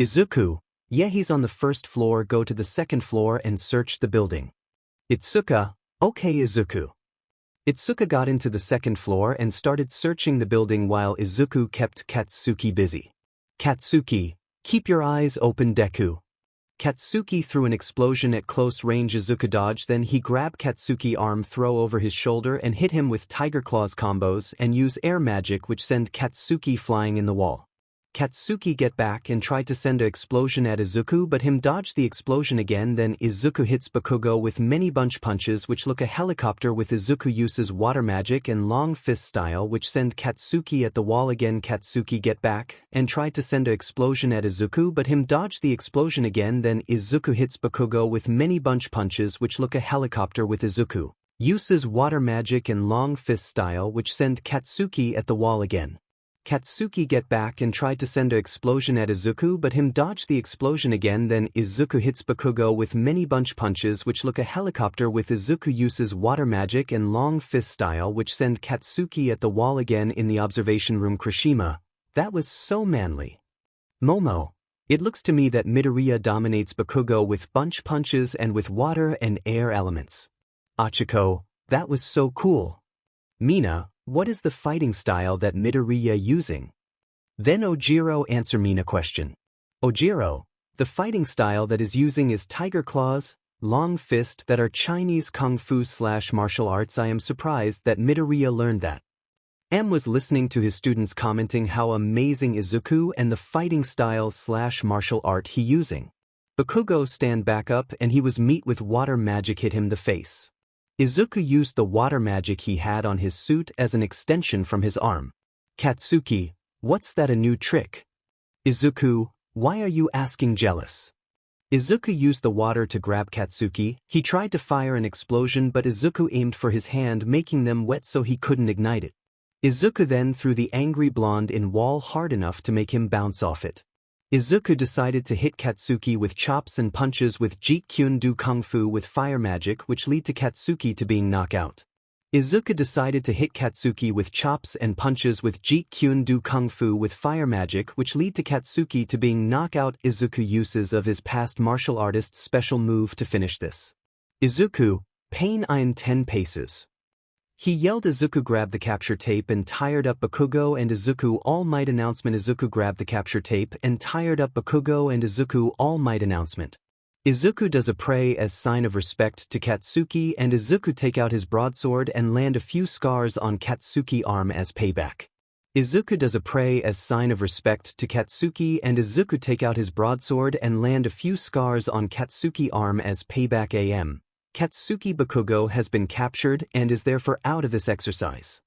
Izuku, yeah, he's on the first floor, go to the second floor and search the building. 𝗧𝗃𝗃, okay Izuku. 𝗧𝗃𝗃 got into the second floor and started searching the building while Izuku kept Katsuki busy. Katsuki, keep your eyes open, Deku. Katsuki threw an explosion at close range. Izuku dodged, then he grabbed Katsuki arm, throw over his shoulder and hit him with Tiger Claws combos and use air magic which send Katsuki flying in the wall. Katsuki get back and tried to send an explosion at Izuku, but him dodged the explosion again. Then Izuku hits Bakugo with many bunch punches which look a helicopter, with Izuku uses water magic and long fist style which send Katsuki at the wall again. Katsuki get back and tried to send an explosion at Izuku, but him dodged the explosion again. Then Izuku hits Bakugo with many bunch punches which look a helicopter, with Izuku uses water magic and long fist style which send Katsuki at the wall again. Katsuki get back and tried to send an explosion at Izuku, but him dodged the explosion again. Then Izuku hits Bakugo with many bunch punches which look a helicopter, with Izuku uses water magic and long fist style which send Katsuki at the wall again. In the observation room, Kirishima, that was so manly. Momo, it looks to me that Midoriya dominates Bakugo with bunch punches and with water and air elements. Achiko, that was so cool. Mina, what is the fighting style that Midoriya using? Then Ojiro answer Mina question. Ojiro, the fighting style that is using is Tiger Claws, long fist, that are Chinese kung fu/martial arts. I am surprised that Midoriya learned that. Was listening to his students commenting how amazing Izuku and the fighting style/martial art he using. Bakugo stand back up and he was meet with water magic hit him the face. Izuku used the water magic he had on his suit as an extension from his arm. Katsuki, what's that, a new trick? Izuku, why are you asking jealous? Izuku used the water to grab Katsuki. He tried to fire an explosion but Izuku aimed for his hand, making them wet so he couldn't ignite it. Izuku then threw the angry blonde in wall hard enough to make him bounce off it. Izuku decided to hit Katsuki with chops and punches with 𝗳𝗓𝗃𝗃 Kung Fu with fire magic, which lead to Katsuki to being knocked out. Izuku decided to hit Katsuki with chops and punches with 𝗳𝗓𝗃𝗃 Kung Fu with fire magic, which lead to Katsuki to being knocked out. Izuku uses of his past martial artist's special move to finish this. Izuku, pain in 10 paces. He yelled. Izuku grabbed the capture tape and tired up Bakugo and Izuku All Might announcement. Izuku grabbed the capture tape and tired up Bakugo and Izuku All Might announcement. Izuku does a pray as sign of respect to Katsuki and Izuku take out his broadsword and land a few scars on Katsuki arm as payback. Izuku does a pray as sign of respect to Katsuki and Izuku take out his broadsword and land a few scars on Katsuki arm as payback. Katsuki Bakugo has been captured and is therefore out of this exercise.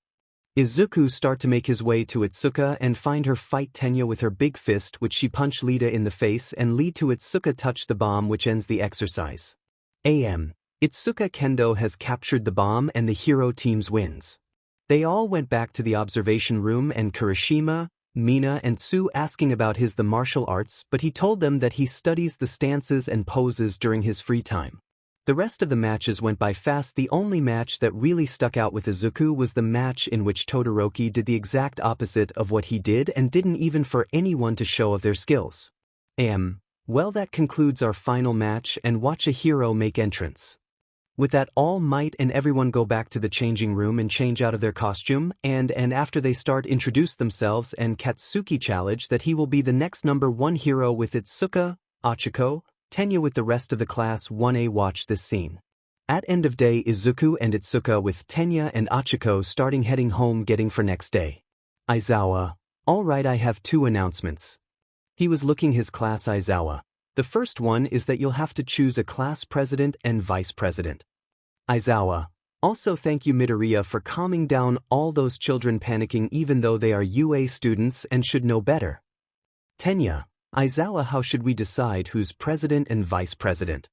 Izuku start to make his way to Itsuka and find her fight Tenya with her big fist, which she punch Lita in the face and lead to Itsuka touch the bomb, which ends the exercise. Itsuka Kendo has captured the bomb and the hero teams wins. They all went back to the observation room and Kirishima, Mina and Tsu asking about the martial arts, but he told them that he studies the stances and poses during his free time. The rest of the matches went by fast. The only match that really stuck out with Izuku was the match in which Todoroki did the exact opposite of what he did and didn't even for anyone to show of their skills. Well, that concludes our final match, and watch a hero make entrance. With that, All Might and everyone go back to the changing room and change out of their costume, and after they start introduce themselves and Katsuki challenge that he will be the next #1 hero with Itsuka, Achiko, Tenya with the rest of the class 1A. Watch this scene. At end of day, Izuku and Itsuka with Tenya and Achiko starting heading home getting for next day. Aizawa, alright, I have 2 announcements. He was looking his class. Aizawa. The first one is that you'll have to choose a class president and vice president. Aizawa. Also thank you Midoriya for calming down all those children panicking even though they are UA students and should know better. Tenya. Aizawa, how should we decide who's president and vice president?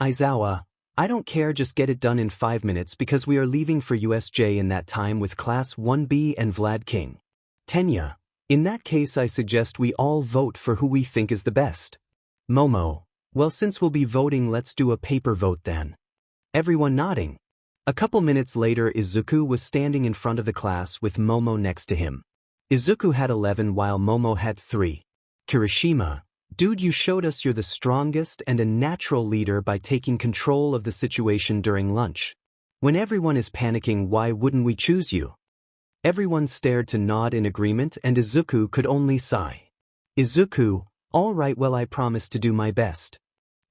Aizawa, I don't care, just get it done in 5 minutes because we are leaving for USJ in that time with class 1B and Vlad King. Tenya, in that case I suggest we all vote for who we think is the best. Momo, well, since we'll be voting, let's do a paper vote then. Everyone nodding. A couple minutes later, Izuku was standing in front of the class with Momo next to him. Izuku had 11 while Momo had 3. Kirishima, dude, you showed us you're the strongest and a natural leader by taking control of the situation during lunch. When everyone is panicking, why wouldn't we choose you? Everyone stared to nod in agreement and Izuku could only sigh. Izuku, alright, well, I promise to do my best.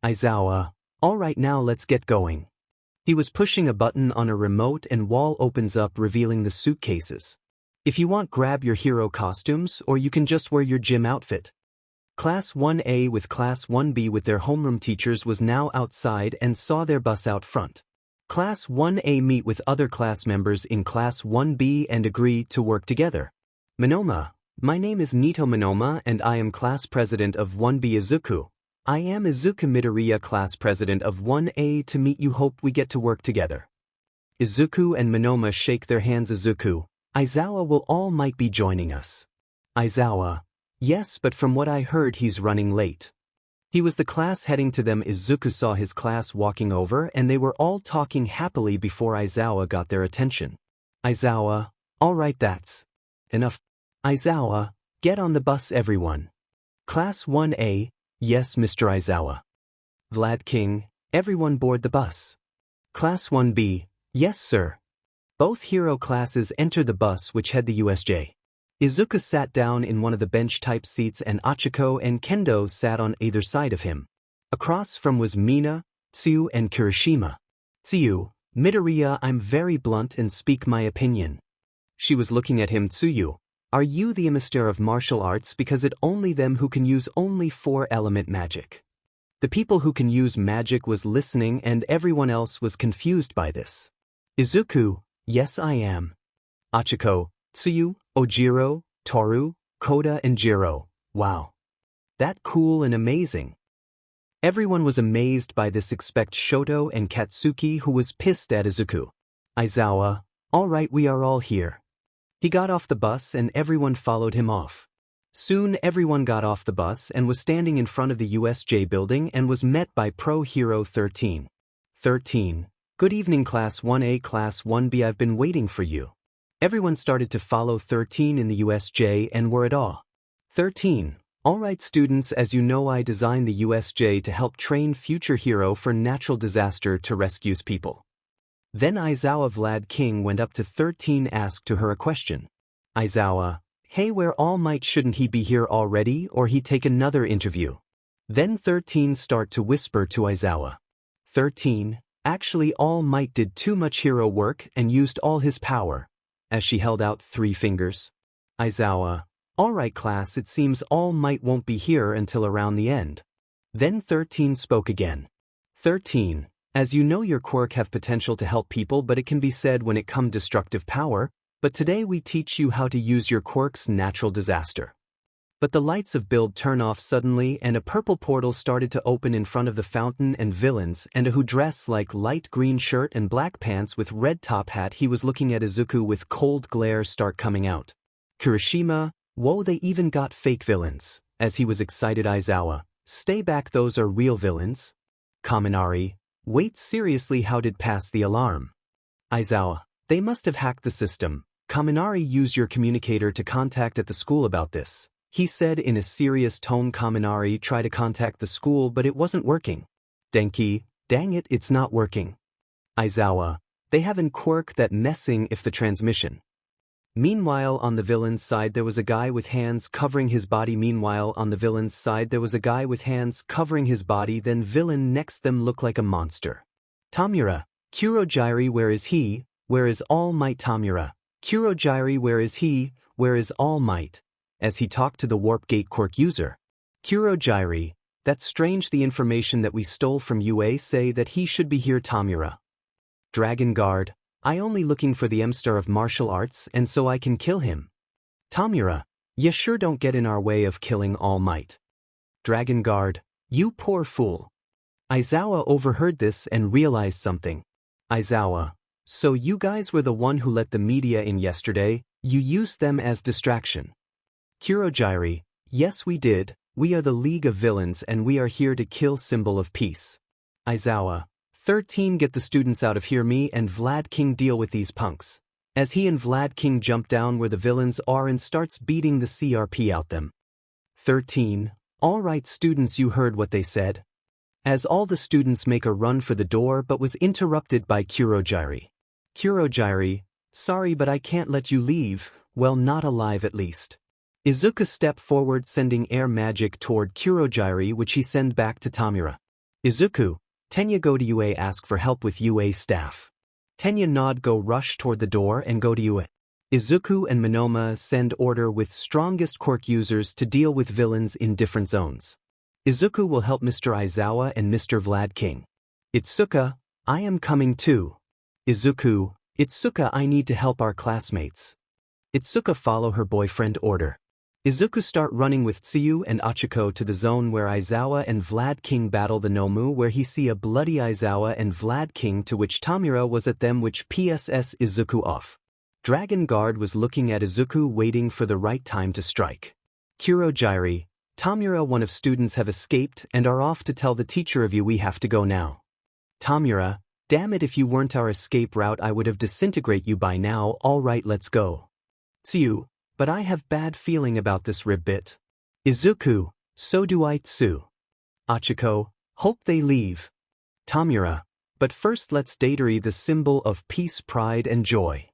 Aizawa, alright, now let's get going. He was pushing a button on a remote and wall opens up revealing the suitcases. If you want, grab your hero costumes or you can just wear your gym outfit. Class 1A with Class 1B with their homeroom teachers was now outside and saw their bus out front. Class 1A meet with other class members in Class 1B and agree to work together. Minoma, my name is Nito Minoma and I am class president of 1B. Izuku, I am Izuku Midoriya, class president of 1A. To meet you, hope we get to work together. Izuku and Minoma shake their hands. Izuku, Aizawa will All Might be joining us. Aizawa, yes, but from what I heard he's running late. He was the class heading to them. Izuku saw his class walking over and they were all talking happily before Aizawa got their attention. Aizawa, alright, that's enough. Aizawa, get on the bus everyone. Class 1A, yes Mr. Aizawa. Vlad King, everyone board the bus. Class 1B, yes sir. Both hero classes enter the bus which head the USJ. Izuku sat down in one of the bench-type seats and Achiko and Kendo sat on either side of him. Across from was Mina, Tsu and Kirishima. Tsu, Midoriya, I'm very blunt and speak my opinion. She was looking at him. Tsuyu, are you the master of martial arts? Because it only them who can use only 4-element magic. The people who can use magic was listening and everyone else was confused by this. Izuku, yes I am. Achiko, Tsuyu, Ojiro, Toru, Koda and Jiro, wow. That cool and amazing. Everyone was amazed by this except Shoto and Katsuki, who was pissed at Izuku. Aizawa, all right, we are all here. He got off the bus and everyone followed him off. Soon everyone got off the bus and was standing in front of the USJ building and was met by Pro Hero 13. 13. Good evening Class 1A, Class 1B, I've been waiting for you. Everyone started to follow 13 in the USJ and were at awe. 13. Alright students, as you know I designed the USJ to help train future hero for natural disaster to rescue people. Then Aizawa 𝗵𝗃𝗃 went up to 13, asked to her a question. Aizawa, hey, where All Might, shouldn't he be here already or he take another interview? Then 13 start to whisper to Aizawa. 13, actually All Might did too much hero work and used all his power, as she held out 3 fingers. Aizawa, alright class, it seems All Might won't be here until around the end. Then 13 spoke again. 13, as you know your quirk have potential to help people, but it can be said when it come destructive power, but today we teach you how to use your quirk's natural disaster. But the lights of build turn off suddenly and a purple portal started to open in front of the fountain and villains and a who dressed like light green shirt and black pants with red top hat. He was looking at Izuku with cold glare start coming out. Kirishima, whoa, they even got fake villains. As he was excited, Aizawa, stay back, those are real villains. Kaminari, wait, seriously, how did pass the alarm? Aizawa, they must have hacked the system. Kaminari, use your communicator to contact at the school about this. He said in a serious tone. Kaminari tried to contact the school but it wasn't working. Denki, dang it, it's not working. Aizawa, they haven't quirk that messing if the transmission. Meanwhile on the villain's side there was a guy with hands covering his body. Then villain next them looked like a monster. Tamura, 𝗃𝗃𝗃, where is he? Where is All Might? Tamura, 𝗃𝗃𝗃, where is he? Where is All Might? As he talked to the Warp Gate quirk user. 𝗃𝗃𝗃, that's strange, the information that we stole from UA say that he should be here. Tamura, Dragon Guard, I only looking for the 𝗵𝘃𝗲 of martial arts and so I can kill him. Tamura, ya sure, don't get in our way of killing All Might. Dragon Guard, you poor fool. Aizawa overheard this and realized something. Aizawa, so you guys were the one who let the media in yesterday, you used them as distraction. 𝗃𝗃𝗃, yes we did, we are the League of Villains and we are here to kill symbol of peace. Aizawa, 13, get the students out of here, me and 𝗵𝗃𝗃 deal with these punks. As he and 𝗵𝗃𝗃 jump down where the villains are and starts beating the CRP out them. 13, alright students, you heard what they said. As all the students make a run for the door but was interrupted by 𝗃𝗃𝗃. 𝗃𝗃𝗃, sorry but I can't let you leave, well not alive at least. Izuku stepped forward sending air magic toward 𝗃𝗃𝗃 which he sent back to Tamura. Izuku, Tenya go to UA, ask for help with UA staff. Tenya nod, go rush toward the door and go to UA. Izuku and Monoma send order with strongest quirk users to deal with villains in different zones. Izuku will help Mr. Aizawa and Mr. 𝗵𝗃𝗃. Itsuka, I am coming too. Izuku, Itsuka, I need to help our classmates. Itsuka follow her boyfriend order. Izuku start running with Tsuyu and Achiko to the zone where Aizawa and 𝗵𝗃𝗃 battle the Nomu, where he see a bloody Aizawa and 𝗵𝗃𝗃, to which Tamura was at them, which PSS Izuku off. Dragon Guard was looking at Izuku waiting for the right time to strike. 𝗃𝗃𝗃, Tamura, one of students have escaped and are off to tell the teacher of you we have to go now. Tamura, damn it, if you weren't our escape route I would have disintegrate you by now, alright let's go. Tsuyu, but I have bad feeling about this rib bit. Izuku, so do I too. Achiko, hope they leave. Tamura, but first let's datery the symbol of peace, pride and joy.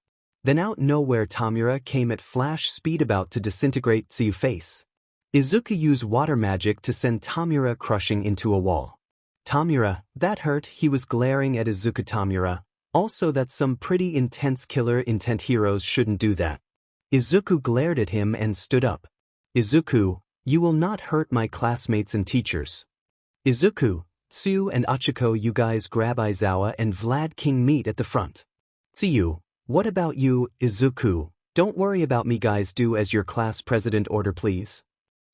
Then out nowhere Tamura came at flash speed about to disintegrate Tsuyu face. Izuku used water magic to send Tamura crushing into a wall. Tamura, that hurt, he was glaring at Izuku. Tamura, also that's some pretty intense killer intent, heroes shouldn't do that. Izuku glared at him and stood up. Izuku, you will not hurt my classmates and teachers. Izuku, Tsuyu and Achiko, you guys grab Aizawa and 𝗵𝗃𝗃 meet at the front. Tsuyu, what about you? Izuku, don't worry about me guys, do as your class president order please.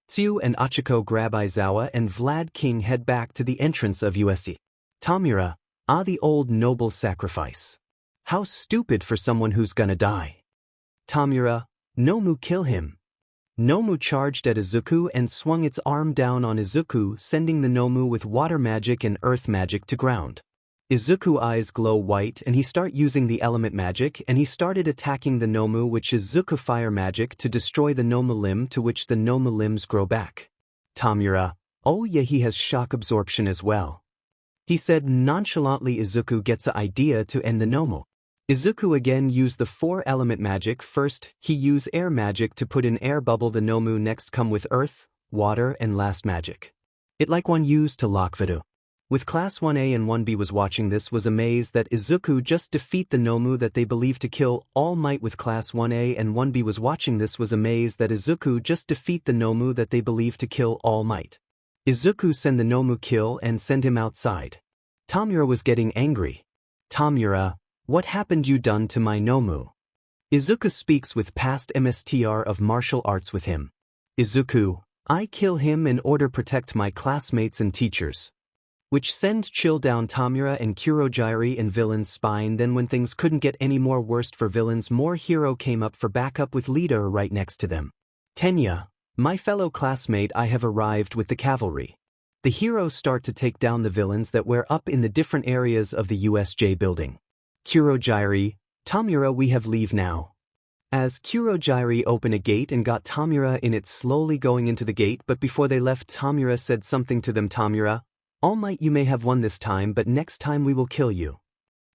𝗬𝗏 and 𝗧𝗏𝗃 grab Aizawa and Vlad King head back to the entrance of USC. 𝗵𝗃𝗲, the old noble sacrifice. How stupid for someone who's gonna die. 𝗵𝗃𝗲, 𝗵𝗃 kill him. 𝗵𝗃 charged at Izuku and swung its arm down on Izuku, sending the 𝗵𝗃 with water magic and earth magic to ground. Izuku eyes glow white and he start using the element magic and he started attacking the 𝗵𝗃, which is Izuku fire magic, to destroy the 𝗵𝗃 limb, to which the 𝗵𝗃 limbs grow back. 𝗵𝗃𝗲, oh yeah, he has shock absorption as well. He said nonchalantly. Izuku gets an idea to end the 𝗵𝗃. Izuku again used the 4 element magic. First, he used air magic to put in air bubble the 𝗵𝗃, next come with earth, water and last magic. It like one used to lock 𝗧𝗏𝗧. With Class 1A and 1B was watching this was amazed that Izuku just defeat the 𝗵𝗃 that they believe to kill All Might. With Class 1A and 1B was watching this was amazed that Izuku just defeat the 𝗵𝗃 that they believe to kill All Might. Izuku send the 𝗵𝗃 kill and send him outside. 𝗵𝗃𝗲 was getting angry. 𝗵𝗃𝗲, what happened you done to my 𝗵𝗃? Izuku speaks with past MSTR of martial arts with him. Izuku, I kill him in order protect my classmates and teachers. Which send chill down 𝗵𝗃𝗲 and quirkless in villain's spine. Then when things couldn't get any more worst for villains, more hero came up for backup with leader right next to them. 𝗫𝗄𝗧, my fellow classmate, I have arrived with the cavalry. The heroes start to take down the villains that were up in the different areas of the USJ building. quirkless, 𝗵𝗃𝗲, we have leave now. As quirkless opened a gate and got 𝗵𝗃𝗲 in it, slowly going into the gate, but before they left 𝗵𝗃𝗲 said something to them. 𝗵𝗃𝗲, All Might, you may have won this time, but next time we will kill you.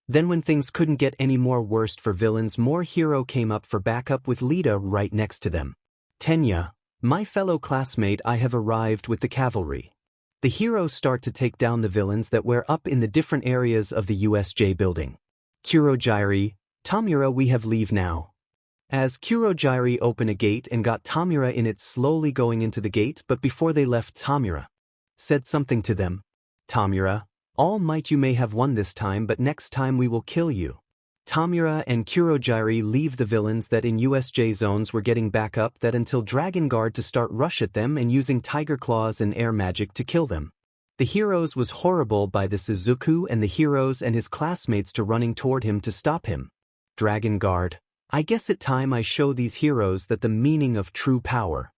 Then when things couldn't get any more worst for villains, more hero came up for backup with Lita right next to them. 𝗫𝗄𝗧, my fellow classmate, I have arrived with the cavalry. The heroes start to take down the villains that were up in the different areas of the USJ building. quirkless, 𝗵𝗃𝗲, we have leave now. As quirkless opened a gate and got 𝗵𝗃𝗲 in it, slowly going into the gate, but before they left 𝗵𝗃𝗲 said something to them. 𝗵𝗃𝗲, All Might, you may have won this time, but next time we will kill you. 𝗵𝗃𝗲 and quirkless leave the villains that in USJ zones were getting back up that until Dragon Guard to start rush at them and using tiger claws and air magic to kill them. The heroes was horrible by this. Izuku and the heroes and his classmates to running toward him to stop him. Dragon Guard, I guess it time I show these heroes that the meaning of true power.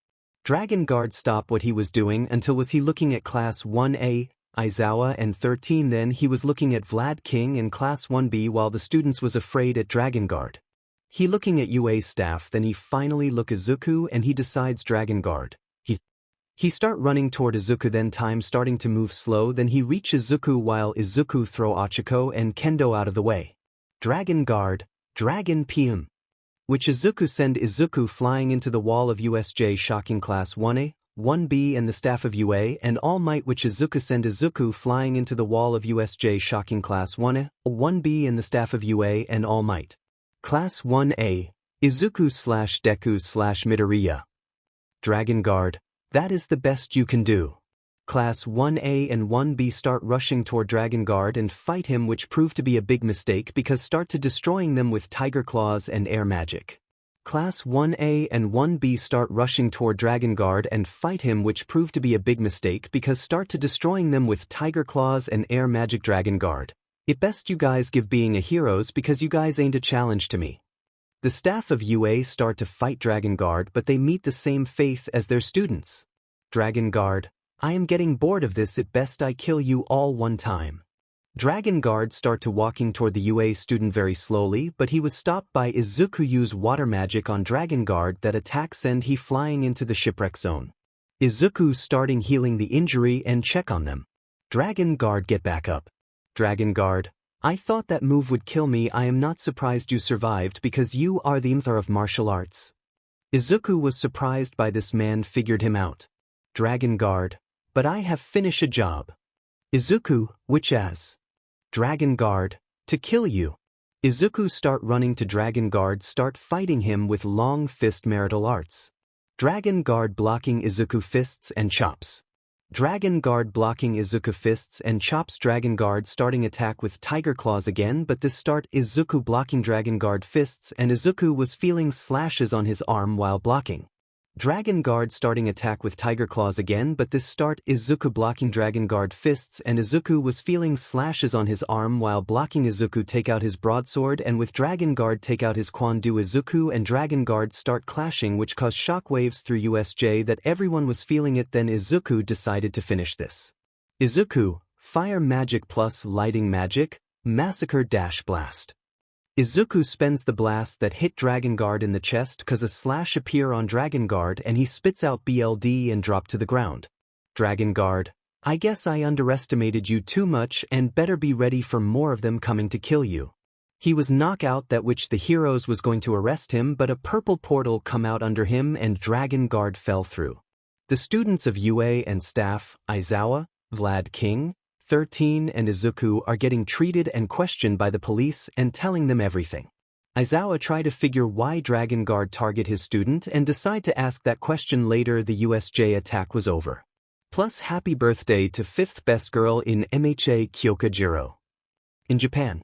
Dragon Guard stop what he was doing until was he looking at Class 1A, Aizawa and 13, then he was looking at Vlad King and Class 1B while the students was afraid at Dragon Guard. He looking at UA staff, then he finally look Izuku and he decides Dragon Guard. He start running toward Izuku, then time starting to move slow, then he reach Izuku while Izuku throw 𝗧𝗏𝗃 and Kendo out of the way. Dragon Guard, Dragon 𝗵𝗃𝗲. Which Izuku send Izuku flying into the wall of USJ, shocking Class 1A, 1B and the staff of UA and All Might, which Izuku send Izuku flying into the wall of USJ, shocking Class 1A, 1B and the staff of UA and All Might. Class 1A, Izuku/Deku/Midoriya. Dragon Guard, that is the best you can do. Class 1A and 1B start rushing toward Dragon Guard and fight him, which proved to be a big mistake because start to destroying them with tiger claws and air magic. Class 1A and 1B start rushing toward Dragon Guard and fight him, which proved to be a big mistake because start to destroying them with tiger claws and air magic. Dragon Guard, it best you guys give being a heroes because you guys ain't a challenge to me. The staff of UA start to fight Dragon Guard, but they meet the same fate as their students. Dragon Guard, I am getting bored of this, it best I kill you all one time. Dragon Guard start to walking toward the UA student very slowly, but he was stopped by Izuku use water magic on Dragon Guard that attack send he flying into the shipwreck zone. Izuku starting healing the injury and check on them. Dragon Guard get back up. Dragon Guard, I thought that move would kill me. I am not surprised you survived because you are the 𝗵𝗃𝗲 of martial arts. Izuku was surprised by this man figured him out. Dragon Guard, but I have finished a job. Izuku, which as? Dragon Guard, to kill you. Izuku start running to Dragon Guard, start fighting him with long fist martial arts. Dragon Guard blocking Izuku fists and chops. Dragon Guard blocking Izuku fists and chops. Dragon Guard starting attack with tiger claws again, but this start Izuku blocking Dragon Guard fists and Izuku was feeling slashes on his arm while blocking. Dragon Guard starting attack with Tiger Claws again, but this start Izuku blocking Dragon Guard fists, and Izuku was feeling slashes on his arm while blocking Izuku take out his broadsword, and with Dragon Guard take out his Quandu. Izuku and Dragon Guard start clashing, which caused shockwaves through USJ that everyone was feeling it. Then Izuku decided to finish this. Izuku, Fire Magic plus Lighting Magic, Massacre Dash Blast. Izuku spends the blast that hit Dragon Guard in the chest cause a slash appear on Dragon Guard and he spits out BLD and drop to the ground. Dragon Guard, I guess I underestimated you too much and better be ready for more of them coming to kill you. He was knocked out, that which the heroes was going to arrest him, but a purple portal come out under him and Dragon Guard fell through. The students of UA and staff, Aizawa, Vlad King, 13 and Izuku are getting treated and questioned by the police and telling them everything. Aizawa try to figure why Dragon Guard target his student and decide to ask that question later. The USJ attack was over. Plus happy birthday to 5th best girl in 𝗵𝗃 𝗃𝗁𝗃. In Japan.